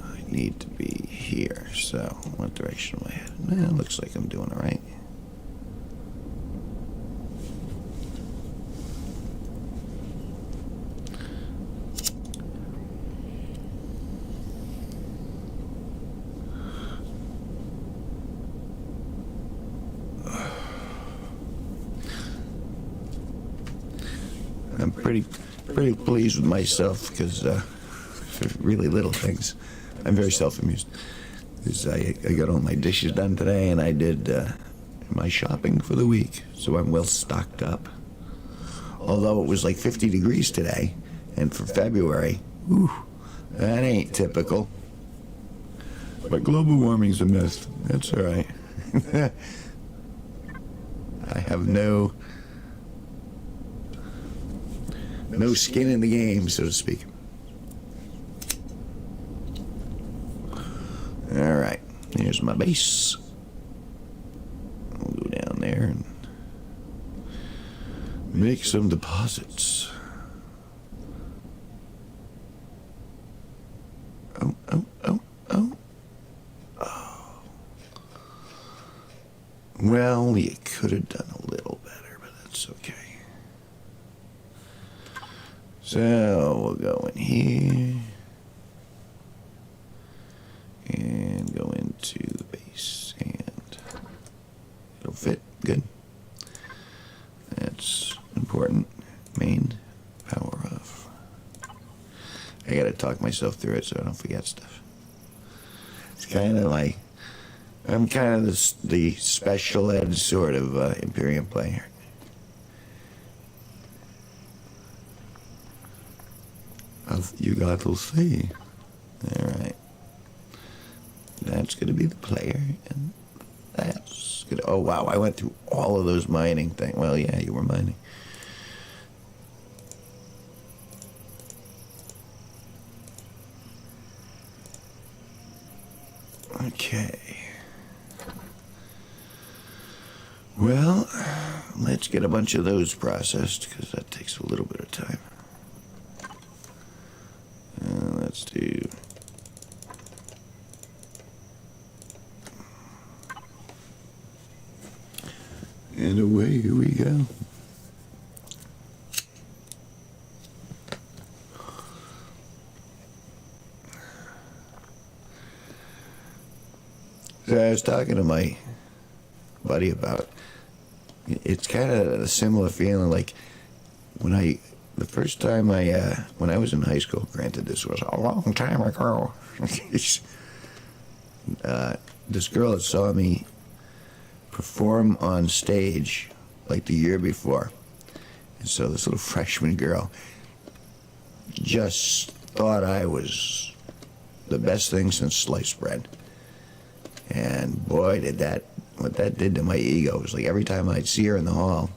I need to be here. So, what direction am I headed? Well, looks like I'm doing all right. I'm pretty pleased with myself because for really little things, I'm very self-amused. Because I got all my dishes done today, and I did my shopping for the week, so I'm well stocked up. Although it was like 50 degrees today, and for February, whew, that ain't typical. But global warming's a myth. That's all right. I have no skin in the game, so to speak. All right, here's my base. I'll go down there and make some deposits. Oh. Well, you could have done a little better, but that's okay. So we'll go in here and go into the base, and it'll fit good. That's important. Main power off. I gotta talk myself through it so I don't forget stuff. It's kind of like I'm kind of the special ed sort of Imperium player. You got to see. All right. That's going to be the player, and that's good. Oh, wow, I went through all of those mining things. Well, yeah, you were mining. Okay. Well, let's get a bunch of those processed, because that takes a little bit of time. Let's do... And away we go. So I was talking to my buddy about, it's kind of a similar feeling like the first time when I was in high school, granted this was a long time ago, this girl that saw me perform on stage like the year before, and so this little freshman girl just thought I was the best thing since sliced bread. And boy, what that did to my ego was like every time I'd see her in the hall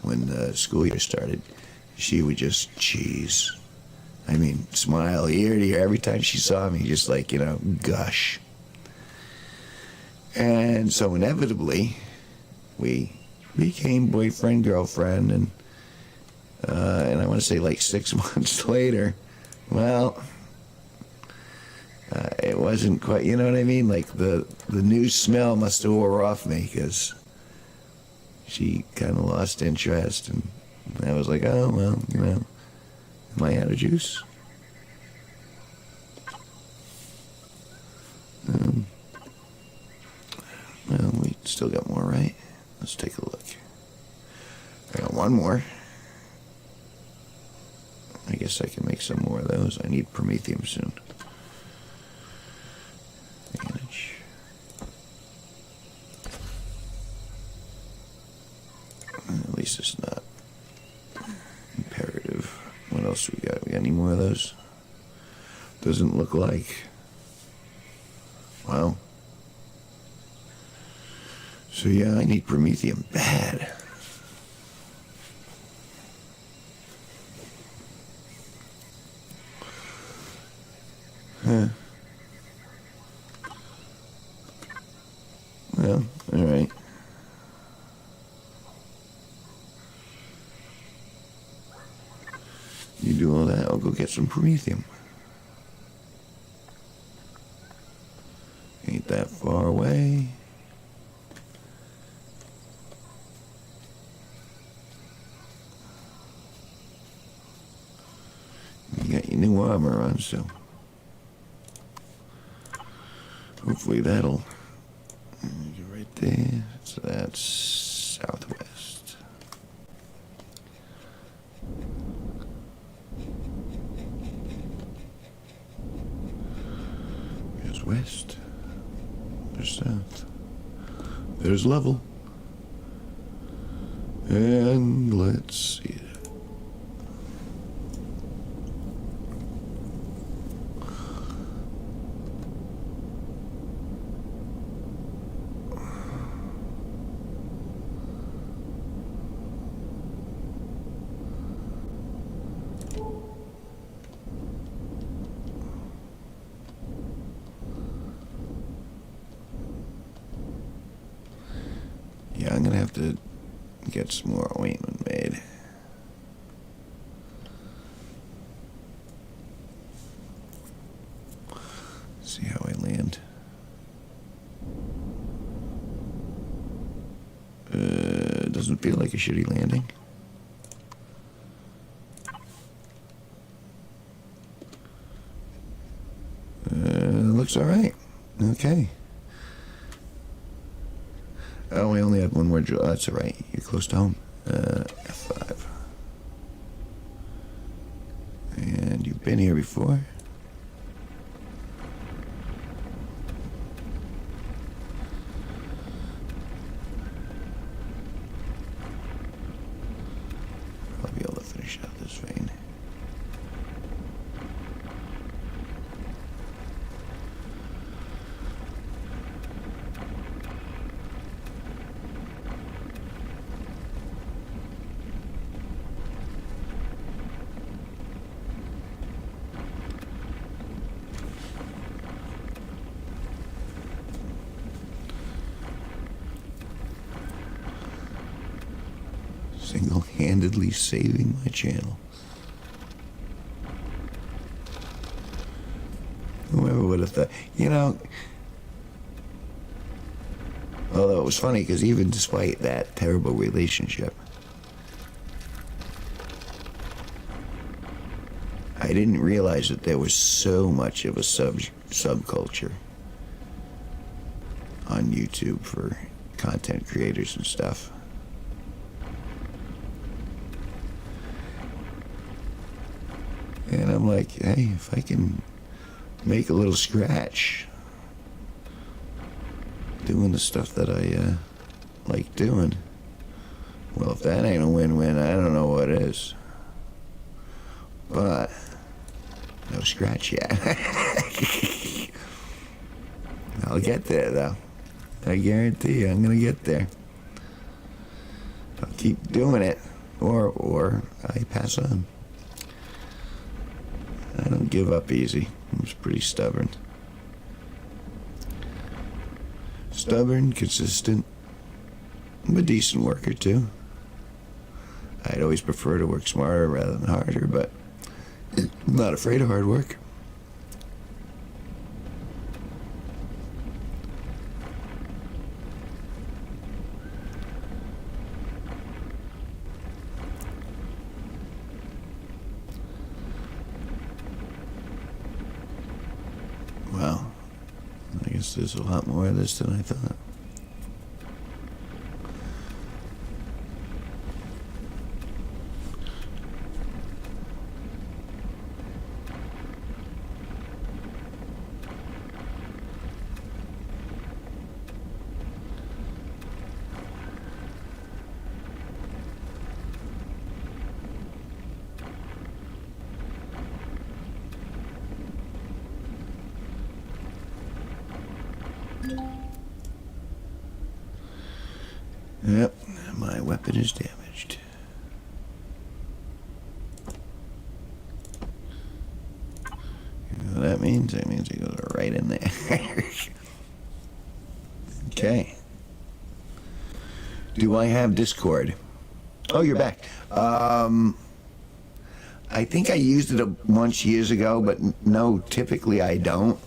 when the school year started, she would just smile ear to ear every time she saw me, just like, gush. And so inevitably, we became boyfriend, girlfriend, and I want to say like 6 months later, well, it wasn't quite, you know what I mean? Like the new smell must have wore off me, because she kind of lost interest, and I was like, oh, well, am I out of juice? Well, we still got more, right? Let's take a look. I got one more. I guess I can make some more of those. I need promethium soon. Manage. At least it's not imperative. What else we got? We got any more of those? Doesn't look like. Wow. So yeah, I need promethium bad. Huh. Well, alright. You do all that, I'll go get some promethium. Ain't that far away. You got your new armor on, so hopefully that'll right there. So that's southwest. There's west. There's south. There's level. And let's see it. Yeah, I'm gonna have to get some more ointment made. See how I land. Doesn't feel like a shitty landing. Looks alright. Okay. Oh, we only have one more drill. That's alright. You're close to home. F5. And you've been here before. I'll be able to finish out this vein. Single-handedly saving my channel. Whoever would have thought, although it was funny because even despite that terrible relationship, I didn't realize that there was so much of a subculture on YouTube for content creators and stuff. And I'm like, hey, if I can make a little scratch doing the stuff that I like doing, well, if that ain't a win-win, I don't know what is. But no scratch yet. I'll get there, though. I guarantee you, I'm gonna get there. I'll keep doing it, or I pass on. I don't give up easy. I'm just pretty stubborn. Stubborn, consistent. I'm a decent worker, too. I'd always prefer to work smarter rather than harder, but I'm not afraid of hard work. guess there's a lot more of this than I thought. Yep, my weapon is damaged. You know what that means? That means it goes right in there. Okay. Do I have Discord? Oh, you're back. I think I used it once years ago, but no, typically I don't.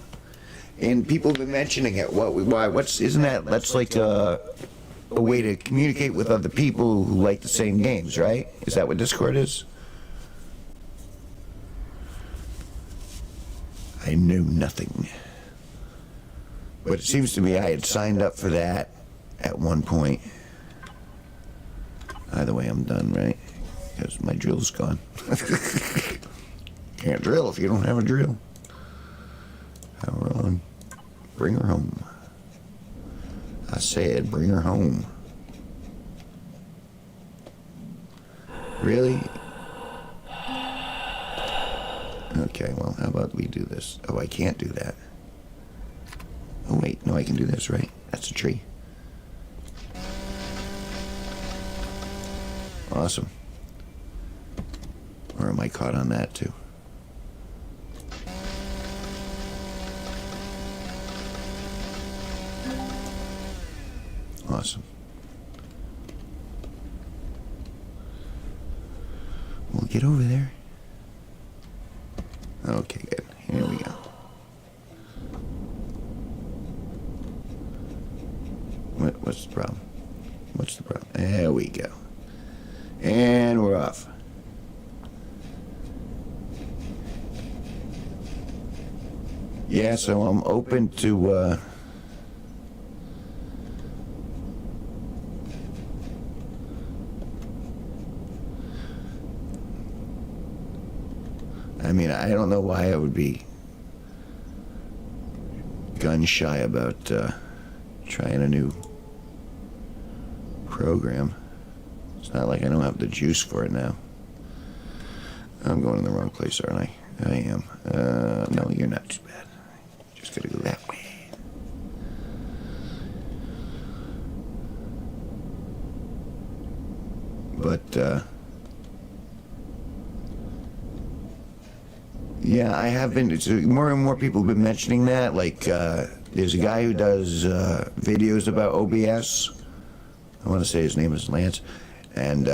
And people have been mentioning it. Why? That's like a way to communicate with other people who like the same games, right? Is that what Discord is? I knew nothing. But it seems to me I had signed up for that at one point. Either way, I'm done, right? Because my drill's gone. Can't drill if you don't have a drill. How wrong. Bring her home. I said, bring her home. Really? Okay, well, how about we do this? Oh, I can't do that. Oh, wait, no, I can do this, right? That's a tree. Awesome. Or am I caught on that, too? Awesome. We'll get over there. Okay, good. Here we go. What's the problem? What's the problem? There we go. And we're off. Yeah, so I'm open to, I mean, I don't know why I would be gun shy about trying a new program. It's not like I don't have the juice for it now. I'm going in the wrong place, aren't I? I am. No, you're not too bad. Just gotta go that way. But, yeah, I have been, more and more people have been mentioning that, like, there's a guy who does videos about OBS. I want to say his name is Lance, and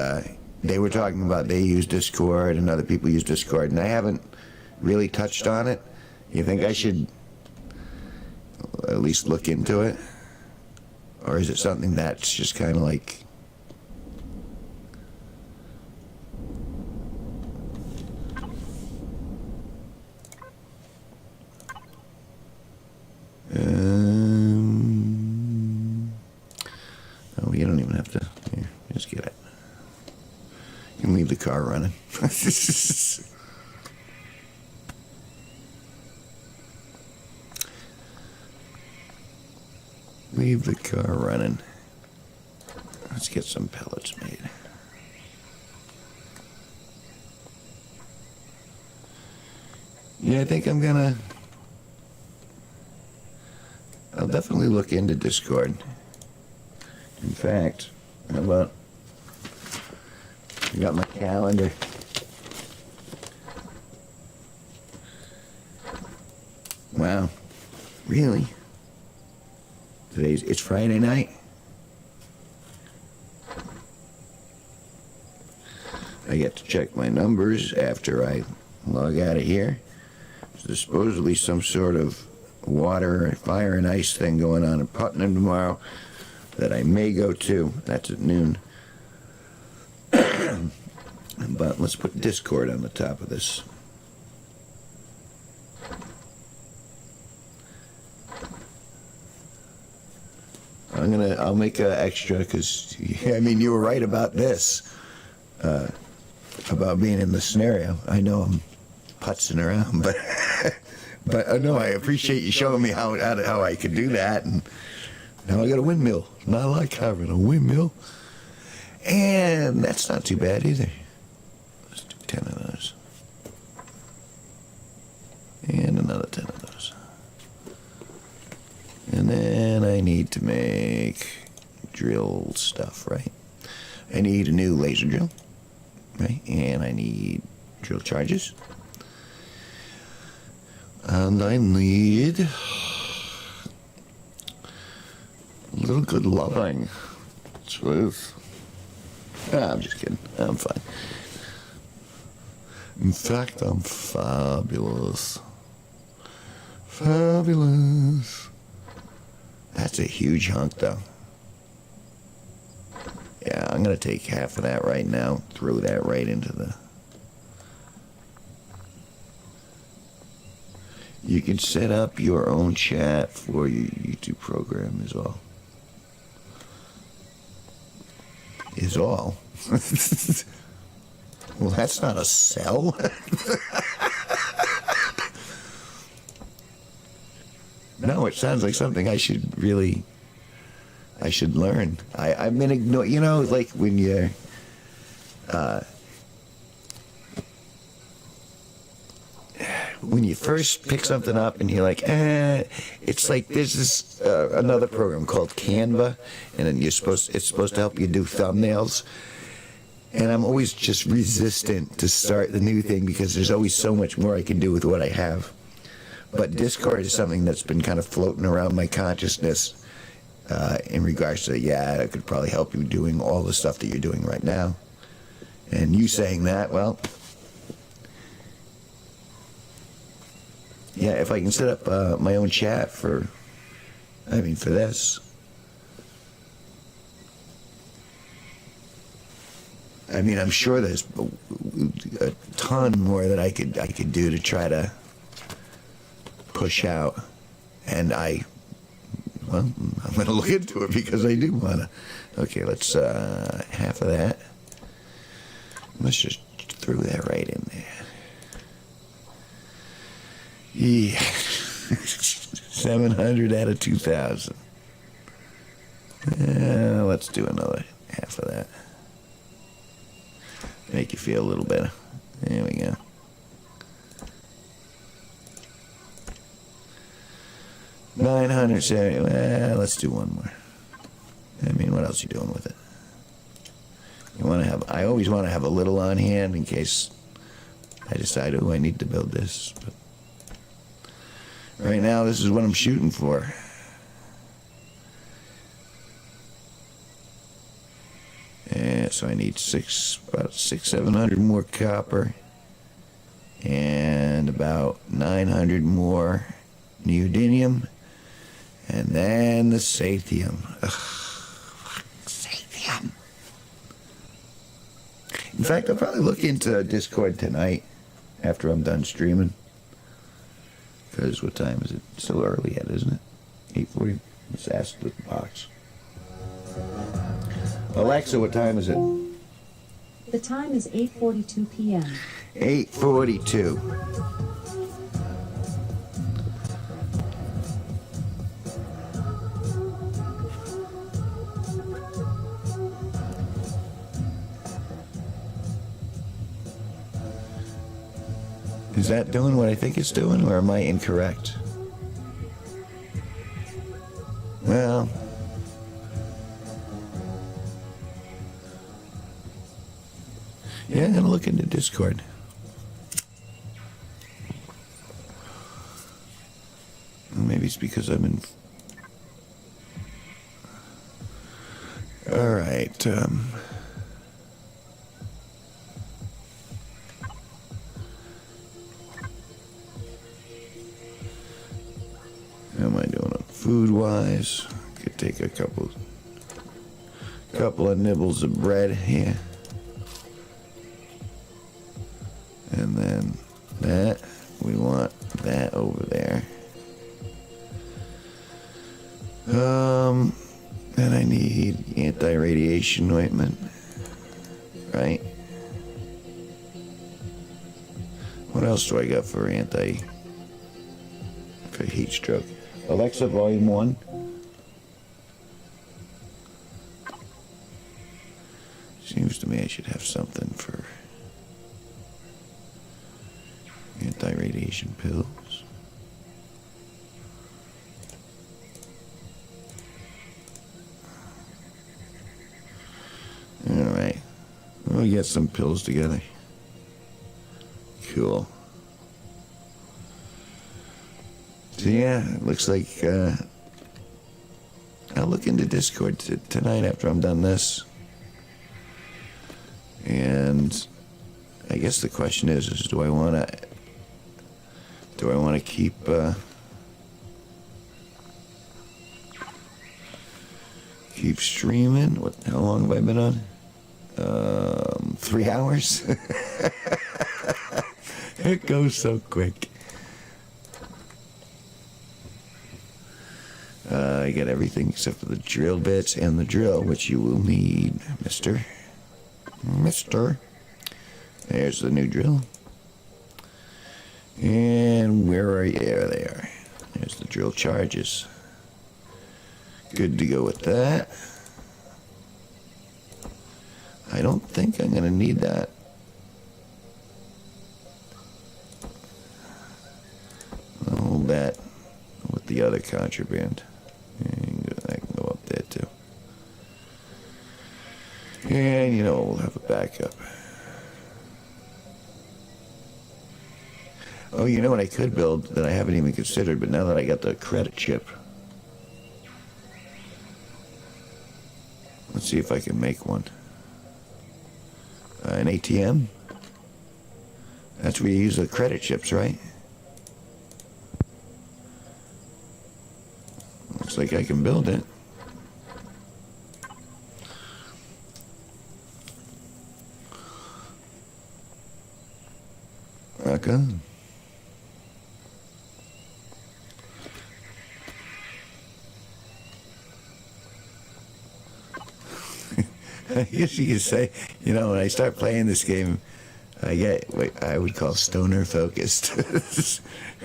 they were talking about they use Discord and other people use Discord, and I haven't really touched on it. You think I should at least look into it? Or is it something that's just kind of like... Oh, you don't even have to. Here, just get it. You can leave the car running. Leave the car running. Let's get some pellets made. Yeah, I think I'm gonna... I'll definitely look into Discord. In fact, how about... I got my calendar. Wow. Really? It's Friday night? I get to check my numbers after I log out of here. There's supposedly some sort of water, fire, and ice thing going on in Putnam tomorrow that I may go to. That's at noon. But let's put Discord on the top of this. I'll make an extra because, I mean, you were right about this, about being in the scenario. I know I'm putzing around, but but no, I appreciate you showing me how I could do that. And now I got a windmill. Not like having a windmill. And that's not too bad either. Let's do 10 of those. And another 10 of those. And then I need to make drill stuff, right? I need a new laser drill, right? And I need drill charges. And I need a little good loving. Truth. I'm just kidding. I'm fine. In fact, I'm fabulous. Fabulous. That's a huge hunk, though. Yeah, I'm going to take half of that right now, throw that right into the... You can set up your own chat for your YouTube program is all. Is all? Well, that's not a cell. No, it sounds like something I should learn. I've been ignoring, you know, like when you're, when you first pick something up and you're like, it's like there's this another program called Canva, and then it's supposed to help you do thumbnails. And I'm always just resistant to start the new thing because there's always so much more I can do with what I have. But Discord is something that's been kind of floating around my consciousness in regards to, yeah, it could probably help you doing all the stuff that you're doing right now. And you saying that, well, yeah, if I can set up my own chat for this. I mean, I'm sure there's a ton more that I could do to try to push out, and I'm going to look into it because I do want to. Okay, let's half of that. Let's just throw that right in there. Yeah, 700 out of 2,000. Let's do another half of that. Make you feel a little better. There we go. $970. Well, let's do one more. I mean, what else are you doing with it? You want to have? I always want to have a little on hand in case I decide, oh, I need to build this. But right now, this is what I'm shooting for. Yeah, so I need about 700 more copper, and about 900 more neodymium. And then the sathium. Sathium. In fact, I'll probably look into Discord tonight after I'm done streaming. Because what time is it? It's still early yet, isn't it? 8:40. Let's ask the box. Alexa, what time is it? The time is 8:42 p.m. 8:42. Is that doing what I think it's doing, or am I incorrect? Well, yeah, I'm gonna look into Discord. Maybe it's because I'm in. All right. How am I doing on food-wise? Could take a couple of nibbles of bread here. And then that, we want that over there. radiation ointment, right? What else do I got for heat stroke? Alexa, volume 1. Seems to me I should have something for anti-radiation pills. Alright, we'll get some pills together. Cool. So yeah, it looks like I'll look into Discord tonight after I'm done this. And I guess the question is do I want to keep streaming? How long have I been on? 3 hours. It goes so quick. I got everything except for the drill bits and the drill, which you will need, mister. There's the new drill. And where are you? There they are. There's the drill charges. Good to go with that. I don't think I'm going to need that. I'll hold that with the other contraband. And I can go up there too. And we'll have a backup. Oh, you know what I could build that I haven't even considered, but now that I got the credit chip, let's see if I can make one. An ATM? That's where you use the credit chips, right? Looks like I can build it. Okay. I guess you could say, when I start playing this game, I get what I would call stoner focused.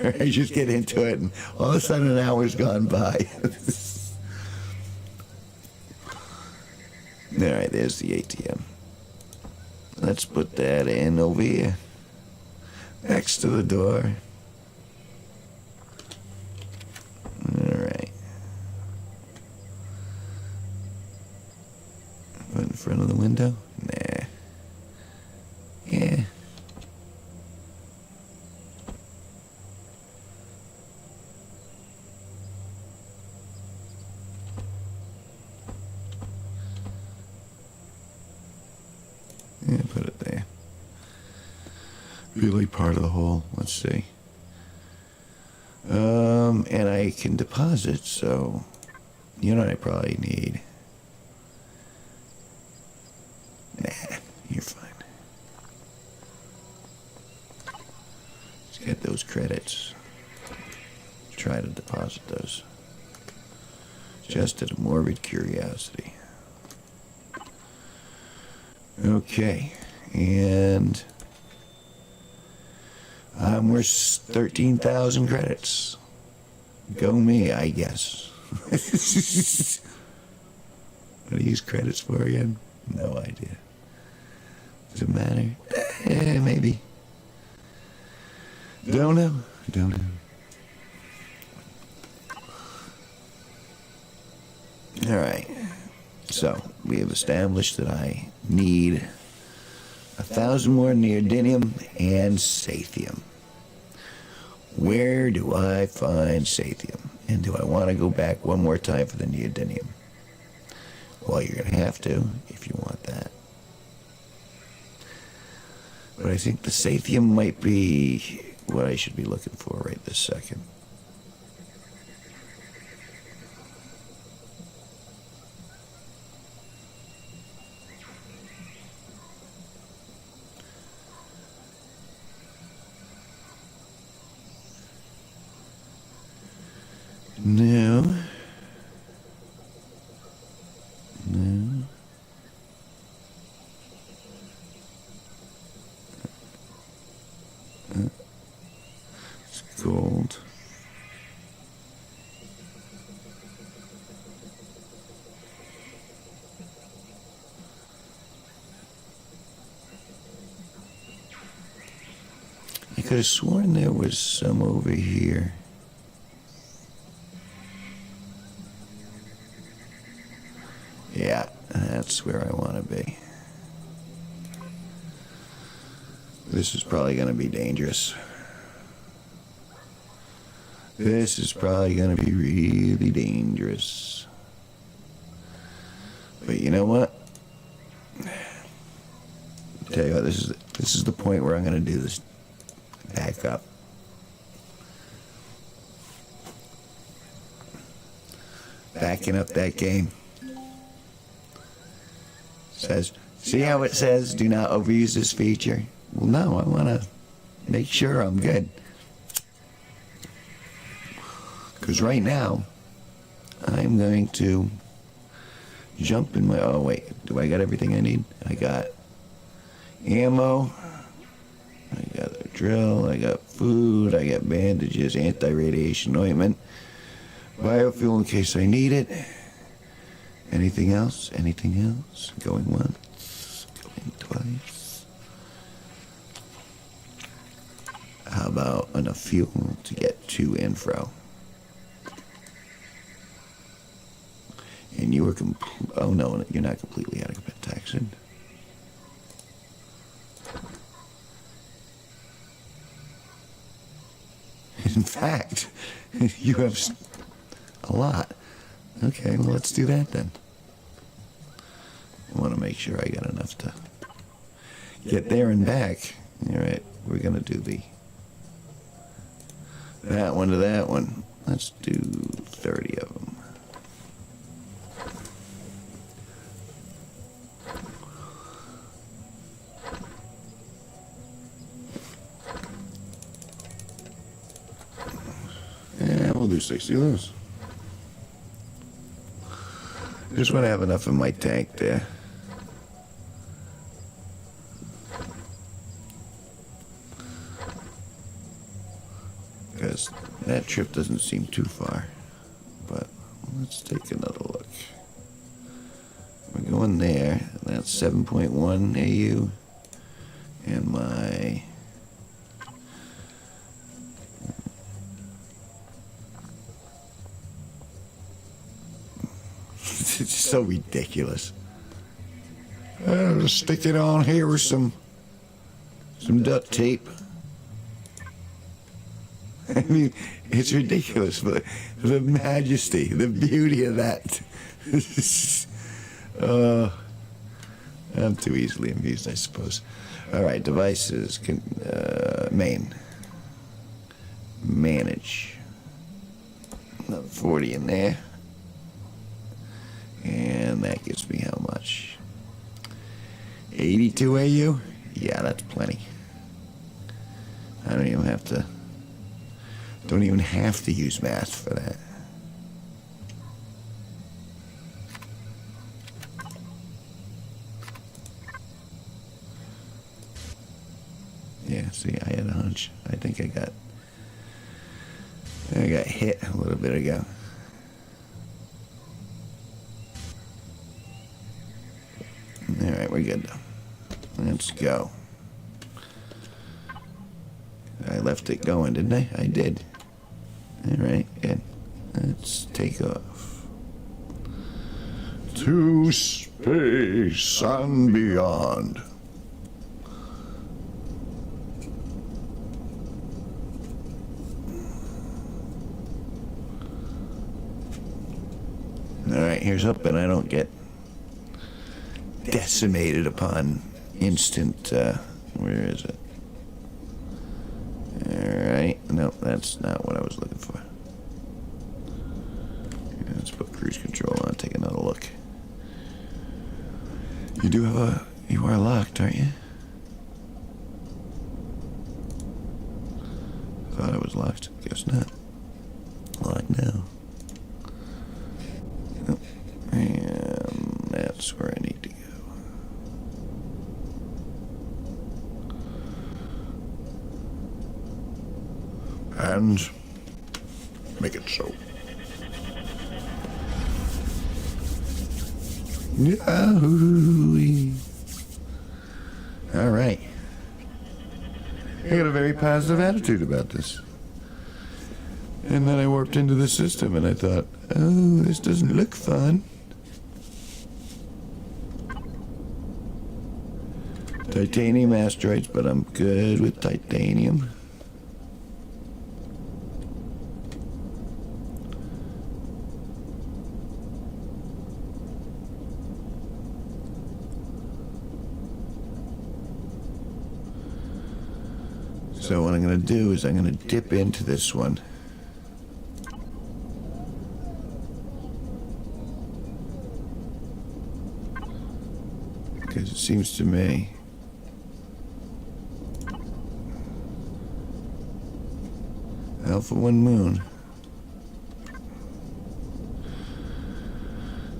I just get into it, and all of a sudden an hour's gone by. All right, there's the ATM. Let's put that in over here, next to the door. All right. Put in front of the window? Nah. Yeah. Yeah, put it there. Really part of the hole. Let's see. And I can deposit, so what I probably need. Nah, you're fine. Let's get those credits. Try to deposit those. Just out of morbid curiosity. Okay, and I'm worth 13,000 credits. Go me, I guess. What do you use credits for again? No idea. Does it matter? Maybe. Don't know. All right. So we have established that I need 1,000 more neodymium and sathium. Where do I find sathium? And do I want to go back one more time for the neodymium? Well, you're going to have to if you want that. But I think the sathium might be what I should be looking for right this second. No. gold. I could have sworn there was some over here. Yeah, that's where I want to be. This is probably going to be dangerous. This is probably going to be really dangerous. But you know what? I'll tell you what, this is the point where I'm going to do this. Back up. Backing up that game. Says, see how it says do not overuse this feature? Well, no, I want to make sure I'm good. Because right now, I'm going to jump in my... Oh, wait. Do I got everything I need? I got ammo. I got a drill. I got food. I got bandages, anti-radiation ointment, biofuel in case I need it. Anything else? Anything else? Going once. Going twice. How about enough fuel to get to and fro? And you were oh no, you're not completely out of protection. In fact, you have a lot. Okay, well, let's do that then. I want to make sure I got enough to get there and back. All right, we're going to do that one to that one. Let's do 30 of them. Yeah, we'll do 60 of those. Just want to have enough in my tank there. Because that trip doesn't seem too far. But let's take another look. We're going there. That's 7.1 AU. And my... It's so ridiculous. I'll stick it on here with some duct tape. I mean, it's ridiculous, but the majesty, the beauty of that. I'm too easily amused, I suppose. All right, devices, main. Manage. Another 40 in there. And that gives me how much? 82 AU? Yeah, that's plenty. I don't even have to use math for that. Yeah, see, I had a hunch. I think I got hit a little bit ago. All right, we're good though. Let's go. I left it going, didn't I? I did. All right, good. Let's take off. To space and beyond. All right, here's hoping I don't get decimated upon instant, where is it? Alright, no, that's not what I was looking for. Yeah, let's put cruise control on, take another look. You are locked, aren't you? Thought I was locked, guess not. Locked now. And that's where I need to go. and make it so. Yahoo! All right. I got a very positive attitude about this. And then I warped into the system and I thought, oh, this doesn't look fun. Titanium asteroids, but I'm good with titanium. So what I'm going to do is I'm going to dip into this one. Because it seems to me Alpha 1 Moon.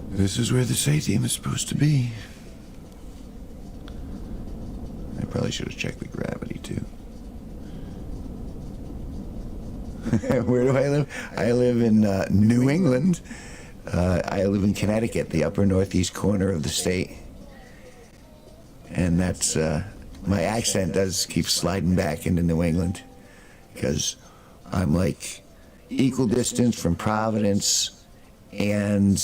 This is where the Sathium is supposed to be. I probably should have checked the gravity too. Where do I live? I live in New England. I live in Connecticut, the upper northeast corner of the state. And that's, my accent does keep sliding back into New England. Because I'm like equal distance from Providence and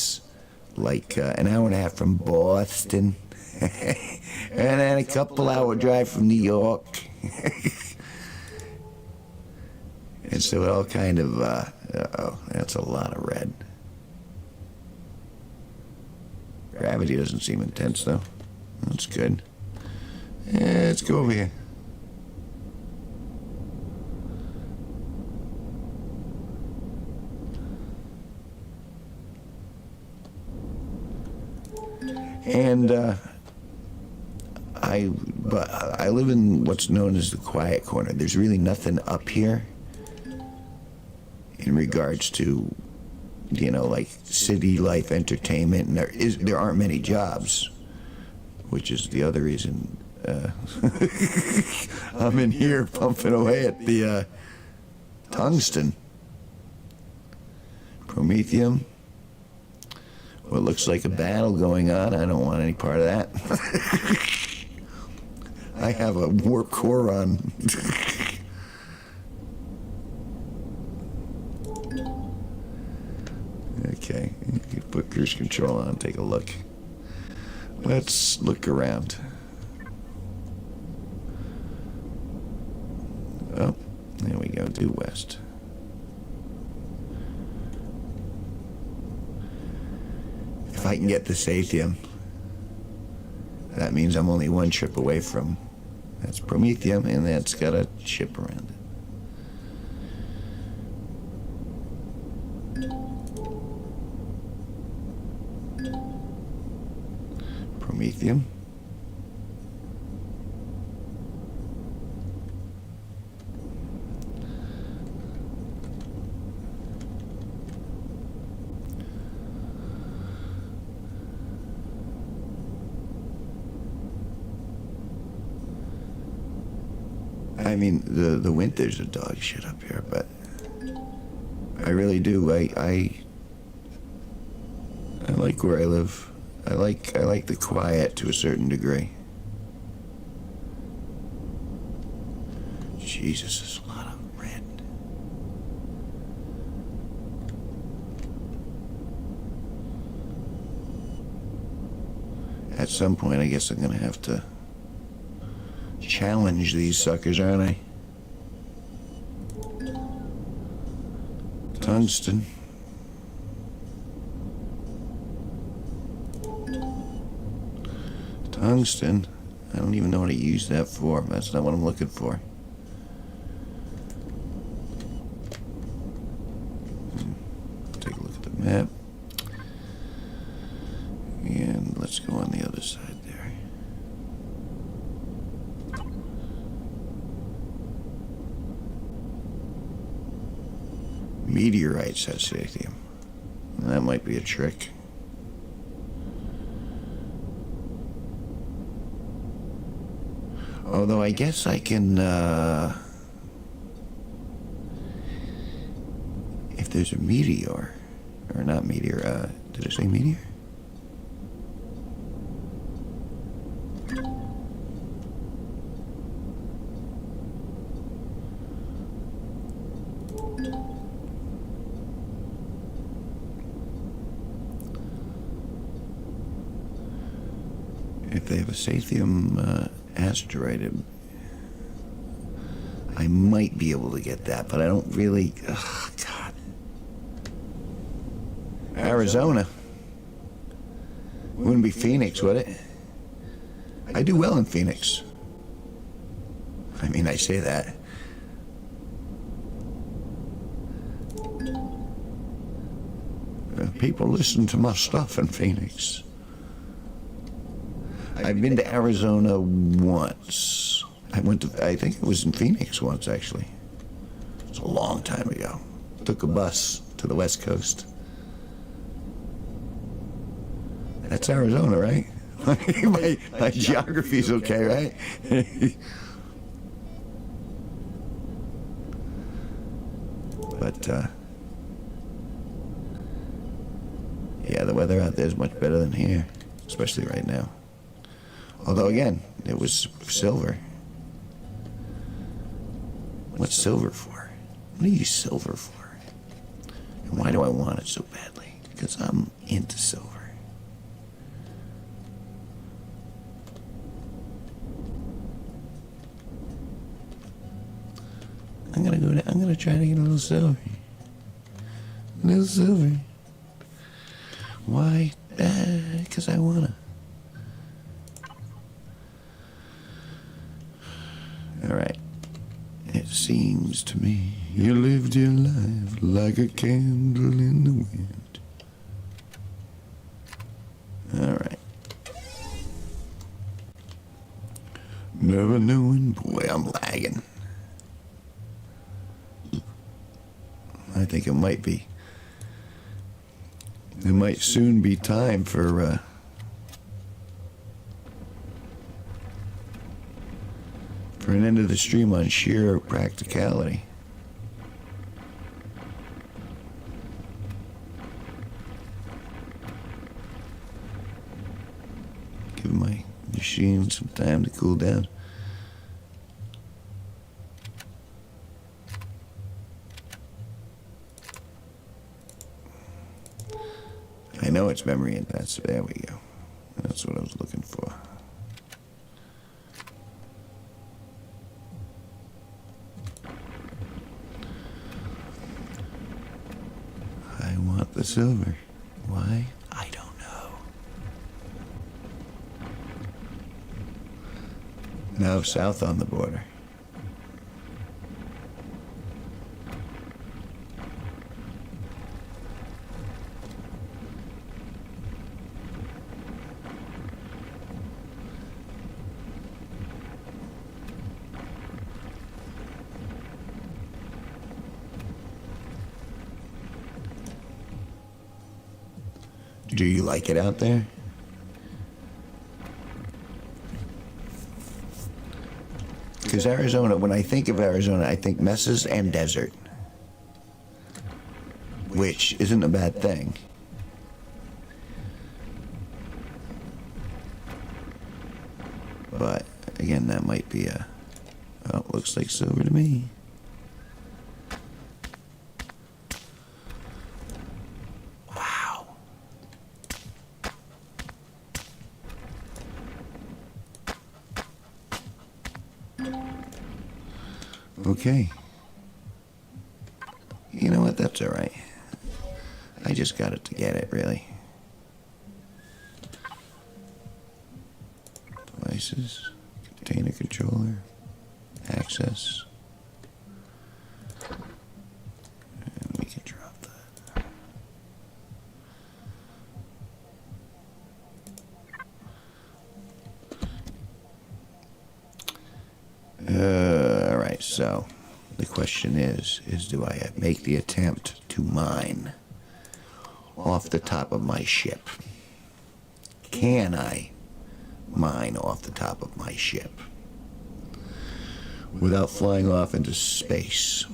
like an hour and a half from Boston. And then a couple hour drive from New York. And so it all kind of, oh, that's a lot of red. Gravity doesn't seem intense though. That's good. Yeah, let's go over here. And I live in what's known as the quiet corner. There's really nothing up here in regards to, you know, like city life, entertainment, and there aren't many jobs, which is the other reason I'm in here pumping away at the tungsten. Promethium. What looks like a battle going on. I don't want any part of that. I have a warp core on. Okay, you put cruise control on, take a look. Let's look around. Oh, there we go, due west. If I can get the Sathium, that means I'm only one trip away from, that's Promethium, and that's got a chip around it. Promethium. I mean, the winters are dog shit up here, but I really do. I like where I live. I like the quiet to a certain degree. Jesus, there's a lot of red. At some point, I guess I'm gonna have to challenge these suckers, aren't I? Tungsten. Tungsten. I don't even know what to use that for. That's not what I'm looking for. Take a look at the map. And let's go on the other side there. Meteorites have Sathium. That might be a trick. Although I guess I can, if there's a meteor, or not meteor, did it say meteor? If they have a Sathium asteroid, I might be able to get that, but I don't really. Oh, God. Arizona. Wouldn't be Phoenix, would it? I do well in Phoenix. I mean, I say that. People listen to my stuff in Phoenix. I've been to Arizona once. I think it was in Phoenix once, actually. It was a long time ago. Took a bus to the West Coast. That's Arizona, right? my geography's okay, right? But, yeah, the weather out there is much better than here, especially right now. Although, again, it was silver. What's silver for? What do you use silver for? And why do I want it so badly? Because I'm into silver. I'm gonna try to get a little silver. A little silver. Why? Because I wanna. Alright. It seems to me you lived your life like a candle in the wind. Alright. Never knowing. Boy, I'm lagging. I think it might be. It might soon be time for an end of the stream on sheer practicality. Give my machine some time to cool down. I know it's memory intensive. There we go. That's what I was looking for. I want the silver. Why? I don't know. Now south on the border. Do you like it out there? Because Arizona, when I think of Arizona, I think messes and desert. Which isn't a bad thing. But, again, that might be a... Well, it looks like silver to me. Okay. You know what? That's all right. I just got it to get it, really. Devices, container controller, access. And we can drop that. All right, so the question is do I make the attempt to mine off the top of my ship? Can I mine off the top of my ship without flying off into space?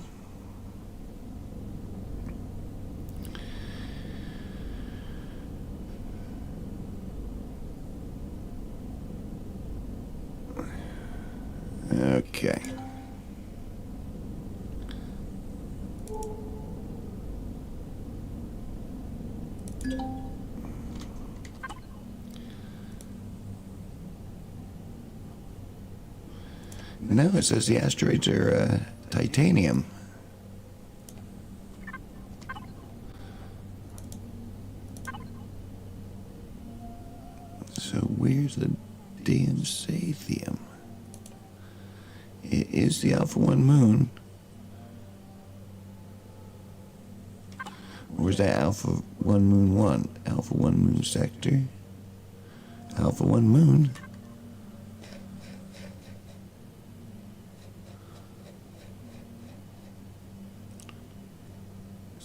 Okay. No, it says the asteroids are titanium. So where's the damn Sathium? It is the Alpha 1 moon. Or was that Alpha 1 moon 1? Alpha 1 moon sector? Alpha 1 moon?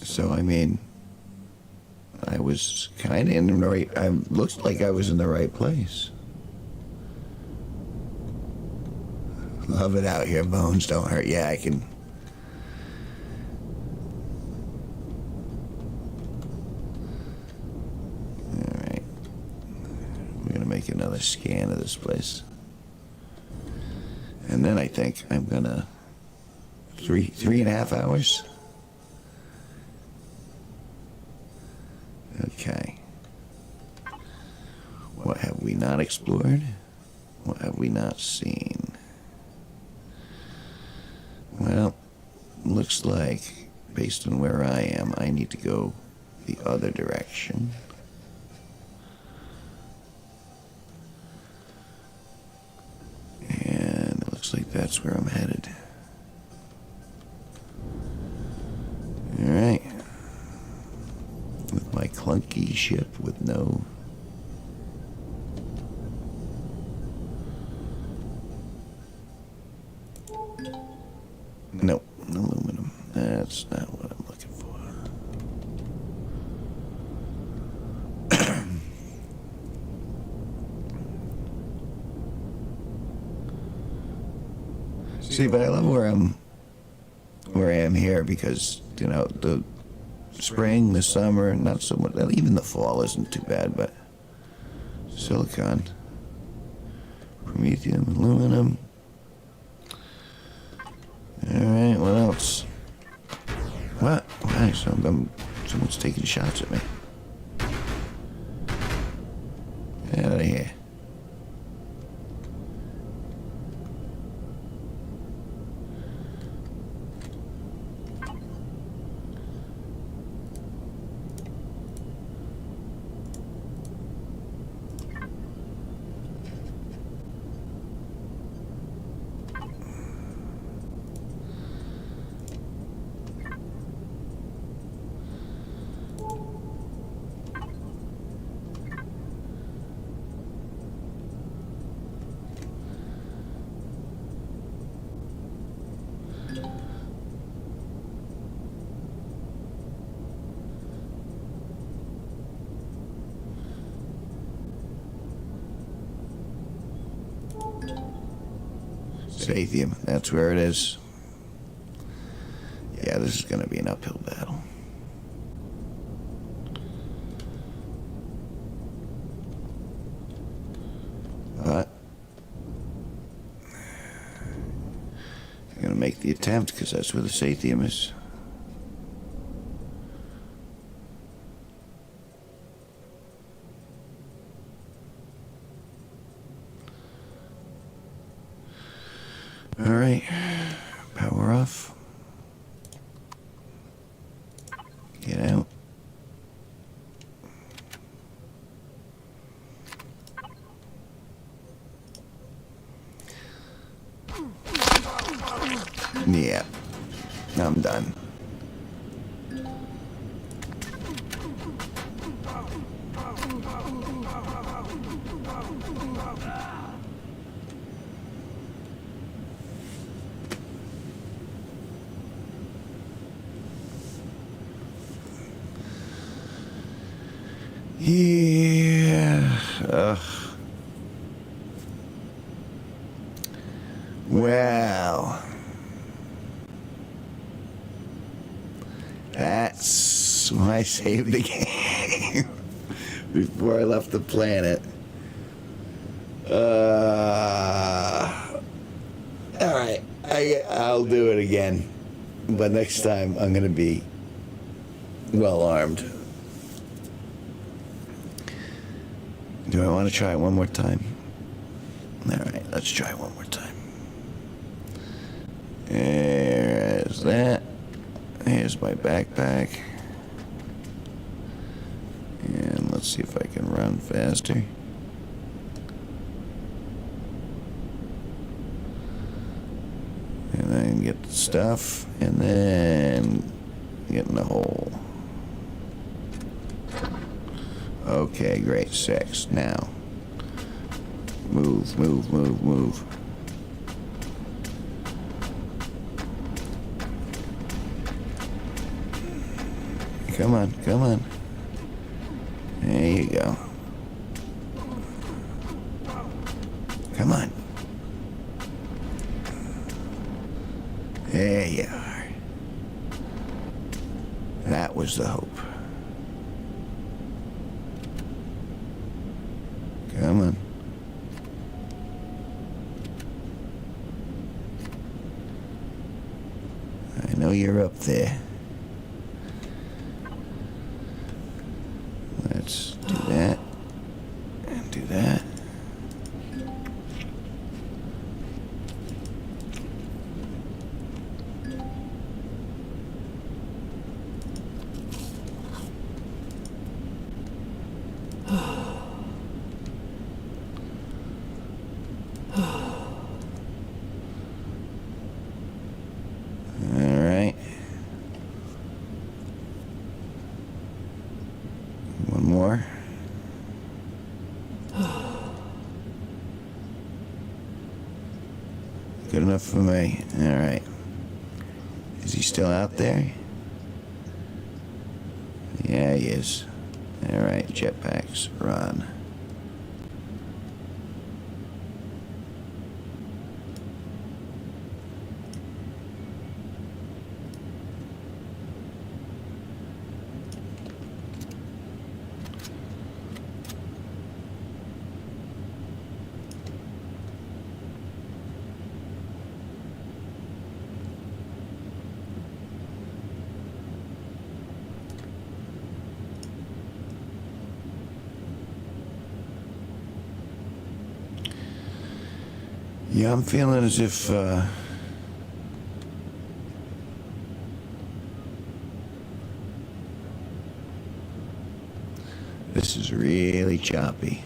So, I mean, I was kind of in the right, looks like I was in the right place. Love it out here, bones don't hurt. Yeah, I can. Alright. We're gonna make another scan of this place. And then I think I'm gonna, 3.5 hours? Okay. What have we not explored? What have we not seen? Well, looks like, based on where I am, I need to go the other direction. And it looks like that's where I'm headed. Alright. With my clunky ship with no... Nope, aluminum. That's not what I'm looking for. See, but I love where I am here because, you know, the spring, the summer, not so much, even the fall isn't too bad, but silicon, promethium, aluminum. Alright, what else? What? Why? Someone's taking shots at me. Get out of here. Sathium, that's where it is. Yeah, this is gonna be an uphill battle. But I'm gonna make the attempt because that's where the Sathium is. All right, power off. Get out. Yeah, I'm done. Yeah. Well, that's why I saved the game before I left the planet. All right. I'll do it again, but next time I'm going to be well armed. Do I want to try it one more time? All right, let's try one more time. There's that. Here's my backpack. And let's see if I can run faster. And then get the stuff, and then get in the hole. Okay, great. 6. Now, move, move, move, move. Come on, come on. There you go. Come on. There you are. That was the hope. Come on. I know you're up there. Let's do that. And do that. Alright. One more. Good enough for me. Alright. Is he still out there? Yeah, he is. Alright, jetpacks, run. Yeah, I'm feeling as if this is really choppy.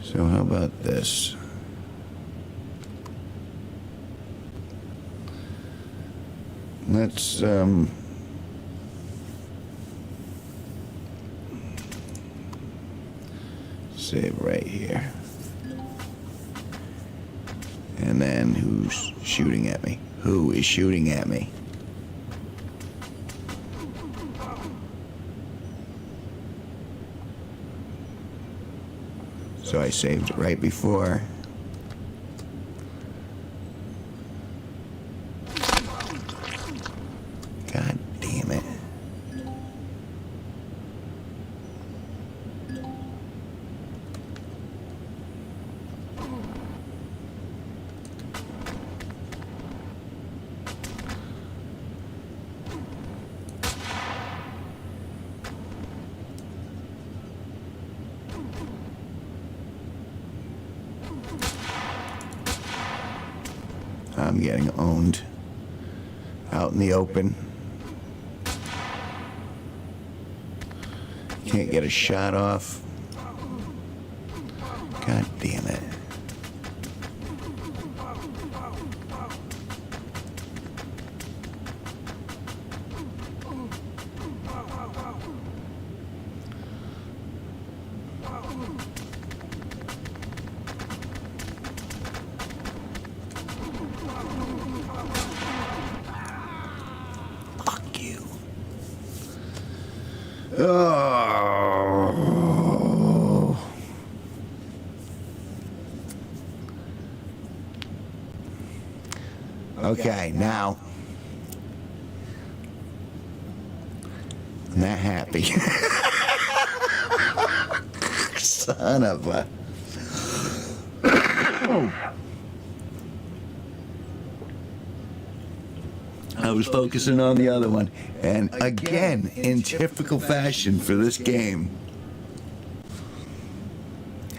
So how about this? Let's save right here. And then who's shooting at me? Who is shooting at me? So I saved it right before. God damn it. I'm getting owned out in the open. Can't get a shot off. God damn it. Fuck you. Oh. Okay, now I'm not happy. Son of a. I was focusing on the other one, and again, in typical fashion for this game,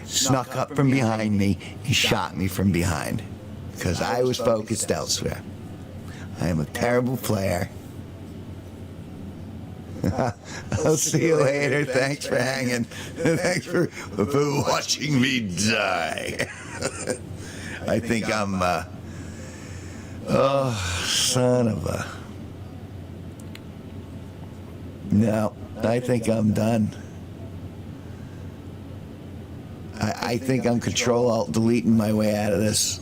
snuck up from behind me and shot me from behind because I was focused elsewhere. I am a terrible player. I'll see you later. Thanks for hanging. Thanks for watching me die. I think I'm, oh, son of a. No, I think I'm done. I think I'm Control-Alt-Deleting my way out of this.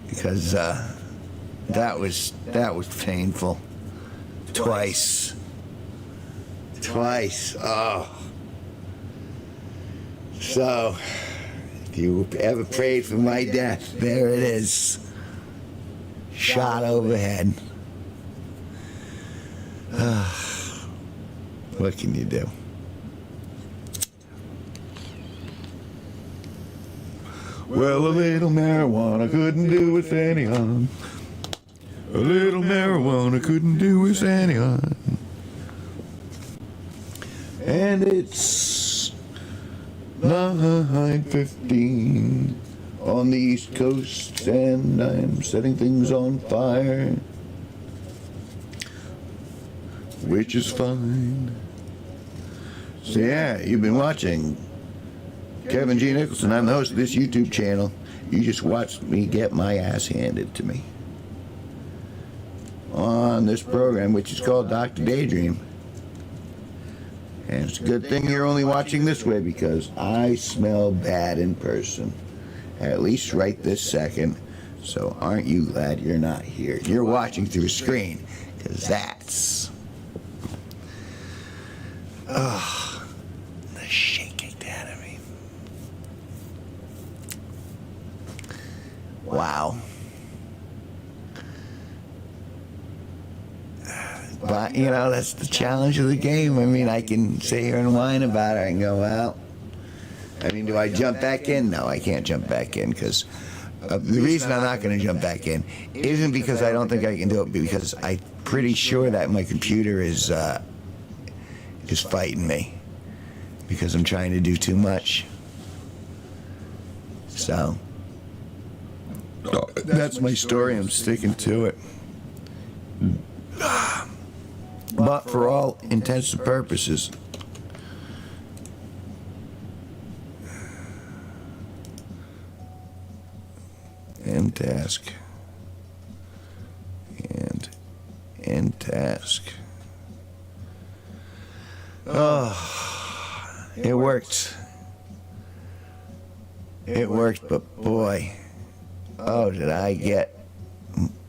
Because, that was painful. Twice. Oh. So, if you ever prayed for my death, there it is. Shot overhead. What can you do? Well, a little marijuana couldn't do with any harm. A little marijuana couldn't do us any harm. And it's 9:15 on the East Coast, and I'm setting things on fire, which is fine. So yeah, you've been watching Kevin G Nicholson. I'm the host of this YouTube channel. You just watched me get my ass handed to me on this program, which is called Dr. Daydream. And it's a good thing you're only watching this way, because I smell bad in person. At least right this second. So aren't you glad you're not here? You're watching through a screen, because that's... oh, the shit kicked out of me. Wow. But, you know, that's the challenge of the game. I mean, I can sit here and whine about it and go, well, I mean, do I jump back in? No, I can't jump back in, because the reason I'm not going to jump back in isn't because I don't think I can do it, because I'm pretty sure that my computer is fighting me because I'm trying to do too much. So, that's my story. I'm sticking to it. But for all intents and purposes, end task, and end task. Oh, it worked. It worked, but boy, oh, did I get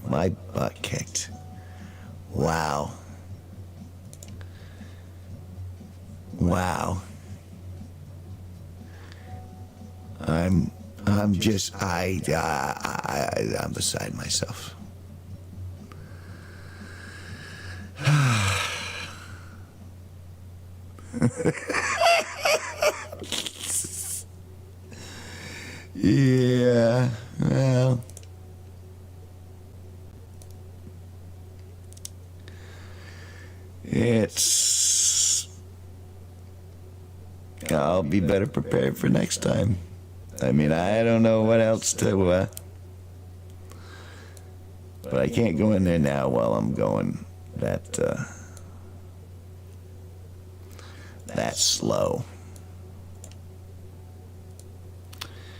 my butt kicked. Wow. Wow. I'm just, I'm beside myself. Yeah, well. I'll be better prepared for next time. I mean, I don't know what else to, but I can't go in there now while I'm going that slow.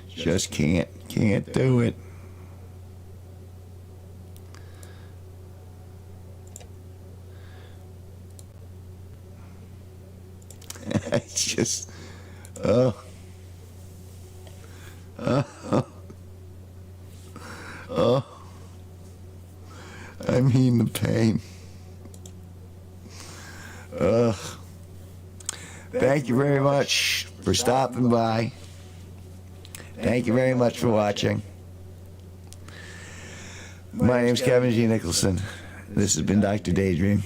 Just can't do it. It's just, oh, I mean the pain. Thank you very much for stopping by. Thank you very much for watching. My name's Kevin G Nicholson. This has been Dr. Daydream.